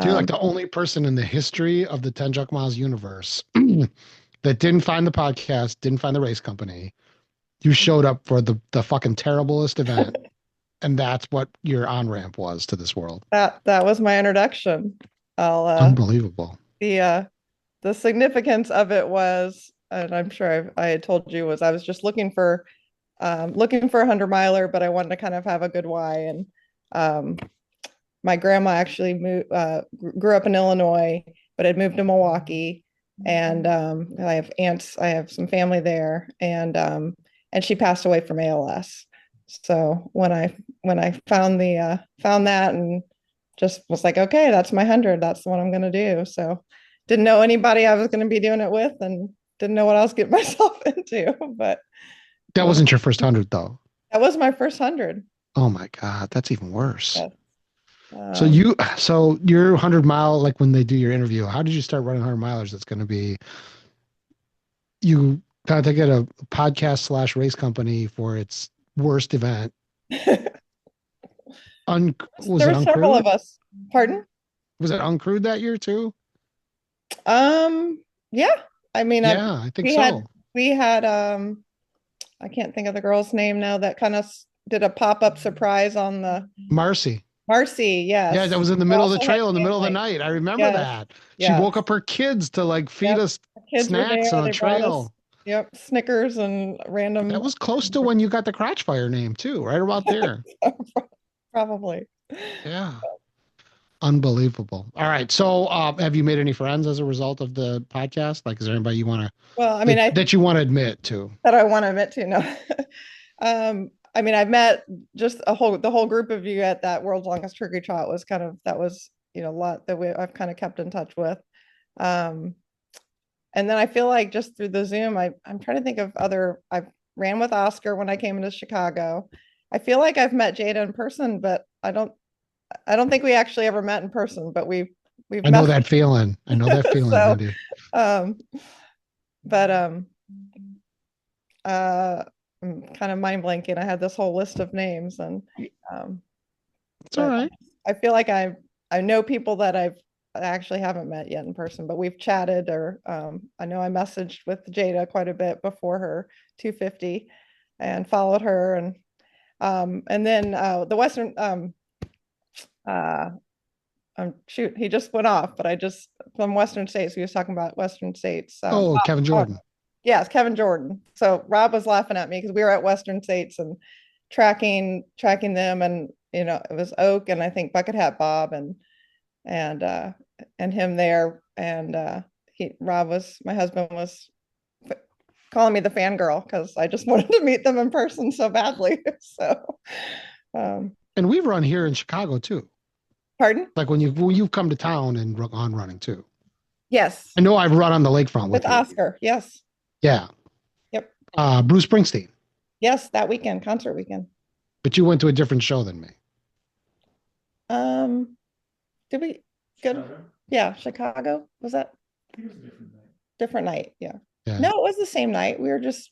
you're like the only person in the history of the 10 Junk Miles universe that didn't find the podcast, didn't find the race company. You showed up for the fucking terriblest event. And that's what your on-ramp was to this world. That was my introduction. Unbelievable. The significance of it was, and I'm sure I had told you, was I was just looking for a 100-miler, but I wanted to kind of have a good why. And my grandma actually grew up in Illinois, but had moved to Milwaukee. And I have aunts, I have some family there, and she passed away from ALS. So when I found that and just was like, okay, that's my 100, that's what I'm going to do. So didn't know anybody I was going to be doing it with, and didn't know what I was getting myself into. But that wasn't your first 100 though. That was my first 100. Oh my God, that's even worse. Yes. So your 100-mile, like when they do your interview, how did you start running 100-milers? That's going to be, you got to get a podcast / race company for its worst event. There were several of us. Pardon? Was it uncrewed that year too? Yeah. I mean, I think so. We had I can't think of the girl's name now that kind of did a pop-up surprise on the Marcy, yes. Yeah, that was in the middle of the trail in the middle of the night. I remember that. She woke up her kids to like feed us snacks on the trail. Yep, Snickers and random. That was close to when you got the crotch fire name too, right about there. Probably. Yeah. Unbelievable. All right. So have you made any friends as a result of the podcast? Like, is there anybody you want to, well, I mean, that you want to admit to? That I want to admit to, no. I mean, I've met just the whole group of you at that World's Longest Turkey Trot was a lot that I've kind of kept in touch with. And then I feel like just through the Zoom, I'm trying to think of I've ran with Oscar when I came into Chicago. I feel like I've met Jada in person, but I don't think we actually ever met in person, but we've I know that feeling. I know that feeling. So, Wendy. I'm kind of mind blanking. I had this whole list of names, and it's all right. I feel like I know people that I actually haven't met yet in person, but we've chatted, or I know I messaged with Jada quite a bit before her 250 and followed her, and then the Western shoot, he just went off, but from Western States, he was talking about Western States. Kevin Jordan. Yes, Kevin Jordan. So Rob was laughing at me because we were at Western States and tracking them, and it was Oak and I think Bucket Hat Bob and him there, and my husband was calling me the fangirl because I just wanted to meet them in person so badly. So, and we've run here in Chicago too. Pardon? Like when you've come to town and on running too. Yes. I know I've run on the lakefront with Oscar. Yes. Yeah. Yep. Bruce Springsteen. Yes, that weekend, concert weekend. But you went to a different show than me. Did we go to, yeah, Chicago? Was that? It was a different night. Yeah. No, it was the same night. We were just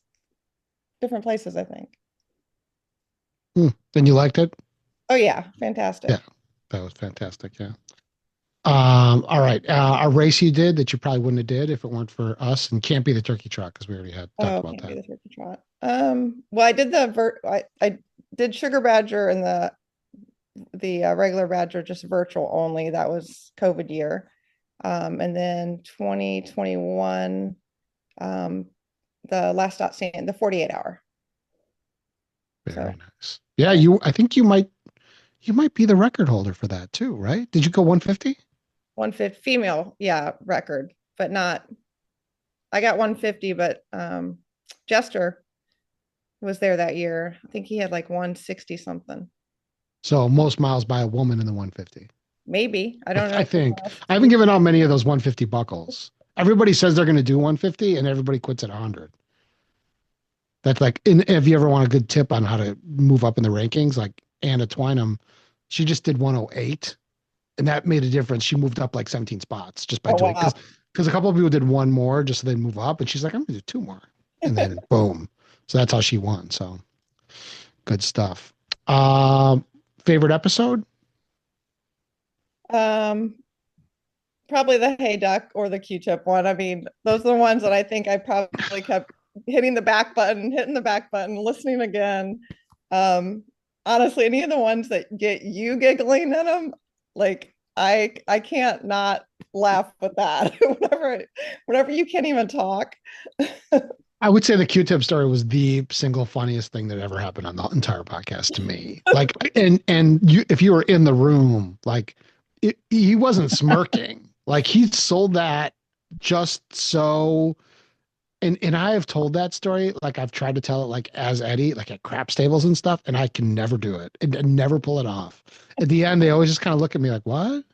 different places, I think. And you liked it? Oh yeah, fantastic. Yeah, that was fantastic. Yeah. All right. A race you did that you probably wouldn't have did if it weren't for us, and can't be the turkey trot because we already had talked about that. Be the turkey trot. Well, I did I did Sugar Badger and the regular Badger just virtual only. That was COVID year. And then 2021, the last stop stand, the 48 hour. Very nice. Yeah, I think you might be the record holder for that too, right? Did you go 150? 150 female, yeah, record, but not. I got 150, but Jester was there that year. I think he had like 160 something. So most miles by a woman in the 150. Maybe. I don't know. I think I haven't given out many of those 150 buckles. Everybody says they're going to do 150 and everybody quits at 100. That's like, if you ever want a good tip on how to move up in the rankings, like Anna Twynham, she just did 108 and that made a difference. She moved up like 17 spots just by doing it. Because a couple of people did one more just so they move up. And she's like, I'm going to do two more. And then boom. So that's how she won. So good stuff. Favorite episode? Probably the Hey Duck or the Q-tip one. I mean, those are the ones that I think I probably kept hitting the back button, listening again. Honestly, any of the ones that get you giggling in them, like I can't not laugh with that. whenever you can't even talk. I would say the Q-tip story was the single funniest thing that ever happened on the entire podcast to me. Like, and you, if you were in the room, like, he wasn't smirking. Like, he sold that just so. And I have told that story, like I've tried to tell it like as Eddie, like at crap stables and stuff, and I can never do it and never pull it off. At the end, they always just kind of look at me like, what?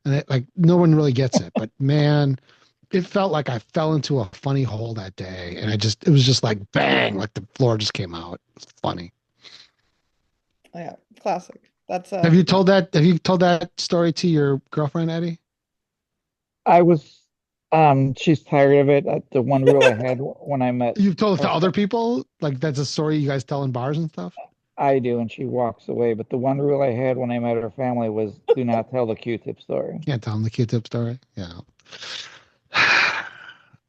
And like no one really gets it. But man, it felt like I fell into a funny hole that day. And it was just like bang, like the floor just came out. It's funny. Yeah, classic. That's Have you told that story to your girlfriend, Eddie? I was she's tired of it. The one rule I had when I met You've told it to other people? Like that's a story you guys tell in bars and stuff? I do, and she walks away. But the one rule I had when I met her family was do not tell the Q-tip story. Can't tell them the Q-tip story. Yeah.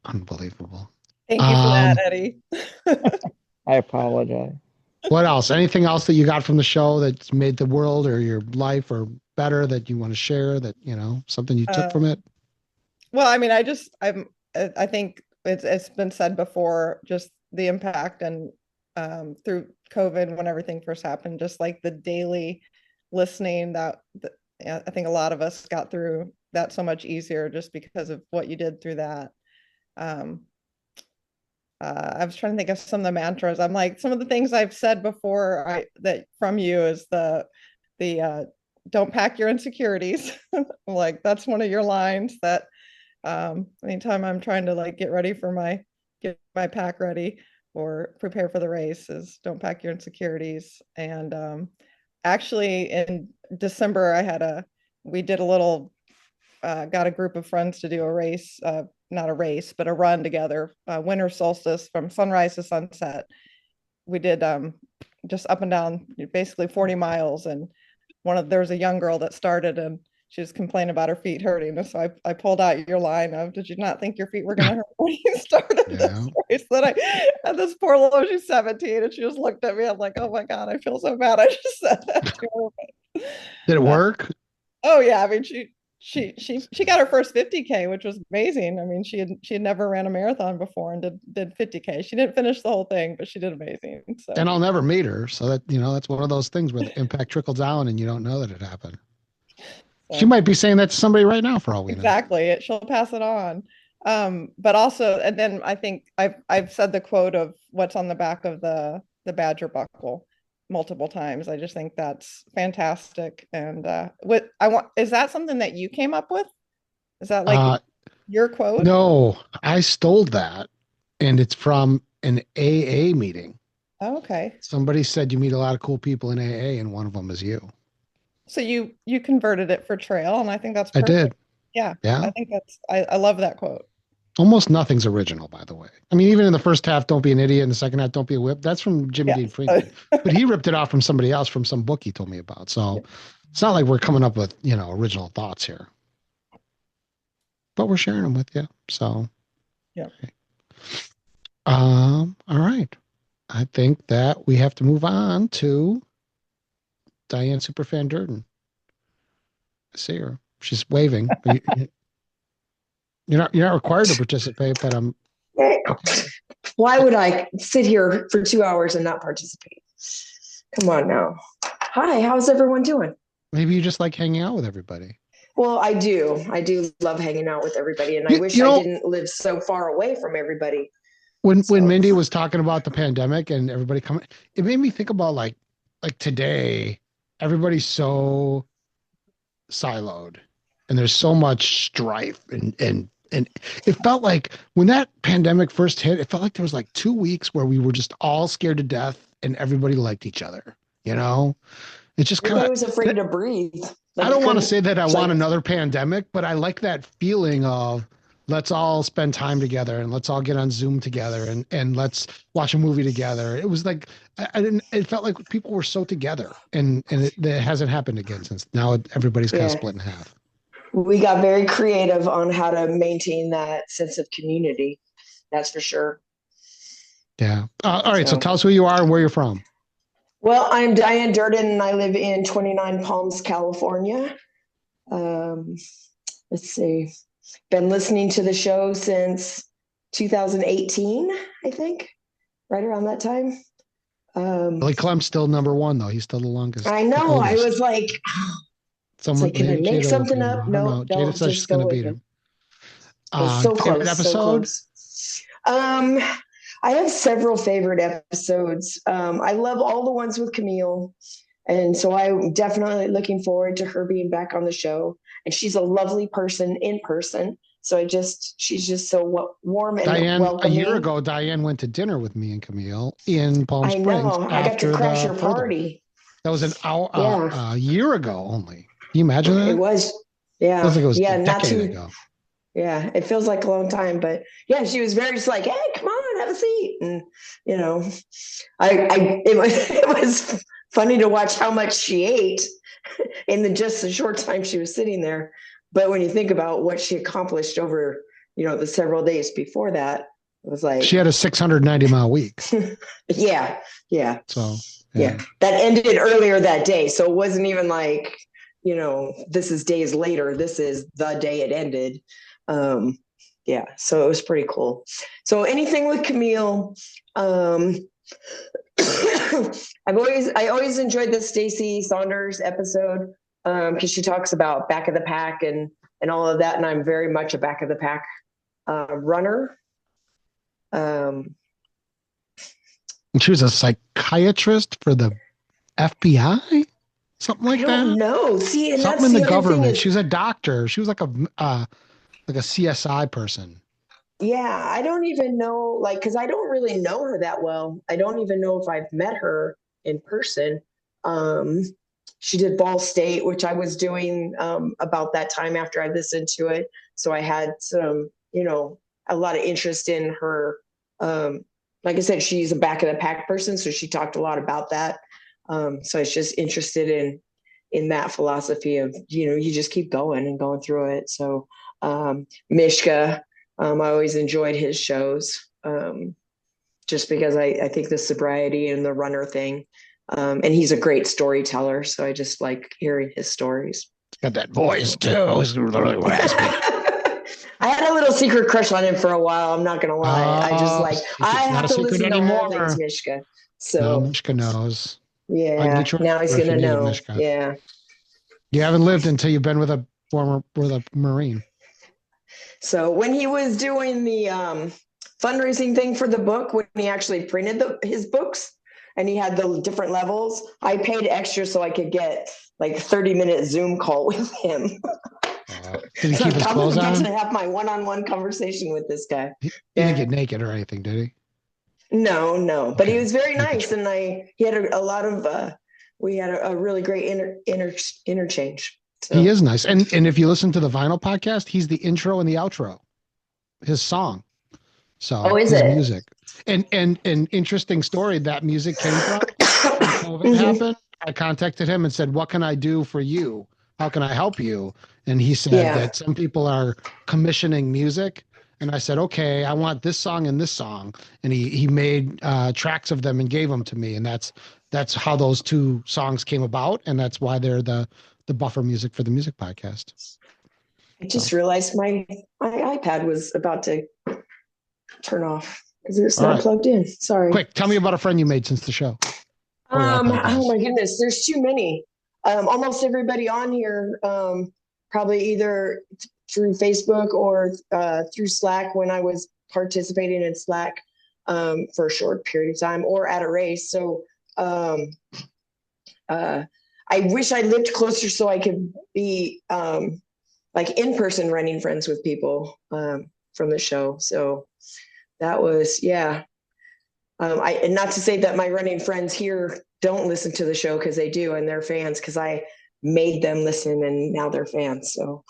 Unbelievable. Thank you for that, Eddie. I apologize. What else? Anything else that you got from the show that's made the world or your life or better that you want to share that, something you took from it? Well, I mean, I think it's been said before, just the impact and through COVID when everything first happened, just like the daily listening that I think a lot of us got through that so much easier just because of what you did through that. I was trying to think of some of the mantras. I'm like, some of the things I've said before that from you is the don't pack your insecurities. Like that's one of your lines that anytime I'm trying to like get my pack ready or prepare for the race is don't pack your insecurities. And actually in December we did a little got a group of friends to do a race, not a race, but a run together, winter solstice from sunrise to sunset. We did just up and down basically 40 miles. And there was a young girl that started and she was complaining about her feet hurting. And so I pulled out your line of, did you not think your feet were going to hurt when you started this race? Then I had this poor little, she's 17 and she just looked at me. I'm like, oh my God, I feel so bad. I just said that to her. Did it work? Oh yeah. I mean, she got her first 50K, which was amazing. I mean, she had never ran a marathon before and did 50K. She didn't finish the whole thing, but she did amazing. So. And I'll never meet her. So that, that's one of those things where the impact trickles down and you don't know that it happened. So, she might be saying that to somebody right now for all we know. Exactly. She'll pass it on. But also, and then I think I've said the quote of what's on the back of the Badger buckle multiple times. I just think that's fantastic. And is that something that you came up with? Is that like your quote? No, I stole that, and it's from an AA meeting. Oh, okay. Somebody said you meet a lot of cool people in AA, and one of them is you. So you converted it for trail, and I think that's perfect. I did. Yeah. Yeah. I think I love that quote. Almost nothing's original, by the way. I mean, even in the first half, don't be an idiot. In the second half, don't be a whip. That's from Jimmy Dean Freeman. But he ripped it off from somebody else, from some book he told me about. So it's not like we're coming up with, original thoughts here. But we're sharing them with you. So. Yeah. All right. I think that we have to move on to Diane Superfan Durden. I see her. She's waving. You're not required to participate, but why would I sit here for 2 hours and not participate? Come on now. Hi, how's everyone doing? Maybe you just like hanging out with everybody. Well, I do. I do love hanging out with everybody, and I wish I didn't live so far away from everybody. When Mindy was talking about the pandemic and everybody coming, it made me think about like today, everybody's so siloed and there's so much strife and it felt like when that pandemic first hit, it felt like there was like 2 weeks where we were just all scared to death and everybody liked each other. It just kind of, I was afraid to breathe. I don't want to say that I want another pandemic, but I like that feeling of let's all spend time together and let's all get on Zoom together and let's watch a movie together. It was like, it felt like people were so together and it hasn't happened again since now everybody's kind of split in half. We got very creative on how to maintain that sense of community. That's for sure. Yeah. All right. So tell us who you are and where you're from. Well, I'm Diane Durden and I live in 29 Palms, California. Let's see. Been listening to the show since 2018, I think, right around that time. Billy Clem's still number one, though. He's still the longest. I know. I was like, Someone, can I maybe make Jada will something beat him. up? I don't No, know. Jada don't. says she's Just go going to with beat it. him. It's so Favorite close, so episode? close. I have several favorite episodes. I love all the ones with Camille. And so I'm definitely looking forward to her being back on the show. And she's a lovely person in person. So she's just so warm and Diane, welcoming. a year ago, Diane went to dinner with me and Camille in Palm I Springs. know. I got to crash the her further. party. That was an hour, Yeah. a year ago only. Can you imagine that? It was. Yeah. Feels like it was yeah. a Not decade too. ago. Yeah. It feels like a long time, but yeah, she was very just like, hey, come on, have a seat. And, you know, it was funny to watch how much she ate in just the short time she was sitting there. But when you think about what she accomplished over, the several days before that, it was like She had a 690-mile week. yeah. So Yeah. That ended earlier that day. So it wasn't even like, this is days later. This is the day it ended. Yeah. So it was pretty cool. So anything with Camille, I always enjoyed the Stacey Saunders episode because she talks about back of the pack and all of that. And I'm very much a back of the pack runner. she was a psychiatrist for the FBI, something like that. I don't know. See, and Something that's in the other thing government. is- She was a doctor. She was like a CSI person. Yeah, I don't even know, because I don't really know her that well. I don't even know if I've met her in person. She did Ball State, which I was doing about that time after I listened to it. So I had some, a lot of interest in her. Like I said, she's a back of the pack person, so she talked a lot about that. So I was just interested in that philosophy of, you just keep going and going through it. So Mishka. I always enjoyed his shows just because I think the sobriety and the runner thing. And he's a great storyteller. So I just like hearing his stories. Got that voice too. It's really raspy. I had a little secret crush on him for a while. I'm not going to lie. I just I not have a to secret listen to all anymore. things Mishka. No, So Mishka knows. I can yeah, get you now he's if you going to need it, know. Mishka. Yeah. You haven't lived until you've been with a Marine. So when he was doing the fundraising thing for the book, when he actually printed his books and he had the different levels, I paid extra so I could get like a 30-minute Zoom call with him. Did he keep his I clothes get on? to have my one-on-one conversation with this guy. He didn't get naked or anything, did he? No, but he was very nice, and he had a lot of we had a really great interchange. So. He is nice. And if you listen to the Vinyl podcast, he's the intro and the outro, his song. So is his it? music. And an interesting story that music came from when COVID happened. I contacted him and said, what can I do for you? How can I help you? And he said that some people are commissioning music. And I said, okay, I want this song and this song. And he made tracks of them and gave them to me. And that's how those two songs came about. And that's why they're the buffer music for the music podcast. I just realized my iPad was about to turn off because it's not plugged in. Sorry. Quick, tell me about a friend you made since the show. Oh my goodness, there's too many. Almost everybody on here, probably either through Facebook or through Slack when I was participating in Slack for a short period of time or at a race. So I wish I lived closer so I could be like in-person running friends with people from the show. So that was, and not to say that my running friends here don't listen to the show because they do, and they're fans because I made them listen and now they're fans. So,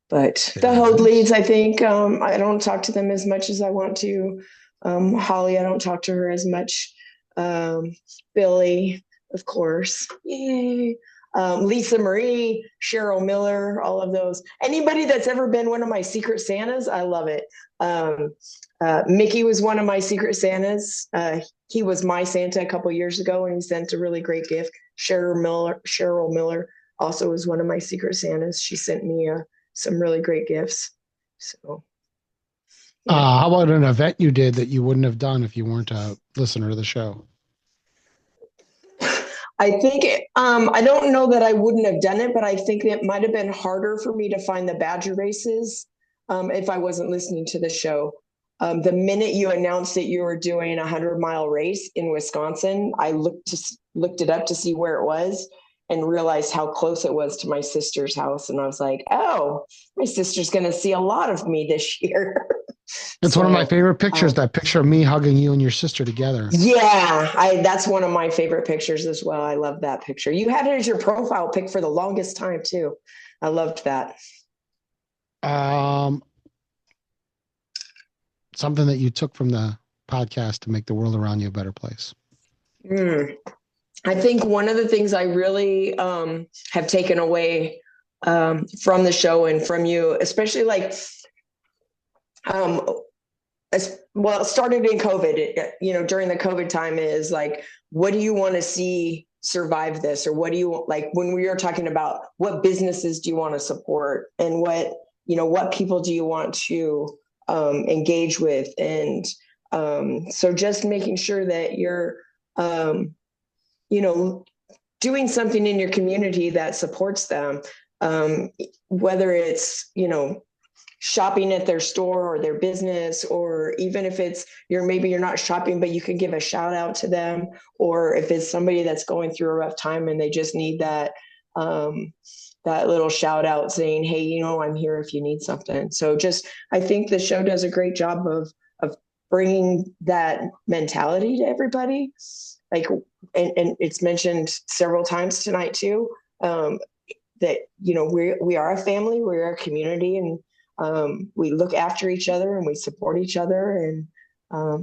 but the Hode leads, I think, I don't talk to them as much as I want to. Holly, I don't talk to her as much. Billy, of course. Yay. Lisa Marie, Cheryl Miller, all of those. Anybody that's ever been one of my Secret Santas, I love it. Mickey was one of my Secret Santas. He was my Santa a couple years ago, and he sent a really great gift. Cheryl Miller also was one of my Secret Santas. She sent me some really great gifts. So How about an event you did that you wouldn't have done if you weren't a listener to the show? I think I don't know that I wouldn't have done it, but I think it might have been harder for me to find the Badger races if I wasn't listening to the show. The minute you announced that you were doing a 100-mile race in Wisconsin, I looked it up to see where it was and realized how close it was to my sister's house. And I was like, oh, my sister's going to see a lot of me this year. It's one of my favorite pictures, that picture of me hugging you and your sister together. Yeah, that's one of my favorite pictures as well. I love that picture. You had it as your profile pic for the longest time too. I loved that. Something that you took from the podcast to make the world around you a better place. I think one of the things I really have taken away from the show and from you, especially like, well, it started in COVID, during the COVID time, is like, what do you want to see survive this? Or what do you like when we are talking about what businesses do you want to support and what people do you want to engage with? And so just making sure that you're, doing something in your community that supports them, whether it's, shopping at their store or their business, or even if it's maybe you're not shopping, but you could give a shout out to them, or if it's somebody that's going through a rough time and they just need that little shout out saying, hey, I'm here if you need something. So I think the show does a great job of bringing that mentality to everybody. Like, and it's mentioned several times tonight too, that, we are a family, we're a community, and we look after each other and we support each other. And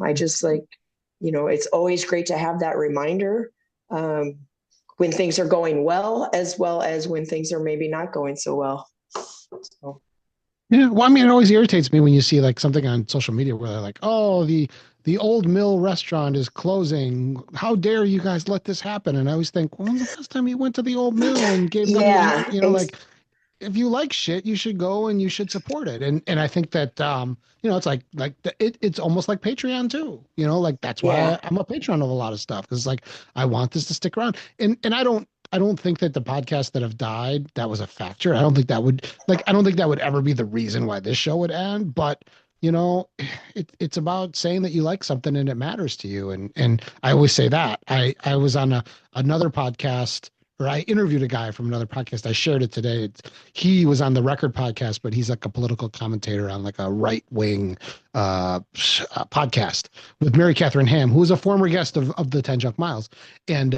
I just it's always great to have that reminder when things are going well as when things are maybe not going so well. So. Yeah, well, I mean, it always irritates me when you see like something on social media where they're like, "Oh, the Old Mill restaurant is closing. How dare you guys let this happen?" And I always think, when was the last time you went to the Old Mill and gave them, like, if you like shit, you should go and you should support it. And I think that it's it's almost like Patreon too. That's why I'm a patron of a lot of stuff, because it's like I want this to stick around. And I don't think that the podcasts that have died, that was a factor. I don't think that would ever be the reason why this show would end. But it's about saying that you like something and it matters to you. And I always say that. I was on another podcast, or I interviewed a guy from another podcast. I shared it today. He was on the Record podcast, but he's like a political commentator on like a right-wing podcast with Mary Catherine Ham, who was a former guest of the 10 Junk Miles. And,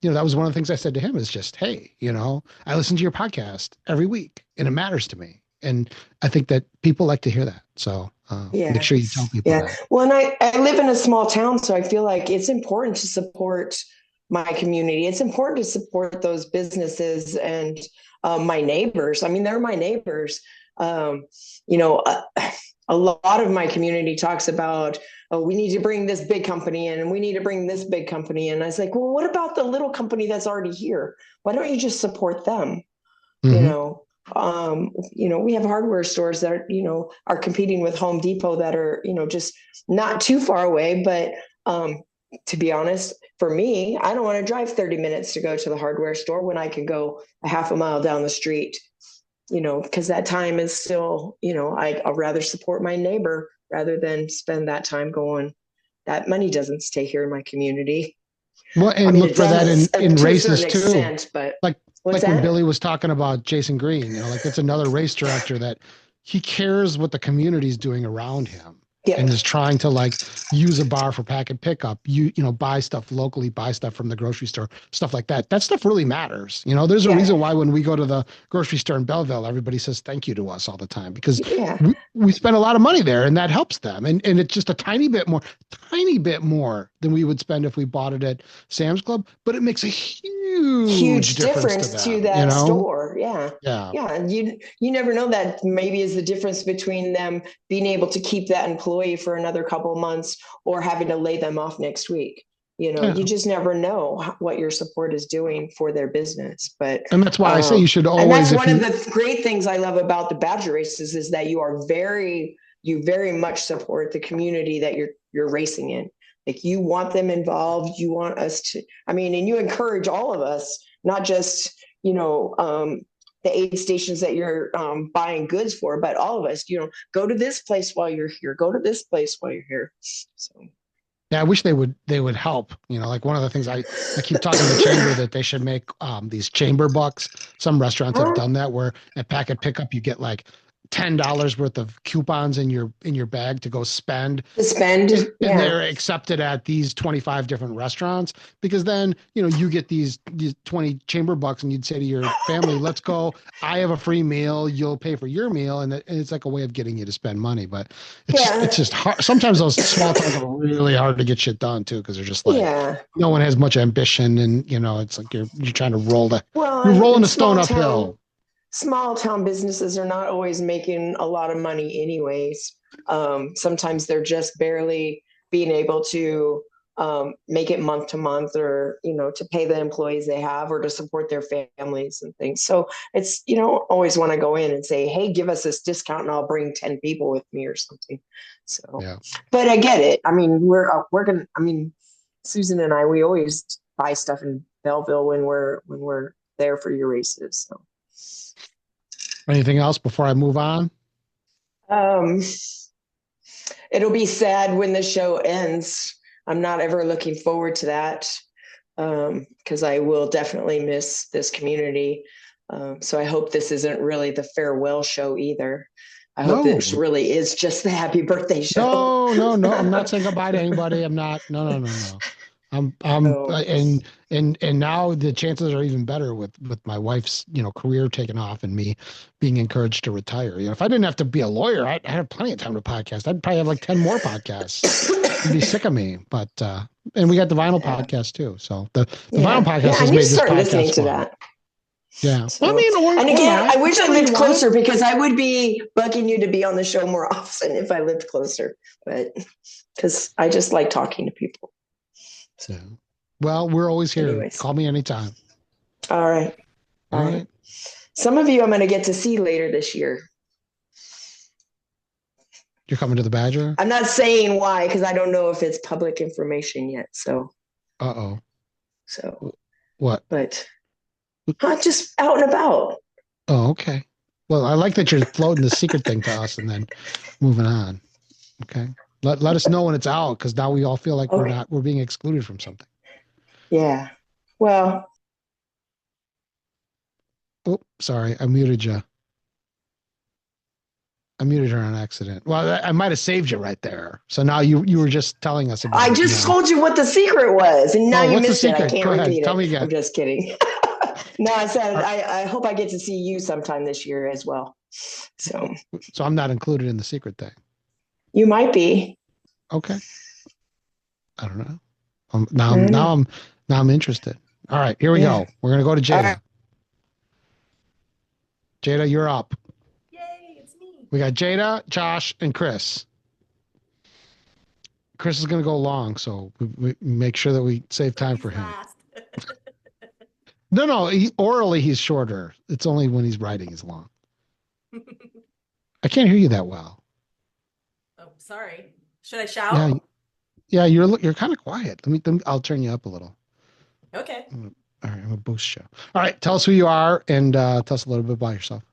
that was one of the things I said to him is just, hey, I listen to your podcast every week and it matters to me. And I think that people like to hear that. So make sure you tell people that. Well, and I live in a small town, so I feel like it's important to support my community. It's important to support those businesses and my neighbors. I mean, they're my neighbors. A lot of my community talks about, oh, we need to bring this big company in and we need to bring this big company in. I was like, well, what about the little company that's already here? Why don't you just support them? Mm-hmm. We have hardware stores that are competing with Home Depot that are, just not too far away. But to be honest, for me, I don't want to drive 30 minutes to go to the hardware store when I can go a half a mile down the street, because that time is still, I'd rather support my neighbor rather than spend that time going, that money doesn't stay here in my community. Well, and look for that in races too. Extent, but like when Billy was talking about Jason Green, that's another race director that he cares what the community's doing around him. Yeah. And is trying to use a bar for pack and pickup, buy stuff locally, buy stuff from the grocery store, stuff like that. That stuff really matters. There's a reason why when we go to the grocery store in Belleville, everybody says thank you to us all the time, because we spend a lot of money there and that helps them. And it's just a tiny bit more than we would spend if we bought it at Sam's Club, but it makes a huge difference to that store. Yeah. And you never know, that maybe is the difference between them being able to keep that employee for another couple of months or having to lay them off next week. You just never know what your support is doing for their business. And that's why I say you should always. And that's one of the great things I love about the Badger races is that you are very you very much support the community that you're racing in. Like, you want them involved. You want us to, I mean, and you encourage all of us, not just, the aid stations that you're buying goods for, but all of us, go to this place while you're here, go to this place while you're here. So. Yeah, I wish they would help. Like one of the things I keep talking to the chamber that they should make these chamber bucks. Some restaurants have done that, where at packet pickup you get like $10 worth of coupons in your bag to go spend. And they're accepted at these 25 different restaurants, because then you get these 20 chamber bucks, and you'd say to your family, let's go, I have a free meal, you'll pay for your meal, and it's like a way of getting you to spend money. But it's just hard. Sometimes those small towns are really hard to get shit done too, because they're just like no one has much ambition, and it's like you're trying to you're rolling a stone uphill. Small town businesses are not always making a lot of money anyways. Sometimes they're just barely being able to make it month to month, or, to pay the employees they have, or to support their families and things. So it's, you don't always want to go in and say, hey, give us this discount and I'll bring 10 people with me or something. So, but I get it. I mean, Susan and I, we always buy stuff in Belleville when we're there for your races. So. Anything else before I move on? It'll be sad when the show ends. I'm not ever looking forward to that, because I will definitely miss this community. So I hope this isn't really the farewell show either. I hope this really is just the happy birthday show. No. I'm not saying goodbye to anybody. I'm not. No. And now the chances are even better with my wife's career taking off, and me being encouraged to retire. If I didn't have to be a lawyer, I'd have plenty of time to podcast. I'd probably have like 10 more podcasts. You'd be sick of me. But and we got the vinyl podcast too. So the vinyl podcast has made this podcast listening to fun. that. Yeah. So, and again, I wish I lived closer, because I would be bugging you to be on the show more often if I lived closer. But because I just like talking to people. So, well, we're always here. Anyways. Call me anytime. All right. All right. Some of you I'm going to get to see later this year. You're coming to the Badger? I'm not saying why, because I don't know if it's public information yet. So. Uh-oh. So. What? But I'm just out and about. Oh, okay. Well, I like that you're floating the secret thing to us and then moving on. Okay. Let us know when it's out, because now we all feel like we're being excluded from something. Yeah. Well. Oh, sorry. I muted you. I muted her on accident. Well, I might have saved you right there. So now you were just telling us about I just told you what the secret was, and now you what's the missed it. I secret? can't Go ahead. repeat it. Tell me again. I'm just kidding. No, I said I hope I get to see you sometime this year as well. So I'm not included in the secret thing. You might be. Okay. I don't know. Now I'm interested. All right, here we go. We're gonna go to Jada. Right. Jada, you're up. Yay, it's me. We got Jada, Josh, and Chris. Chris is gonna go long, so we make sure that we save time for him. No, orally he's shorter. It's only when he's writing he's long. I can't hear you that well. Oh, sorry. Should I shout? Yeah, you're kind of quiet. I'll turn you up a little. Okay. All right, I'm a boost you. All right, tell us who you are and tell us a little bit about yourself.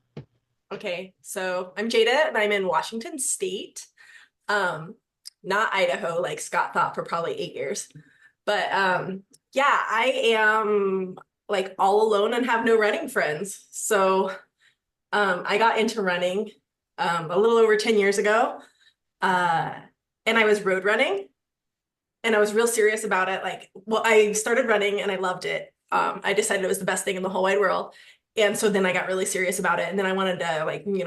Okay, so I'm Jada and I'm in Washington State. Not Idaho, like Scott thought for probably 8 years. But I am like all alone and have no running friends. So I got into running a little over 10 years ago. And I was road running and I was real serious about it. I started running and I loved it. I decided it was the best thing in the whole wide world. And so then I got really serious about it. And then I wanted to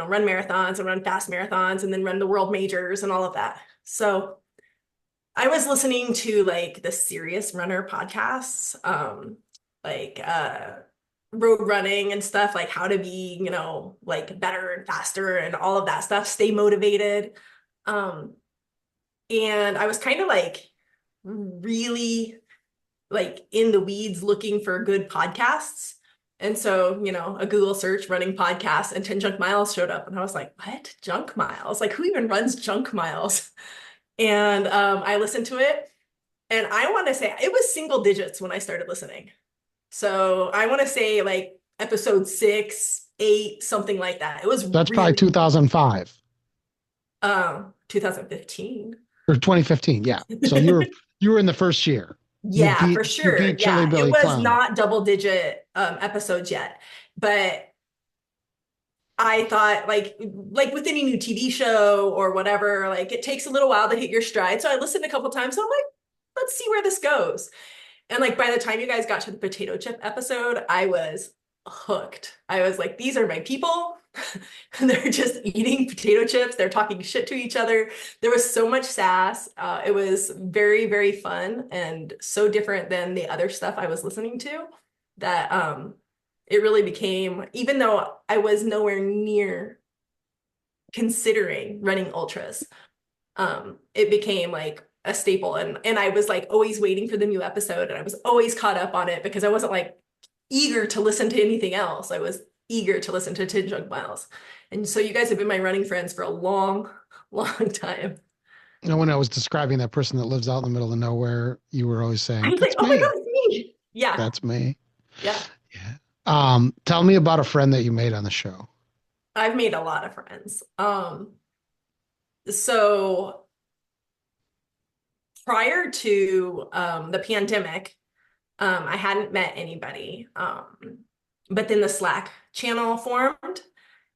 run marathons and run fast marathons and then run the world majors and all of that. So I was listening to the Serious Runner podcasts, road running and stuff, like how to be, better and faster and all of that stuff, stay motivated. And I was kind of really in the weeds looking for good podcasts. And so, a Google search running podcast and 10 junk miles showed up. And I was like, what? Junk miles? Like, who even runs junk miles? And I listened to it. And I want to say it was single digits when I started listening. So I want to say like episode 6, 8, something like that. It was That's probably 2005 2015. or 2015. Yeah. So you were in the first year. Yeah, for sure. You beat Chili Yeah, Billy it was Clown. not double digit episodes yet, but I thought like with any new TV show or whatever, like it takes a little while to hit your stride. So I listened a couple times. So I'm like, let's see where this goes. And like by the time you guys got to the potato chip episode, I was hooked. I was like, these are my people. They're just eating potato chips. They're talking shit to each other. There was so much sass. It was very, very fun and so different than the other stuff I was listening to that it really became, even though I was nowhere near considering running ultras, it became like a staple. And I was like always waiting for the new episode, and I was always caught up on it because I wasn't like eager to listen to anything else. I was eager to listen to 10 Junk Miles. And so you guys have been my running friends for a long, long time. And when I was describing that person that lives out in the middle of nowhere, you were always saying, I was "That's like, oh my me. God, it's me." Yeah. That's me." Yeah. Tell me about a friend that you made on the show. I've made a lot of friends. So prior to the pandemic, I hadn't met anybody. But then the Slack channel formed,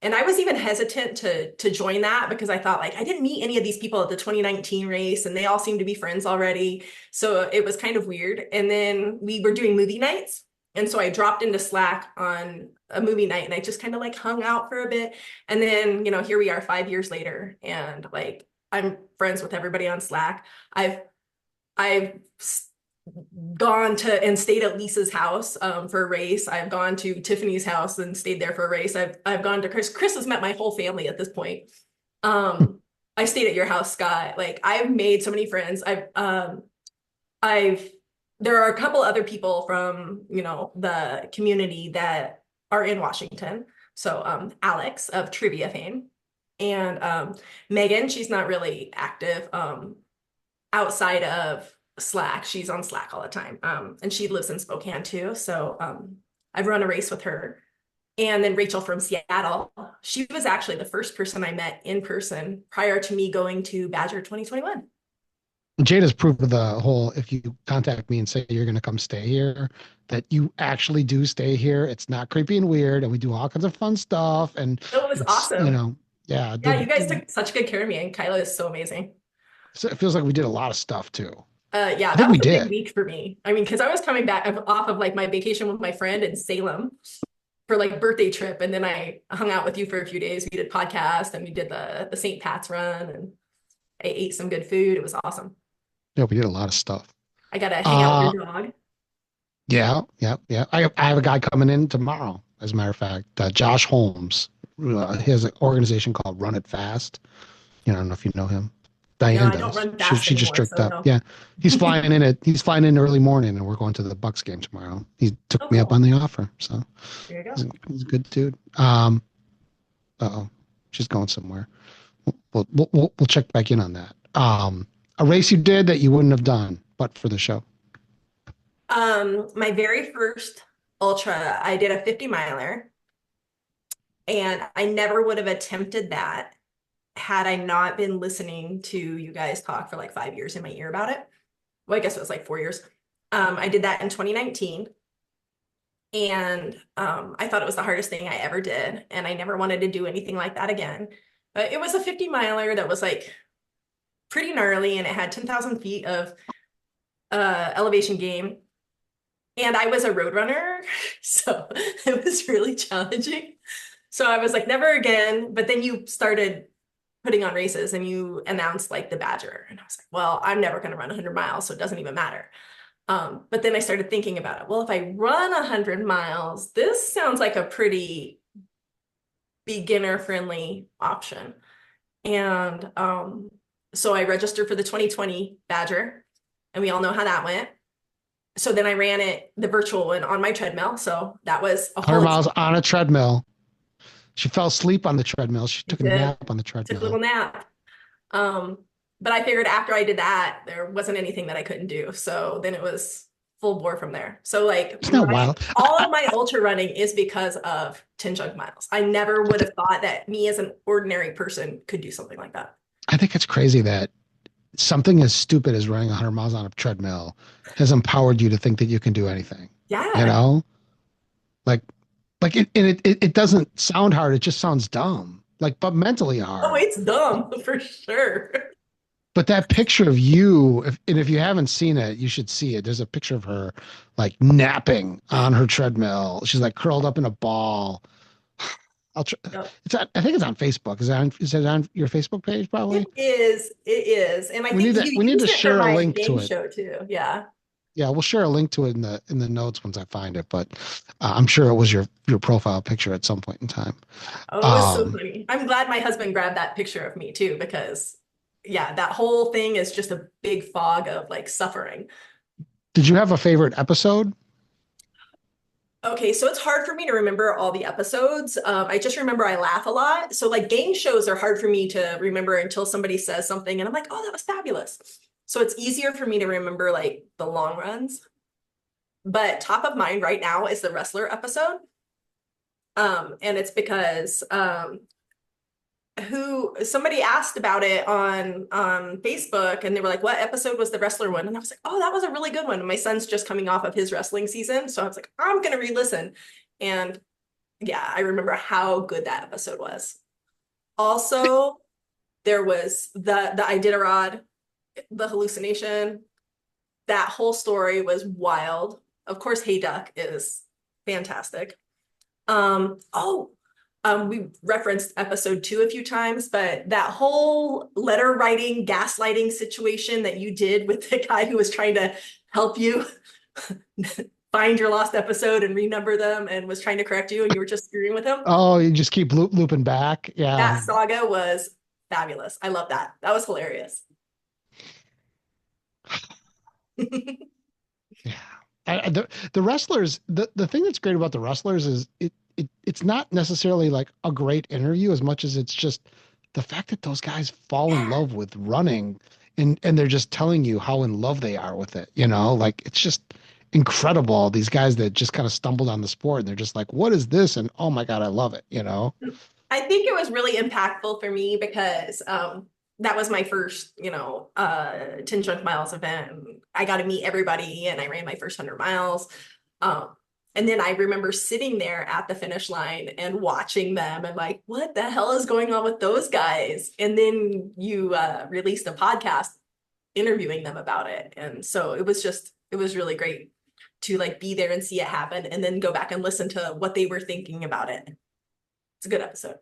and I was even hesitant to join that because I thought like I didn't meet any of these people at the 2019 race, and they all seemed to be friends already. So it was kind of weird. And then we were doing movie nights. And so I dropped into Slack on a movie night, and I just kind of like hung out for a bit. And then, here we are 5 years later, and like I'm friends with everybody on Slack. I've gone to and stayed at Lisa's house for a race. I've gone to Tiffany's house and stayed there for a race. I've gone to Chris. Chris has met my whole family at this point. I stayed at your house, Scott. Like I've made so many friends. There are a couple other people from, the community that are in Washington. So Alex of Trivia fame, and Megan, she's not really active outside of Slack. She's on Slack all the time. And she lives in Spokane too. So I've run a race with her. And then Rachel from Seattle, she was actually the first person I met in person prior to me going to Badger 2021. Jada's proof of the whole, if you contact me and say you're going to come stay here, that you actually do stay here. It's not creepy and weird, and we do all kinds of fun stuff. And it was awesome. Yeah, you guys took such good care of me, and Kyla is so amazing. So it feels like we did a lot of stuff too. Yeah, that was a big week for me. I mean, because I was coming back off of like my vacation with my friend in Salem for like birthday trip, and then I hung out with you for a few days. We did podcast, and we did the St. Pat's run, and I ate some good food. It was awesome. Yeah, we did a lot of stuff. I got to hang out with your dog. Yeah. I have a guy coming in tomorrow, as a matter of fact. Josh Holmes. He has an organization called Run It Fast. I don't know if you know him. Diane does. Don't run fast She just anymore, tricked so up. no. Yeah, he's flying in early morning, and we're going to the Bucks game tomorrow. He took me up on the offer, so there you go. He's a good dude. She's going somewhere. We'll check back in on that. A race you did that you wouldn't have done, but for the show. My very first ultra, I did a 50 miler, and I never would have attempted that had I not been listening to you guys talk for like 5 years in my ear about it. Well, I guess it was like 4 years. I did that in 2019, and I thought it was the hardest thing I ever did, and I never wanted to do anything like that again. But it was a 50 miler that was like pretty gnarly, and it had 10,000 feet of elevation gain. And I was a road runner, so it was really challenging. So I was like, never again. But then you started putting on races, and you announced like the Badger. And I was like, well, I'm never going to run 100 miles, so it doesn't even matter. But then I started thinking about it. Well, if I run 100 miles, this sounds like a pretty beginner-friendly option. And so I registered for the 2020 Badger, and we all know how that went. so then I ran the virtual one on my treadmill. So that was a 100 whole miles on a treadmill. She fell asleep on the treadmill. She took a did. nap on the Took a treadmill. little nap. But I figured after I did that, there wasn't anything that I couldn't do. So then it was full bore from there. So like Isn't that wild? all of my ultra running is because of 10 chunk miles. I never would have thought that me as an ordinary person could do something like that. I think it's crazy that something as stupid as running 100 miles on a treadmill has empowered you to think that you can do anything. Yeah. You know, like it doesn't sound hard. It just sounds dumb. Like, but mentally hard. Oh, it's dumb for sure. But that picture of you, if you haven't seen it, you should see it. There's a picture of her like napping on her treadmill. She's like curled up in a ball. I'll try. I think it's on Facebook. Is it on your Facebook page? Probably. It is. And I We think need you to used it for share a my link to game it. show too. Yeah. Yeah, we'll share a link to it in the notes once I find it. But I'm sure it was your profile picture at some point in time. Oh, it was so funny. I'm glad my husband grabbed that picture of me too, because yeah, that whole thing is just a big fog of like suffering. Did you have a favorite episode? Okay, so it's hard for me to remember all the episodes. I just remember I laugh a lot. So like game shows are hard for me to remember until somebody says something and I'm like, oh, that was fabulous. So it's easier for me to remember like the long runs. But top of mind right now is the wrestler episode. And it's because somebody asked about it on Facebook and they were like, what episode was the wrestler one? And I was like, oh, that was a really good one. And my son's just coming off of his wrestling season. So I was like, I'm going to re-listen. And yeah, I remember how good that episode was. Also, there was the Iditarod, the hallucination. That whole story was wild. Of course, Hey Duck is fantastic. We referenced episode 2 a few times, but that whole letter writing, gaslighting situation that you did with the guy who was trying to help you find your lost episode and renumber them and was trying to correct you and you were just screwing with him. Oh, you just keep looping back. Yeah. That saga was fabulous. I love that. That was hilarious. The wrestlers, the thing that's great about the wrestlers is it's not necessarily like a great interview as much as it's just the fact that those guys fall in love with running and they're just telling you how in love they are with it, you know, like it's just incredible. These guys that just kind of stumbled on the sport and they're just like, what is this? And oh my God, I love it, you know? I think it was really impactful for me because that was my first, 10 chunk miles event. I got to meet everybody and I ran my first 100 miles. And then I remember sitting there at the finish line and watching them and like, what the hell is going on with those guys? And then you released a podcast interviewing them about it. And so it was really great to like be there and see it happen and then go back and listen to what they were thinking about it. It's a good episode.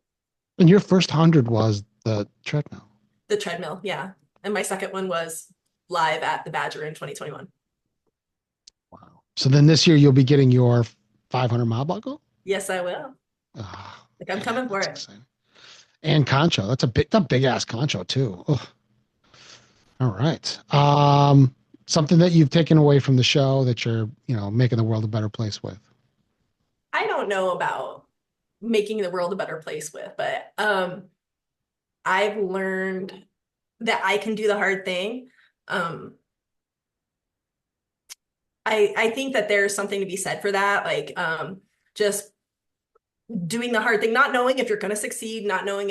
And your first 100 was the treadmill. The treadmill, yeah. And my second one was live at the Badger in 2021. So then this year you'll be getting your 500-mile buckle? Yes, I will. Like I'm coming for it. Exciting. And concho. That's a big ass concho too. Ugh. All right. Something that you've taken away from the show that you're, making the world a better place with. I don't know about making the world a better place with, but I've learned that I can do the hard thing. I think that there's something to be said for that. Like, just doing the hard thing, not knowing if you're going to succeed, not knowing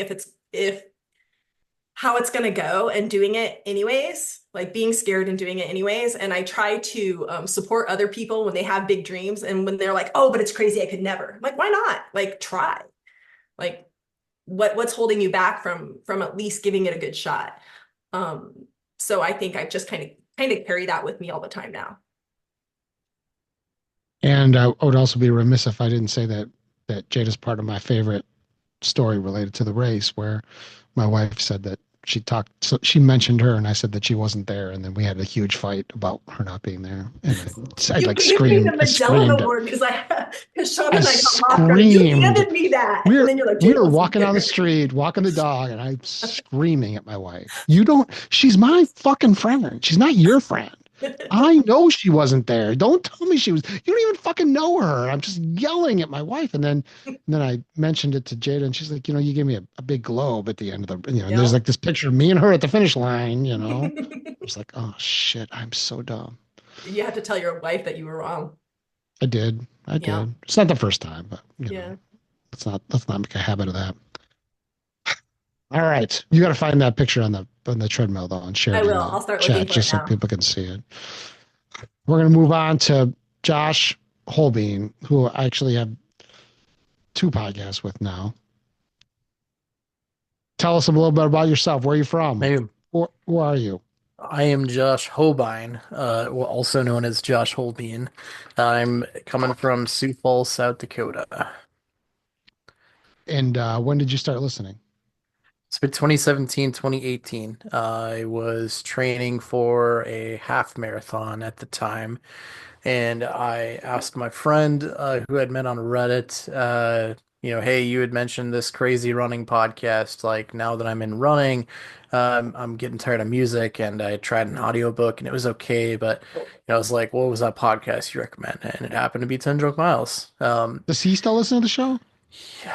how it's going to go and doing it anyways, like being scared and doing it anyways. And I try to support other people when they have big dreams. And when they're like, oh, but it's crazy, I could never. I'm like, why not? Like, try. Like, what's holding you back from at least giving it a good shot? So I think I just kind of carry that with me all the time now. And I would also be remiss if I didn't say that Jada's part of my favorite story related to the race, where my wife said that she mentioned her and I said that she wasn't there, and then we had a huge fight about her not being there. And I like screamed. The Magellan Award because Sean and I got mocked. You handed me that. We were walking down the street, walking the dog, and I'm screaming at my wife. She's my fucking friend. She's not your friend. I know she wasn't there. Don't tell me she was. You don't even fucking know her. I'm just yelling at my wife. And then I mentioned it to Jada, and she's like, you gave me a big globe at the end of the, and there's like this picture of me and her at the finish line, I was like, oh shit, I'm so dumb. You have to tell your wife that you were wrong. I did. Yeah. It's not the first time, but Yeah. let's not make a habit of that. All right. You got to find that picture on the treadmill though and share I it in will. the I'll start looking chat for just it so now. people can see it. We're going to move on to Josh Holbein, who I actually have 2 podcasts with now. Tell us a little bit about yourself. Where are you from? Hey, Who are you? I am Josh Holbein, also known as Josh Holbein. I'm coming from Sioux Falls, South Dakota. And when did you start listening? It's been 2017, 2018. I was training for a half marathon at the time, and I asked my friend who I'd met on Reddit, hey, you had mentioned this crazy running podcast. Like now that I'm in running, I'm getting tired of music, and I tried an audiobook and it was okay, but I was like, what was that podcast you recommend? And it happened to be 10 Drunk Miles. Does he still listen to the show?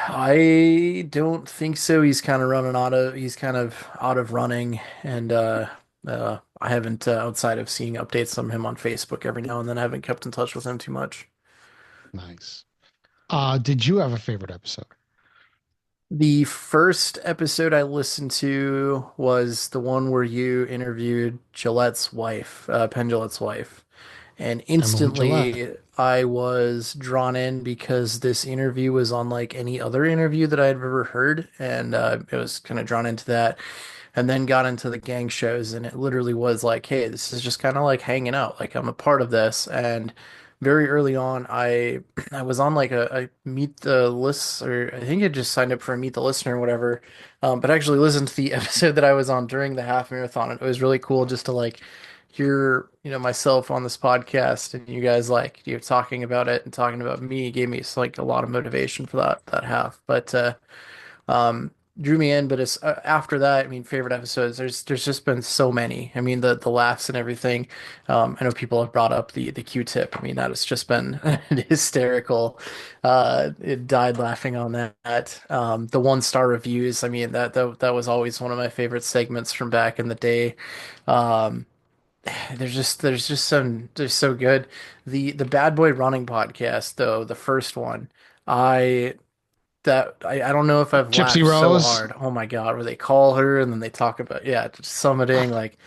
I don't think so. He's kind of out of running, and I haven't outside of seeing updates from him on Facebook every now and then. I haven't kept in touch with him too much. Nice. Did you have a favorite episode? The first episode I listened to was the one where you interviewed Gillette's wife, Penn Gillette's wife. And instantly I was drawn in because this interview was unlike any other interview that I'd ever heard. And it was kind of drawn into that. And then got into the gang shows, and it literally was like, hey, this is just kind of like hanging out. Like I'm a part of this. And very early on, I was on like a meet the list, or I think I just signed up for a meet the listener or whatever. But actually listened to the episode that I was on during the half marathon. It was really cool just to like hear, myself on this podcast, and you guys like talking about it and talking about me. It gave me like a lot of motivation for that half. But um drew me in. But it's after that, I mean, favorite episodes, there's just been so many. I mean, the laughs and everything. I know people have brought up the Q-tip. I mean, that has just been hysterical. It died laughing on that. The 1-star reviews, I mean, that was always one of my favorite segments from back in the day. um they're so good. The Bad Boy Running podcast, though, the first one, I I don't know if I've laughed Gypsy so Rose? hard. Oh my God, where they call her and then they talk about, just summiting. Like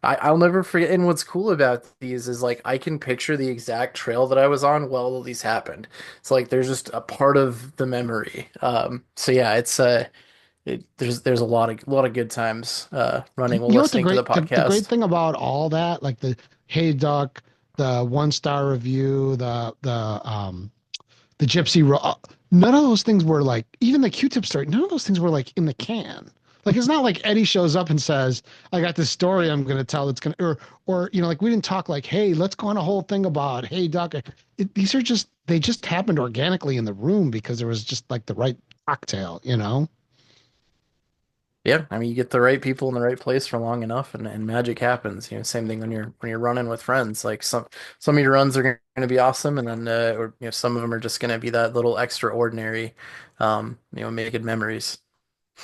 I'll never forget. And what's cool about these is like I can picture the exact trail that I was on while all these happened. It's like there's just a part of the memory. So yeah, it's there's a lot of good times running while You know what listening to the the great podcast. thing about all that, like the Hey Duck, the 1-star review, the none of those things were like, even the Q-tip story, none of those things were like in the can. Like it's not like Eddie shows up and says, I got this story I'm gonna tell that's gonna, or like we didn't talk like, hey, let's go on a whole thing about Hey Duck. They just happened organically in the room because there was just like the right cocktail. Yeah, I mean, you get the right people in the right place for long enough, and magic happens. Same thing when you're running with friends. Like some of your runs are going to be awesome, and then or some of them are just going to be that little extraordinary, making memories.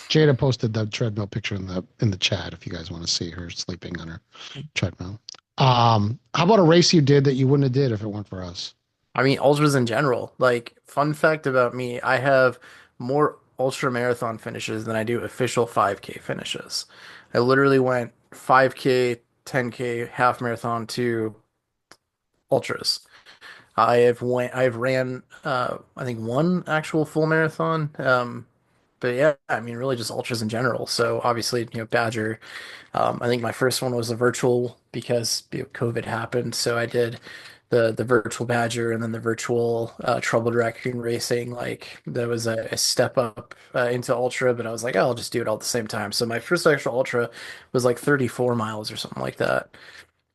Jada posted the treadmill picture in the chat if you guys want to see her sleeping on her treadmill. How about a race you did that you wouldn't have did if it weren't for us? I mean, ultras in general. Like, fun fact about me, I have more ultra marathon finishes than I do official 5K finishes. I literally went 5K, 10K, half marathon to ultras. I've ran I think one actual full marathon. But yeah, I mean, really just ultras in general. So obviously, Badger. I think my first one was a virtual because COVID happened. So I did the virtual Badger and then the virtual Troubled Raccoon Racing. Like that was a step up into ultra, but I was like, oh, I'll just do it all at the same time. So my first actual ultra was like 34 miles or something like that.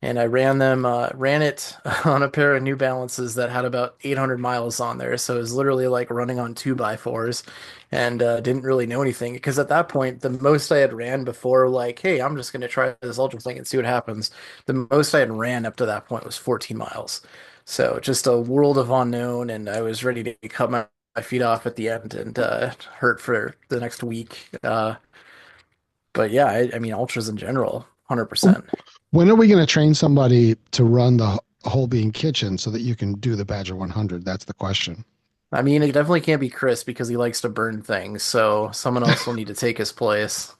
and I ran it on a pair of New Balances that had about 800 miles on there. So it was literally like running on 2x4s, and didn't really know anything because at that point, the most I had ran before, like, hey, I'm just going to try this ultra thing and see what happens. The most I had ran up to that point was 14 miles. So just a world of unknown, and I was ready to cut my feet off at the end and hurt for the next week. But yeah, I mean, ultras in general, 100%. When are we going to train somebody to run the Whole Bean Kitchen so that you can do the Badger 100? That's the question. I mean, it definitely can't be Chris because he likes to burn things, so someone else will need to take his place.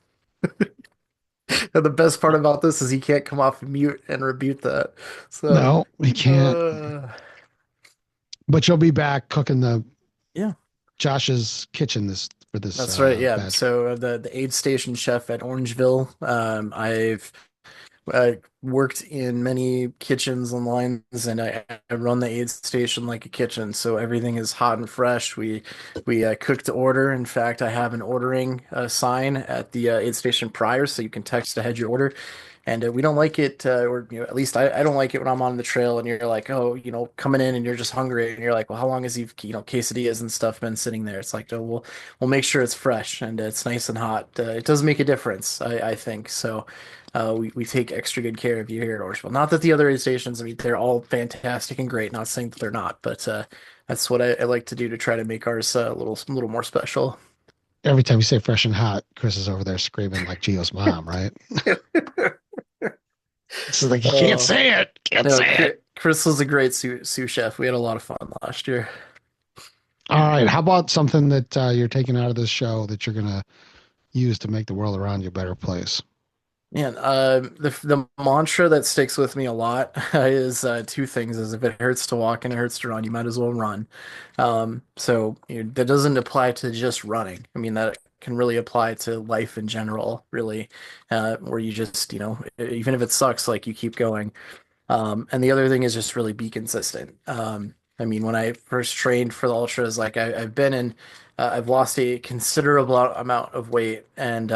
And the best part about this is he can't come off mute and rebuke that. So No, we can't. But you'll be back cooking the Josh's kitchen for this. That's right, yeah. Badger. So the aid station chef at Orangeville, I've worked in many kitchens and lines, and I run the aid station like a kitchen, so everything is hot and fresh. We cook to order. In fact, I have an ordering sign at the aid station prior, so you can text ahead your order. And we don't like it, or at least I don't like it when I'm on the trail and you're like, oh, coming in and you're just hungry and you're like, well, how long has quesadillas and stuff been sitting there? It's like, oh, we'll make sure it's fresh and it's nice and hot. It does make a difference, I think. So we take extra good care of you here at Orangeville. Not that the other aid stations, I mean, they're all fantastic and great. Not saying that they're not, but that's what I like to do to try to make ours a little more special. Every time you say fresh and hot, Chris is over there screaming like Gio's mom, right? It's like you can't say it. Can't say it. Chris was a great sous chef. We had a lot of fun last year. All right. How about something that you're taking out of this show that you're gonna use to make the world around you a better place? Man, the mantra that sticks with me a lot is two things: is if it hurts to walk and it hurts to run, you might as well run. So that doesn't apply to just running. I mean, that can really apply to life in general, really, where you just, even if it sucks, like you keep going. And the other thing is just really be consistent. I mean, when I first trained for the ultras, like I've lost a considerable amount of weight, and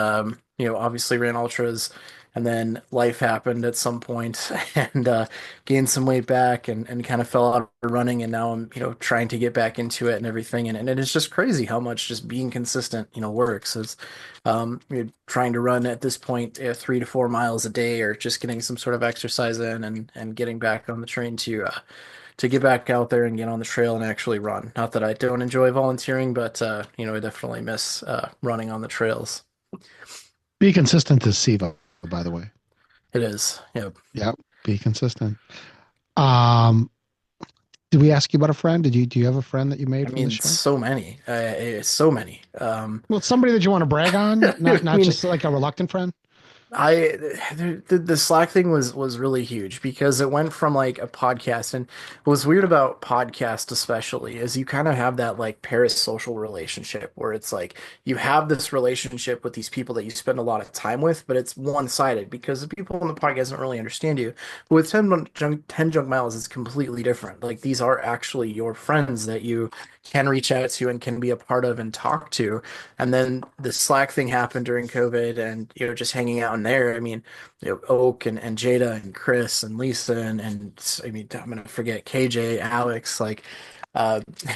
obviously ran ultras, and then life happened at some point, and gained some weight back, and kind of fell out of running, and now I'm trying to get back into it and everything, and it is just crazy how much just being consistent works. It's trying to run at this point 3 to 4 miles a day, or just getting some sort of exercise in, and getting back on the train to get back out there and get on the trail and actually run. Not that I don't enjoy volunteering, but I definitely miss running on the trails. Be consistent is SIVA, by the way. It is. Yep. Yep. Be consistent. Did we ask you about a friend? Do you have a friend that you made from the show? So many. So many. Well, somebody that you want to brag on, not just like a reluctant friend. The Slack thing was really huge because it went from like a podcast, and what's weird about podcasts especially is you kind of have that like parasocial relationship where it's like you have this relationship with these people that you spend a lot of time with, but it's one-sided because the people on the podcast don't really understand you. But with 10 Junk Miles, it's completely different. Like these are actually your friends that you can reach out to and can be a part of and talk to. And then the Slack thing happened during COVID, and just hanging out in there. I mean, Oak and Jada and Chris and Lisa and I mean, I'm gonna forget KJ, Alex, like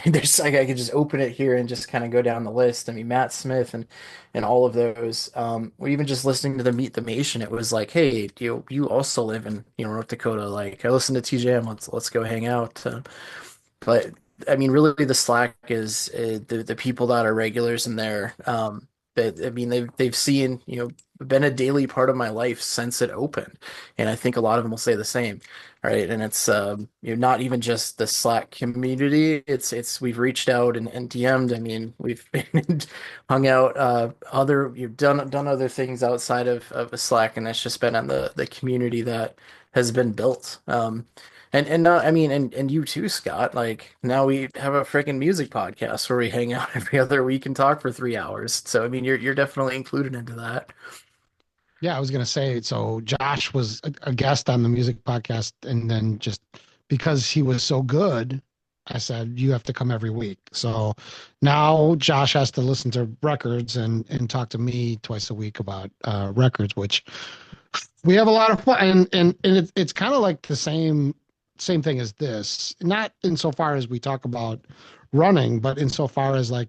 there's like I could just open it here and just kind of go down the list. I mean, Matt Smith and all of those. Or even just listening to the Meet the Nation, it was like, hey, you also live in North Dakota. Like I listen to TJM, let's go hang out. But I mean, really, the Slack is the people that are regulars in there. That I mean, they've seen been a daily part of my life since it opened, and I think a lot of them will say the same, right? And it's not even just the Slack community. It's we've reached out and DM'd. I mean, we've been hung out. You've done other things outside of a Slack, and it's just been on the community that has been built. And I mean, and you too, Scott. Like now we have a freaking music podcast where we hang out every other week and talk for 3 hours. So I mean, you're definitely included into that. Yeah, I was gonna say. So Josh was a guest on the music podcast, and then just because he was so good, I said you have to come every week. So now Josh has to listen to records and talk to me twice a week about records, which We have a lot of fun, and it's kind of like the same thing as this. Not insofar as we talk about running, but insofar as like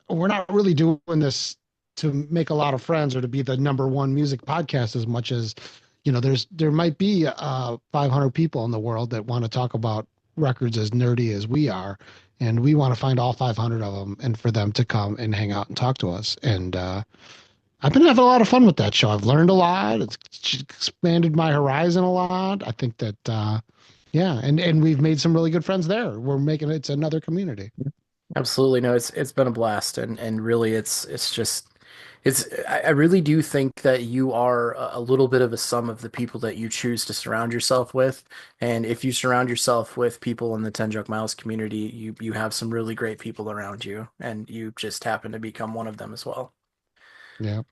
we're not really doing this to make a lot of friends or to be the number one music podcast as much as, there might be 500 people in the world that want to talk about records as nerdy as we are, and we want to find all 500 of them and for them to come and hang out and talk to us. And I've been having a lot of fun with that show. I've learned a lot. It's expanded my horizon a lot. I think that yeah, and we've made some really good friends there. We're making it's another community. Absolutely. No, it's been a blast, and really I really do think that you are a little bit of a sum of the people that you choose to surround yourself with. And if you surround yourself with people in the 10 Junk Miles community, you have some really great people around you, and you just happen to become one of them as well. Yeah,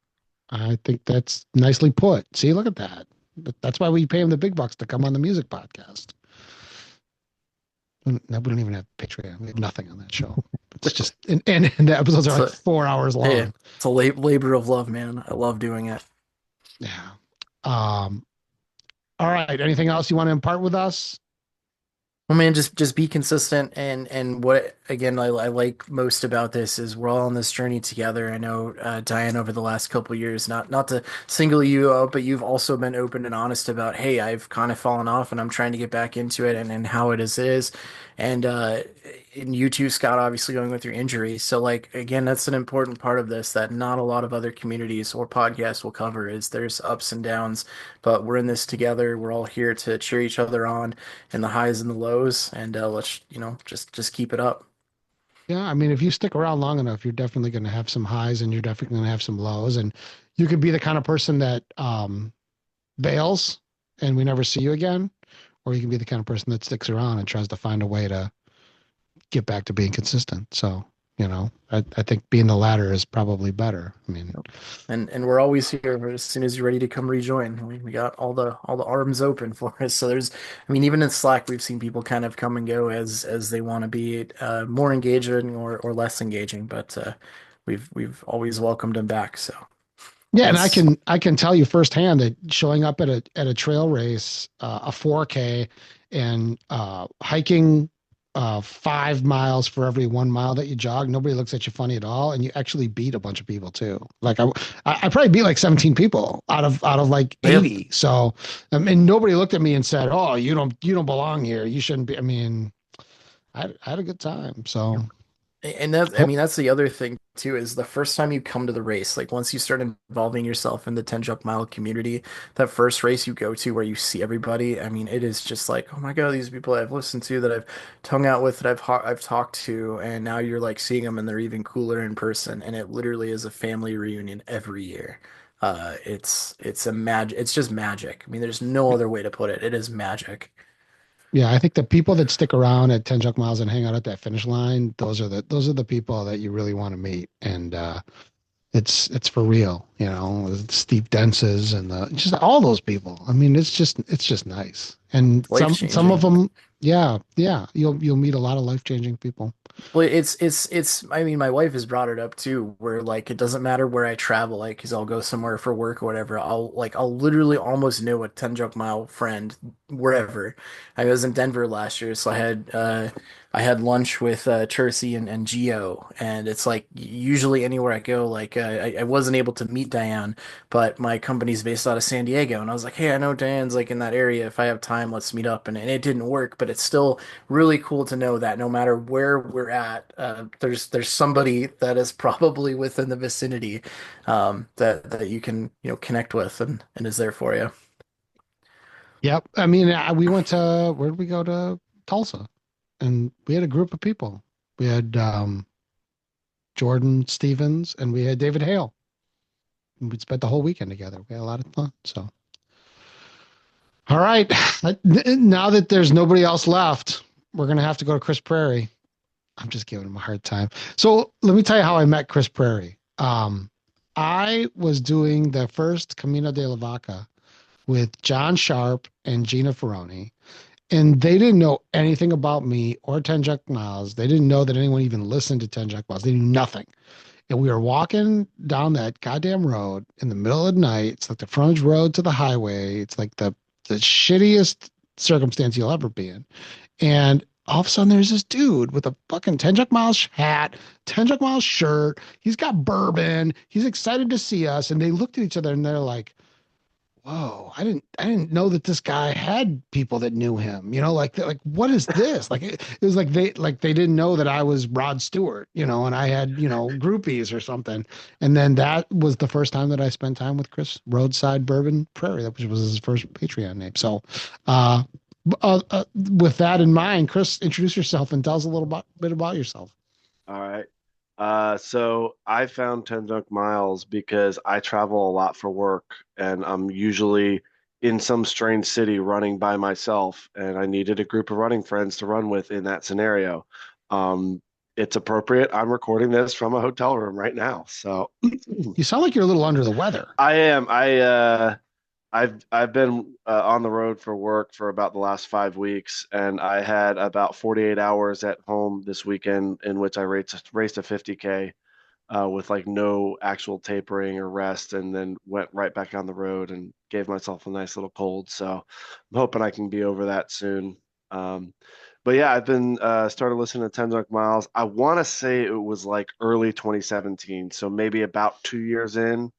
I think that's nicely put. See, look at that. That's why we pay him the big bucks to come on the music podcast. We don't even have Patreon. We have nothing on that show. It's just and the episodes are like 4 hours long. Yeah, it's a labor of love, man. I love doing it. Yeah. All right. Anything else you want to impart with us? Well, man, just be consistent, and what again I like most about this is we're all on this journey together. I know Diane, over the last couple of years, not to single you out, but you've also been open and honest about, hey, I've kind of fallen off and I'm trying to get back into it, and how it is, and you too, Scott, obviously going with your injury. So like again, that's an important part of this that not a lot of other communities or podcasts will cover. Is there's ups and downs, but we're in this together. We're all here to cheer each other on in the highs and the lows, and let's just keep it up. Yeah, I mean, if you stick around long enough, you're definitely going to have some highs and you're definitely going to have some lows, and you could be the kind of person that bails and we never see you again, or you can be the kind of person that sticks around and tries to find a way to get back to being consistent. So, I think being the latter is probably better. I mean, and we're always here as soon as you're ready to come rejoin. We got all the arms open for us. So even in Slack, we've seen people kind of come and go as they want to be more engaging or less engaging, but we've always welcomed them back. So yeah, and I can tell you firsthand that showing up at a trail race, a 4K, and hiking 5 miles for every 1 mile that you jog, nobody looks at you funny at all, and you actually beat a bunch of people too. Like I probably beat like 17 people out of like 80. So I mean, nobody looked at me and said, "Oh, you don't belong here. You shouldn't be." I mean, I had a good time. So. And that's the other thing too, is the first time you come to the race, like once you start involving yourself in the 10 Junk Mile community, that first race you go to where you see everybody, I mean, it is just like, oh my God, these people I've listened to, that I've hung out with, that I've talked to, and now you're like seeing them and they're even cooler in person, and it literally is a family reunion every year. It's just magic. I mean, there's no other way to put it. It is magic. Yeah, I think the people that stick around at 10 Junk Miles and hang out at that finish line, those are the people that you really want to meet, and it's for real, Steve Denses and just all those people. I mean, it's just nice, and some of them, yeah, you'll meet a lot of life-changing people. Well, I mean, my wife has brought it up too, where like it doesn't matter where I travel, like, because I'll go somewhere for work or whatever. I'll literally almost know a 10 Junk Mile friend wherever. I was in Denver last year, so I had lunch with Chersey and Gio, and it's like usually anywhere I go, like I wasn't able to meet Diane, but my company's based out of San Diego, and I was like, hey, I know Diane's like in that area. If I have time, let's meet up. And it didn't work, but it's still really cool to know that no matter where we're at, there's somebody that is probably within the vicinity that you can connect with and is there for you. Yep. I mean, we went to, where did we go? To Tulsa, and we had a group of people. We had Jordan Stevens and we had David Hale. And we spent the whole weekend together. We had a lot of fun. So, all right. Now that there's nobody else left, we're going to have to go to Chris Prairie. I'm just giving him a hard time. So let me tell you how I met Chris Prairie. I was doing the first Camino de la Vaca with John Sharp and Gina Ferroni, and they didn't know anything about me or 10 Junk Miles. They didn't know that anyone even listened to 10 Junk Miles. They knew nothing. And we were walking down that goddamn road in the middle of the night. It's like the frontage road to the highway. It's like the shittiest circumstance you'll ever be in. And all of a sudden, there's this dude with a fucking 10 Chuck Miles hat, 10 Chuck Miles shirt. He's got bourbon. He's excited to see us. And they looked at each other and they're like, whoa, I didn't know that this guy had people that knew him. Like what is this? Like it was like they didn't know that I was Rod Stewart, and I had, groupies or something. And then that was the first time that I spent time with Chris Roadside Bourbon Prairie, which was his first Patreon name. So with that in mind, Chris, introduce yourself and tell us a little bit about yourself. All right. So I found 10 Junk Miles because I travel a lot for work and I'm usually in some strange city running by myself, and I needed a group of running friends to run with in that scenario. It's appropriate. I'm recording this from a hotel room right now. So you sound like you're a little under the weather. I am. I've been on the road for work for about the last 5 weeks, and I had about 48 hours at home this weekend in which I raced a 50K with like no actual tapering or rest, and then went right back on the road and gave myself a nice little cold. So I'm hoping I can be over that soon. But yeah, I've been started listening to 10 Junk Miles. I want to say it was like early 2017, so maybe about 2 years in.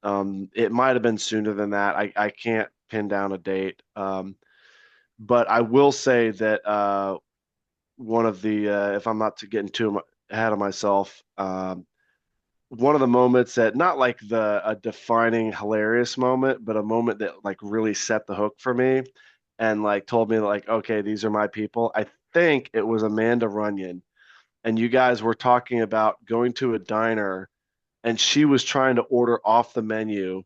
It might have been sooner than that. I can't pin down a date. But I will say that one of the, if I'm not getting too ahead of myself, one of the moments that not like a defining hilarious moment, but a moment that like really set the hook for me and like told me like, okay, these are my people. I think it was Amanda Runyon, and you guys were talking about going to a diner and she was trying to order off the menu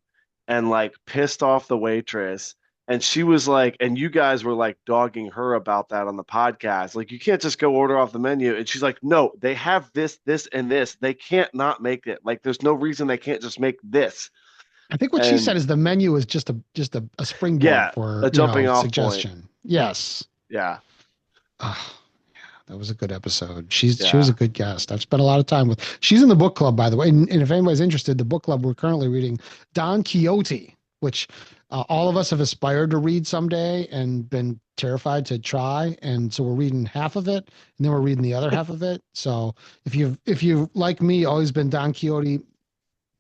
and like pissed off the waitress. And she was like, and you guys were like dogging her about that on the podcast. Like, you can't just go order off the menu. And she's like, no, they have this, this, and this. They can't not make it. Like, there's no reason they can't just make this. I think what she said is the menu is just a springboard for a jumping off suggestion. point. Yes. Yeah. That was a good episode. She was a good guest. I've spent a lot of time with. She's in the book club, by the way. And if anybody's interested, the book club we're currently reading Don Quixote, which all of us have aspired to read someday and been terrified to try. And so we're reading half of it, and then we're reading the other half of it. So if you've like me, always been Don Quixote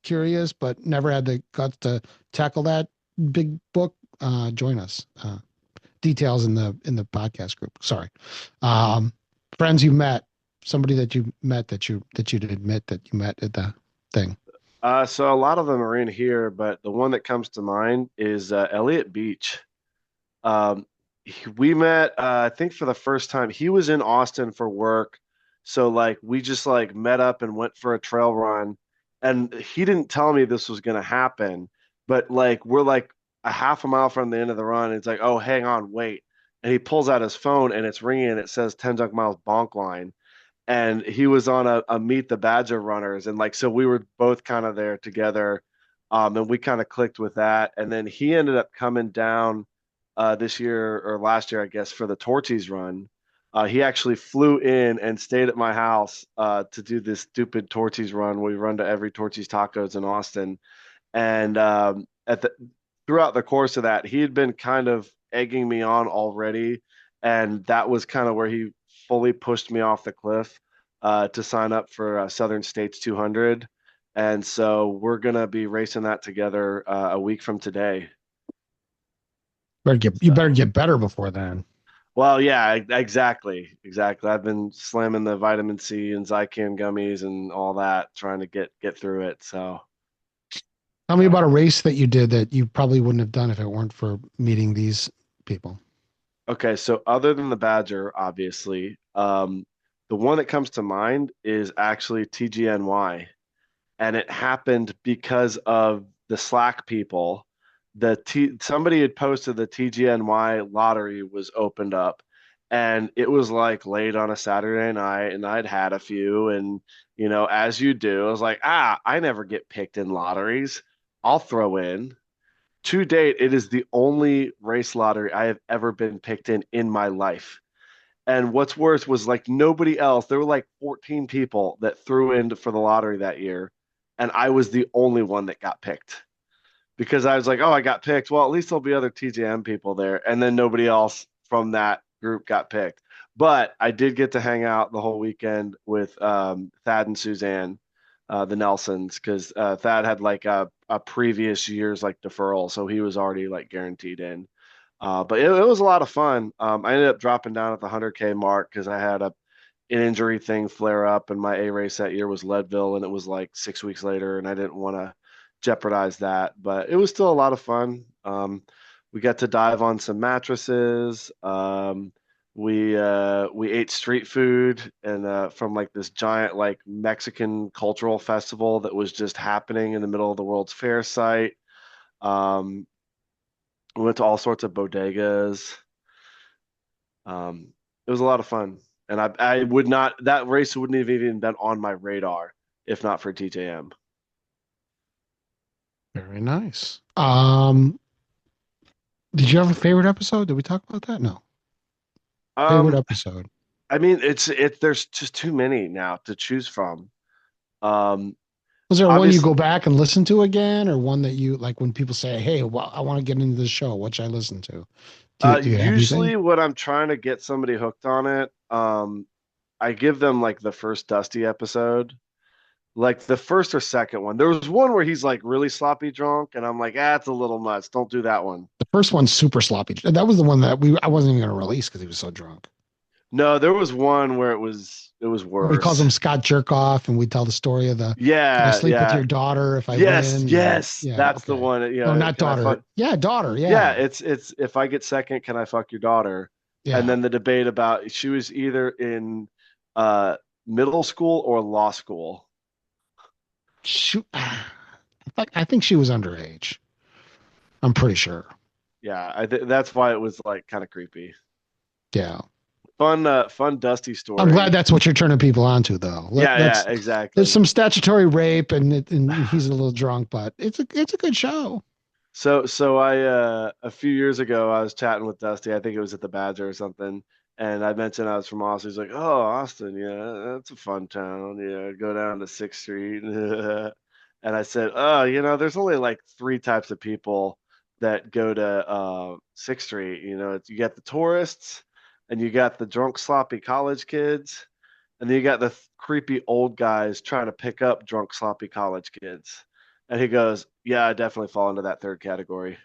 curious, but never had the guts to tackle that big book, join us. Details in the podcast group. Sorry. Friends you met, somebody that you met that you did admit that you met at the thing. So a lot of them are in here, but the one that comes to mind is Elliot Beach. We met, I think for the first time. He was in Austin for work, so like we just like met up and went for a trail run, and he didn't tell me this was gonna happen, but like we're like a half a mile from the end of the run. And it's like, oh, hang on, wait. And he pulls out his phone and it's ringing and it says 10 Junk Miles bonk line. And he was on a Meet the Badger runners. And like, so we were both kind of there together. And we kind of clicked with that. And then he ended up coming down this year or last year, I guess, for the Torchies run. He actually flew in and stayed at my house to do this stupid Torchies run. We run to every Torchies Tacos in Austin. And throughout the course of that, he had been kind of egging me on already. And that was kind of where he fully pushed me off the cliff to sign up for Southern States 200. And so we're going to be racing that together a week from today. You better get better before then. Well, yeah, exactly. I've been slamming the vitamin C and Zycam gummies and all that, trying to get through it. So tell me about a race that you did that you probably wouldn't have done if it weren't for meeting these people. Okay, so other than the Badger, obviously, the one that comes to mind is actually TGNY. And it happened because of the Slack people. Somebody had posted the TGNY lottery was opened up, and it was like late on a Saturday night, and I'd had a few, and you know, as you do, I was like, I never get picked in lotteries. I'll throw in. To date, it is the only race lottery I have ever been picked in my life. And what's worse was like nobody else. There were like 14 people that threw in for the lottery that year, and I was the only one that got picked because I was like, oh, I got picked. Well, at least there'll be other TJM people there. And then nobody else from that group got picked. But I did get to hang out the whole weekend with Thad and Suzanne, the Nelsons, because Thad had like a previous year's like deferral, so he was already like guaranteed in. But it was a lot of fun. I ended up dropping down at the 100K mark because I had an injury thing flare up, and my A race that year was Leadville, and it was like 6 weeks later, and I didn't want to jeopardize that. But it was still a lot of fun. We got to dive on some mattresses. We ate street food and from like this giant like Mexican cultural festival that was just happening in the middle of the World's Fair site. We went to all sorts of bodegas. It was a lot of fun, and I would not, that race wouldn't have even been on my radar if not for TJM. Very nice. Did you have a favorite episode? Did we talk about that? No. Favorite episode. I mean, there's just too many now to choose from. Was there one you go back and listen to again, or one that you like when people say, "Hey, well, I want to get into this show. What should I listen to?" Do you have Usually anything? when I'm trying to get somebody hooked on it, I give them like the first Dusty episode, like the first or second one. There was one where he's like really sloppy drunk, and I'm like, it's a little much. Don't do that one. The first one's super sloppy. That was the one that I wasn't even going to release because he was so drunk. No, there was one where it was Where he calls worse. him Scott Jerkoff, and we tell the story of the Yeah, can I sleep with yeah. your daughter if I Yes, win? yes, Yeah, that's the okay. one. You No, know, not can I daughter. fuck? Yeah, daughter. Yeah, Yeah. it's if I get second, can I fuck your daughter? Yeah. And then the debate about she was either in middle school or law school. Shoot. I think she was underage. I'm pretty sure. Yeah, that's why it was like kind of creepy. Yeah. Fun Dusty story. I'm glad that's what you're turning people onto, though. Yeah, exactly. There's some statutory rape, and he's a little drunk, but it's a good show. So I a few years ago I was chatting with Dusty. I think it was at the Badger or something, and I mentioned I was from Austin. He's like, "Oh, Austin, yeah, that's a fun town. Yeah, go down to 6th Street." And I said, "Oh, there's only like three types of people that go to 6th Street. You got the tourists, and you got the drunk, sloppy college kids, and then you got the creepy old guys trying to pick up drunk, sloppy college kids." And he goes, "Yeah, I definitely fall into that third category."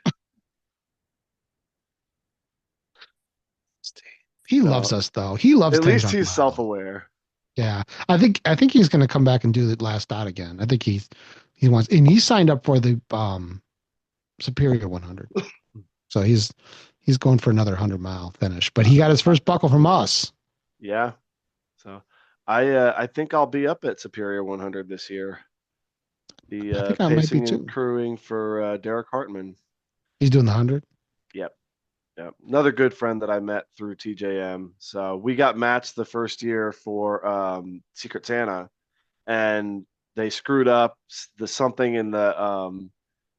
He loves us, though. He loves At things least on he's Loud. self-aware. Yeah, I think he's going to come back and do the last dot again. I think he wants, and he signed up for the Superior 100, so he's going for another 100-mile finish. But he got his first buckle from us. Yeah. So I think I'll be up at Superior 100 this year. I The think I might be pacing too. and crewing for Derek Hartman. He's doing the 100. Yep. Another good friend that I met through TJM. So we got matched the first year for Secret Santa, and they screwed up the something in the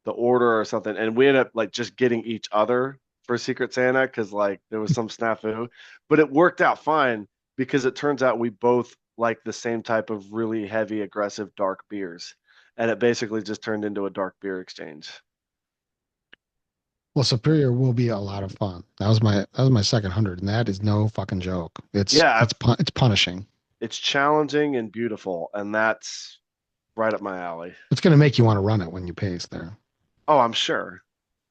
order or something, and we ended up like just getting each other for Secret Santa because like there was some snafu, but it worked out fine because it turns out we both like the same type of really heavy, aggressive, dark beers, and it basically just turned into a dark beer exchange. Well, Superior will be a lot of fun. That was my second 100, and that is no fucking joke. It's punishing. It's challenging and beautiful, and that's right up my alley. It's going to make you want to run it when you pace there. Oh, I'm sure.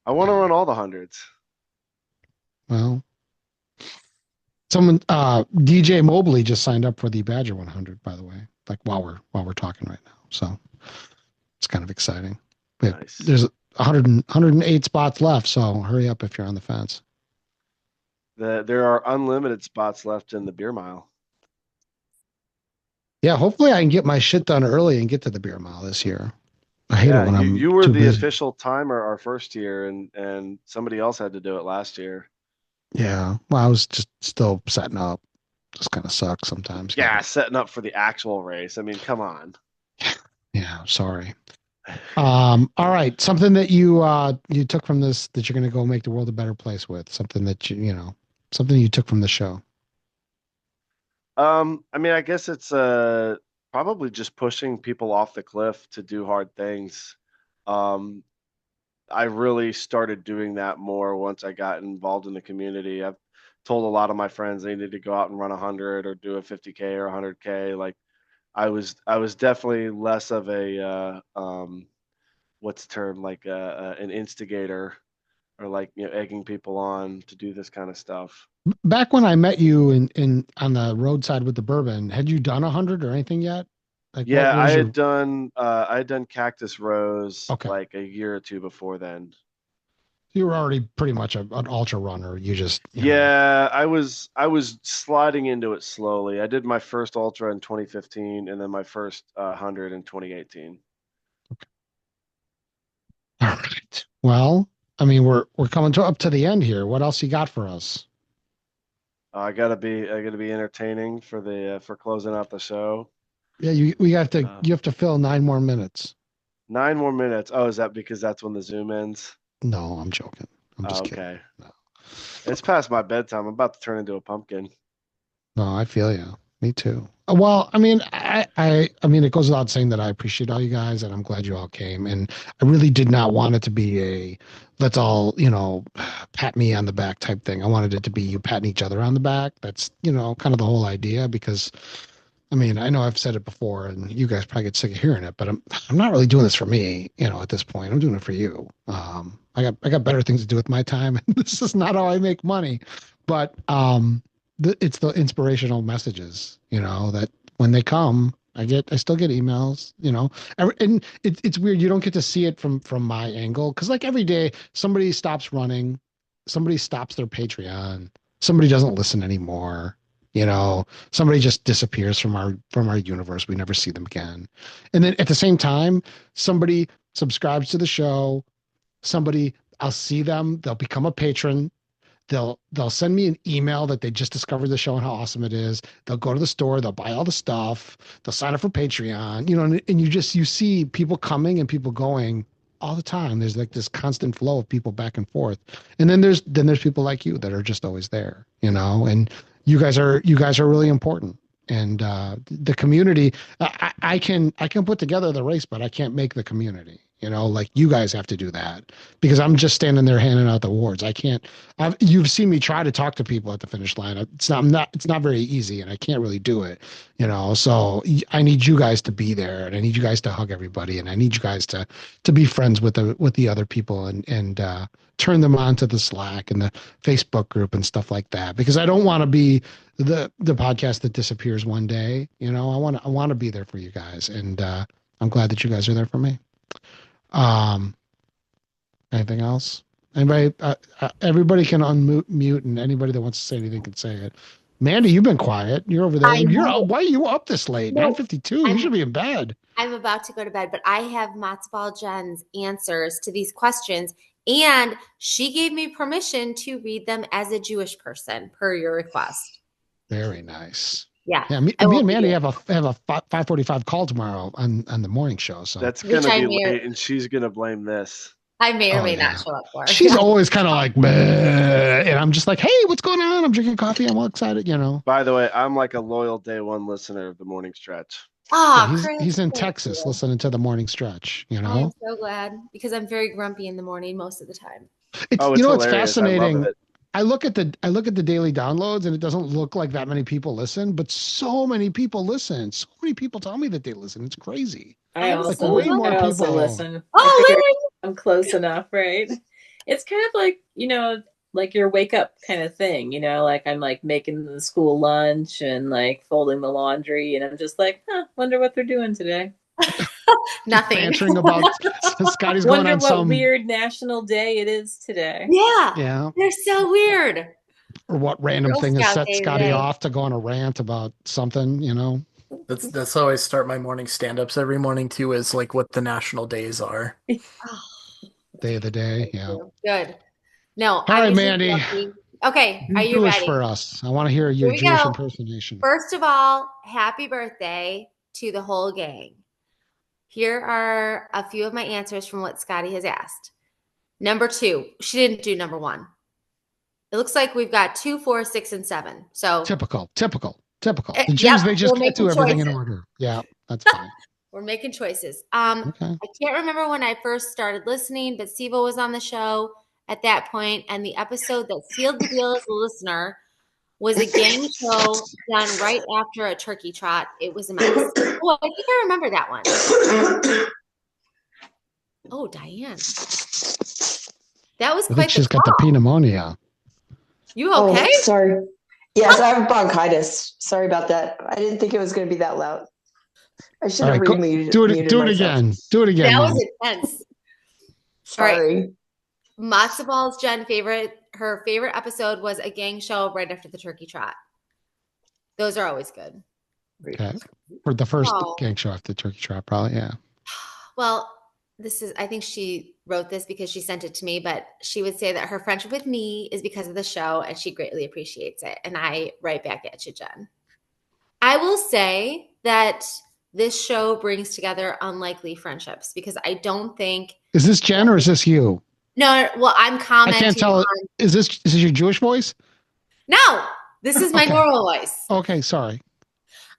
I want to run all the hundreds. Well, someone DJ Mobley just signed up for the Badger 100, by the way. Like while we're talking right now, so it's kind of exciting. But Nice. there's 108 spots left, so hurry up if you're on the fence. There are unlimited spots left in the beer mile. Yeah, hopefully I can get my shit done early and get to the beer mile this year. I hate it when I'm you were too the busy. official timer our first year, and somebody else had to do it last year. Yeah, well, I was just still setting up. Just kind of sucks sometimes. Yeah, setting up for the actual race. I mean, come on. Yeah, sorry. All right, something that you took from this that you're going to go make the world a better place with. Something that something you took from the show. I mean, I guess it's probably just pushing people off the cliff to do hard things. Um, I really started doing that more once I got involved in the community. I've told a lot of my friends they need to go out and run 100 or do a 50K or 100K. Like I was definitely less of a what's the term, like an instigator, or like, egging people on to do this kind of stuff. Back when I met you in on the roadside with the bourbon, had you done 100 or anything yet? Like Yeah, what was your I had done Cactus Rose okay? like a year or two before then. You were already pretty much an ultra runner. You just Yeah, I was sliding into it slowly. I did my first ultra in 2015 and then my first 100 in 2018. all right. Well, I mean, we're coming up to the end here. What else you got for us? I gotta be entertaining for closing out the show. Yeah, you have to fill 9 more minutes. 9 more minutes. Oh, is that because that's when the Zoom ends? No, I'm joking. I'm just kidding. Okay. It's past my bedtime. I'm about to turn into a pumpkin. No, I feel you. Me too. Well, I mean, I mean, it goes without saying that I appreciate all you guys, and I'm glad you all came. And I really did not want it to be a let's all, pat me on the back type thing. I wanted it to be you patting each other on the back. That's, kind of the whole idea. Because, I mean, I know I've said it before, and you guys probably get sick of hearing it, but I'm not really doing this for me, at this point. I'm doing it for you. I got better things to do with my time, and this is not how I make money. But it's the inspirational messages, that when they come, I still get emails, and it's weird. You don't get to see it from my angle. Cause like every day somebody stops running, somebody stops their Patreon, somebody doesn't listen anymore. Somebody just disappears from our universe. We never see them again. And then at the same time, somebody subscribes to the show. I'll see them. They'll become a patron. They'll send me an email that they just discovered the show and how awesome it is. They'll go to the store, they'll buy all the stuff, they'll sign up for Patreon, and you see people coming and people going all the time. There's like this constant flow of people back and forth. And then there's people like you that are just always there, and you guys are really important. And the community, I can put together the race, but I can't make the community. Like you guys have to do that because I'm just standing there handing out the awards. You've seen me try to talk to people at the finish line. It's not very easy, and I can't really do it. So I need you guys to be there, and I need you guys to hug everybody, and I need you guys to be friends with the other people and turn them on to the Slack and the Facebook group and stuff like that. Because I don't want to be the podcast that disappears one day. I want to be there for you guys, and I'm glad that you guys are there for me. Anything else? Anybody? Everybody can unmute, and anybody that wants to say anything can say it. Mandy, you've been quiet. You're over there. Why are you up this late? 9:52. You should be in bed. I'm about to go to bed, but I have Matzo Ball Jen's answers to these questions, and she gave me permission to read them as a Jewish person per your request. Very nice. Yeah. Me and Mandy have a 5:45 call tomorrow on the morning show. So that's gonna be late, and she's gonna blame this. I may or may not show up for. She's always kind of like, bleh, and I'm just like, hey, what's going on? I'm drinking coffee. I'm all excited, By the way, I'm like a loyal day one listener of the morning stretch. He's in Texas listening to the morning stretch. I'm so glad because I'm very grumpy in the morning most of the time. It's fascinating. I look at the daily downloads, and it doesn't look like that many people listen, but so many people listen. So many people tell me that they listen. It's crazy. I also listen. Oh, really? I'm close enough, right? It's kind of like, like your wake up kind of thing, like I'm like making the school lunch and like folding the laundry, and I'm just like, wonder what they're doing today. Nothing. Answering about Scotty's going wonder on what some weird national day it is today. Yeah. They're so weird. Or what random Girl thing has Scout set Day Scotty today. off to go on a rant about something, That's how I start my morning stand-ups every morning too, is like what the national days are. Day of the day. Yeah. Good. No. All right, Mandy. Okay. Are you Jewish ready? for us? I want to hear your Here we Jewish go. impersonation. First of all, happy birthday to the whole gang. Here are a few of my answers from what Scotty has asked. Number 2, she didn't do number 1. It looks like we've got 2, 4, 6, and 7. So Typical. Typical. The gyms, Yep, they just we're can't do making everything in choices. order. Yeah, that's fine. We're making choices. Okay. I can't remember when I first started listening, but Siva was on the show at that point, and the episode that sealed the deal as a listener was a gang show done right after a turkey trot. It was a mess. Oh, I think I remember that one. Oh, Diane. That was I think quite she's the got the call. pneumonia. You okay? Oh, sorry. Yes, I have bronchitis. Sorry about that. I didn't think it was going to be that loud. I should All have right, go, muted do it myself. again. Do it again. That was Mom. intense. Sorry. All right. Matzo Ball's her favorite episode was a gang show right after the turkey trot. Those are always good. Okay. For the first Oh. gang show after Turkey Trot, probably, yeah. Well, I think she wrote this because she sent it to me, but she would say that her friendship with me is because of the show and she greatly appreciates it. And I write back at you, Jen. I will say that this show brings together unlikely friendships because I don't think. Is this Jen or is this you? No, well, I'm I commenting. can't tell. Is this your Jewish voice? No, this is my Okay. normal voice. Okay, sorry.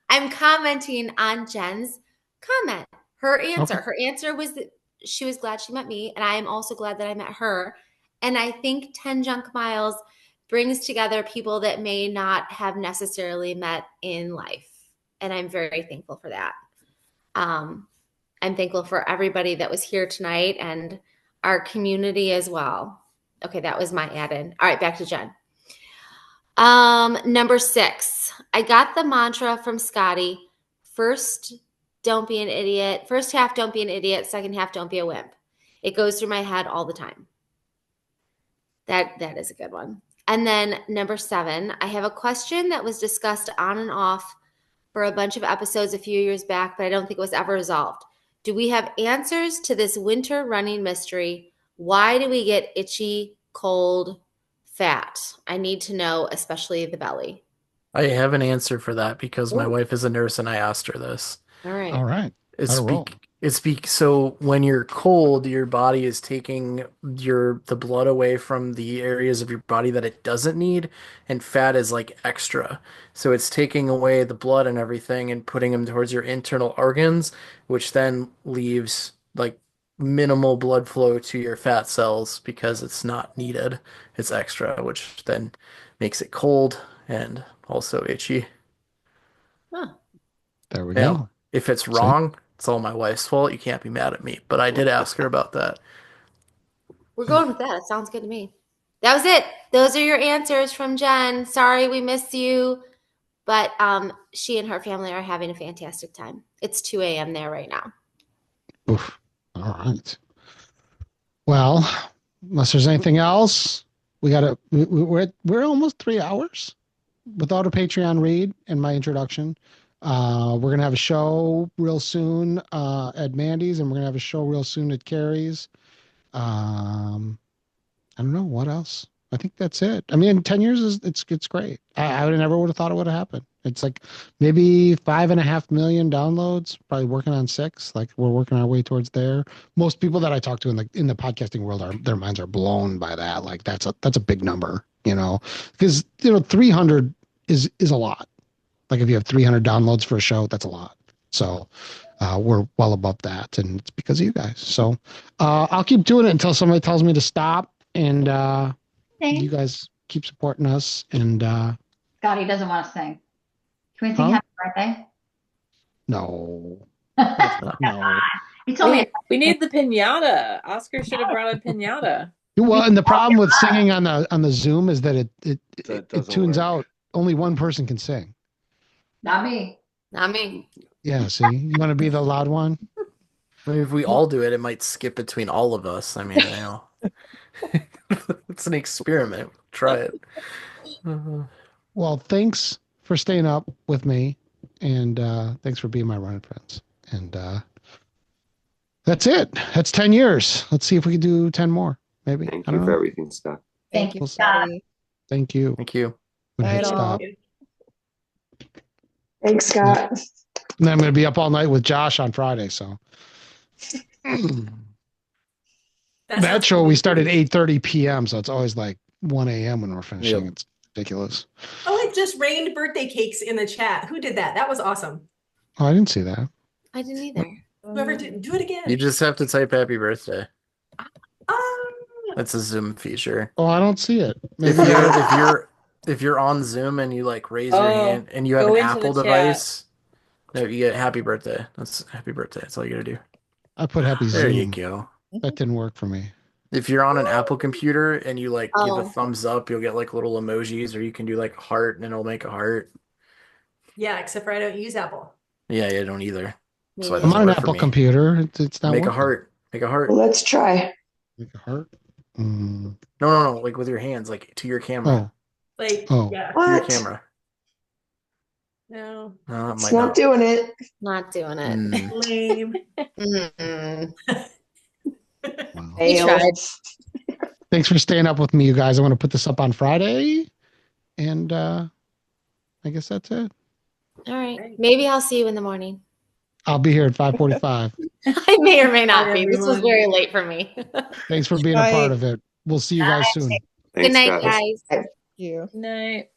I'm commenting on Jen's comment. Her answer. Okay. Her answer was that she was glad she met me, and I am also glad that I met her. And I think 10 Junk Miles brings together people that may not have necessarily met in life. And I'm very thankful for that. I'm thankful for everybody that was here tonight and our community as well. Okay, that was my add-in. All right, back to Jen. Number 6, I got the mantra from Scotty. First, don't be an idiot. First half, don't be an idiot. Second half, don't be a wimp. It goes through my head all the time. That is a good one. And then number 7, I have a question that was discussed on and off for a bunch of episodes a few years back, but I don't think it was ever resolved. Do we have answers to this winter running mystery? Why do we get itchy, cold, fat? I need to know, especially the belly. I have an answer for that because my Ooh. wife is a nurse and I asked her this. All right. All right. So when you're cold, your body is taking the blood away from the areas of your body that it doesn't need, and fat is like extra. So it's taking away the blood and everything and putting them towards your internal organs, which then leaves like minimal blood flow to your fat cells because it's not needed. It's extra, which then makes it cold and also itchy. Huh. There we Now, go. if it's wrong, it's all my wife's fault. You can't be mad at me. But I did ask her about that. We're going with that. It sounds good to me. That was it. Those are your answers from Jen. Sorry we missed you, but she and her family are having a fantastic time. It's 2 a.m. there right now. Oof. All right. Well, unless there's anything else, we're almost 3 hours without a Patreon read and my introduction. We're going to have a show real soon at Mandy's, and we're going to have a show real soon at Carrie's. I don't know what else. I think that's it. I mean, 10 years it's great. I never would have thought it would have happened. It's like maybe 5.5 million downloads, probably working on 6. Like we're working our way towards there. Most people that I talk to in the podcasting world their minds are blown by that. Like that's a big number, because 300 is a lot. Like if you have 300 downloads for a show, that's a lot. So we're well above that, and it's because of you guys. So I'll keep doing it until somebody tells me to stop, and you guys keep supporting us. And Scotty doesn't want to sing. Can we sing Huh? happy birthday? no, no. He told me. We need the pinata. Oscar should have brought a pinata. Well, and the problem with singing on the Zoom is that it doesn't tunes work. out. Only one person can sing. Not me. Not me. Yeah, see, you want to be the loud one? I mean, if we all do it, it might skip between all of us. I mean, it's an experiment. Try it. Well, thanks for staying up with me, and thanks for being my running friends. And that's it. That's 10 years. Let's see if we can do 10 more. Maybe. Thank I you don't for know. everything, Scott. Thank you, We'll- Scotty. Thank you. Thank you. I'm gonna hit Right stop. on. Thanks, Scott. And then I'm going to be up all night with Josh on Friday. So that show we start at 8:30 p.m. So it's always like 1 a.m. when we're finishing. Yep. It's Ridiculous. Oh, it just rained birthday cakes in the chat. Who did that? That was awesome. Oh, I didn't see that. I didn't either. Whoever did, do it again. You just have to type happy birthday. That's a Zoom feature. Oh, I don't see it. If you're on Zoom and you like raise your hand and you have go an into Apple the chat. device, no, you get happy birthday. That's happy birthday. That's all you gotta do. I put happy There you Zoom. go. That didn't work for me. If you're on an Apple computer and you like give Oh. a thumbs up, you'll get like little emojis, or you can do like a heart and it'll make a heart. Yeah, except for I don't use Apple. Yeah, I don't either. So it I'm doesn't on an work for Apple me. computer. It's not Make a working. heart. Make a heart. Well, let's try. Make a heart. No, like with your hands, like to your camera. Like, Oh. yeah. To your What? camera. No. No, it It's might not not. doing it. Not doing it. Mm. Lame. We tried. Thanks for staying up with me, you guys. I want to put this up on Friday, and I guess that's it. All right. Maybe I'll see you in the morning. I'll be here at 5:45. I may or may not Bye, be. This was everyone. very late for me. Thanks for being a part of it. We'll see you guys soon. Good night, guys. guys. You. Good night.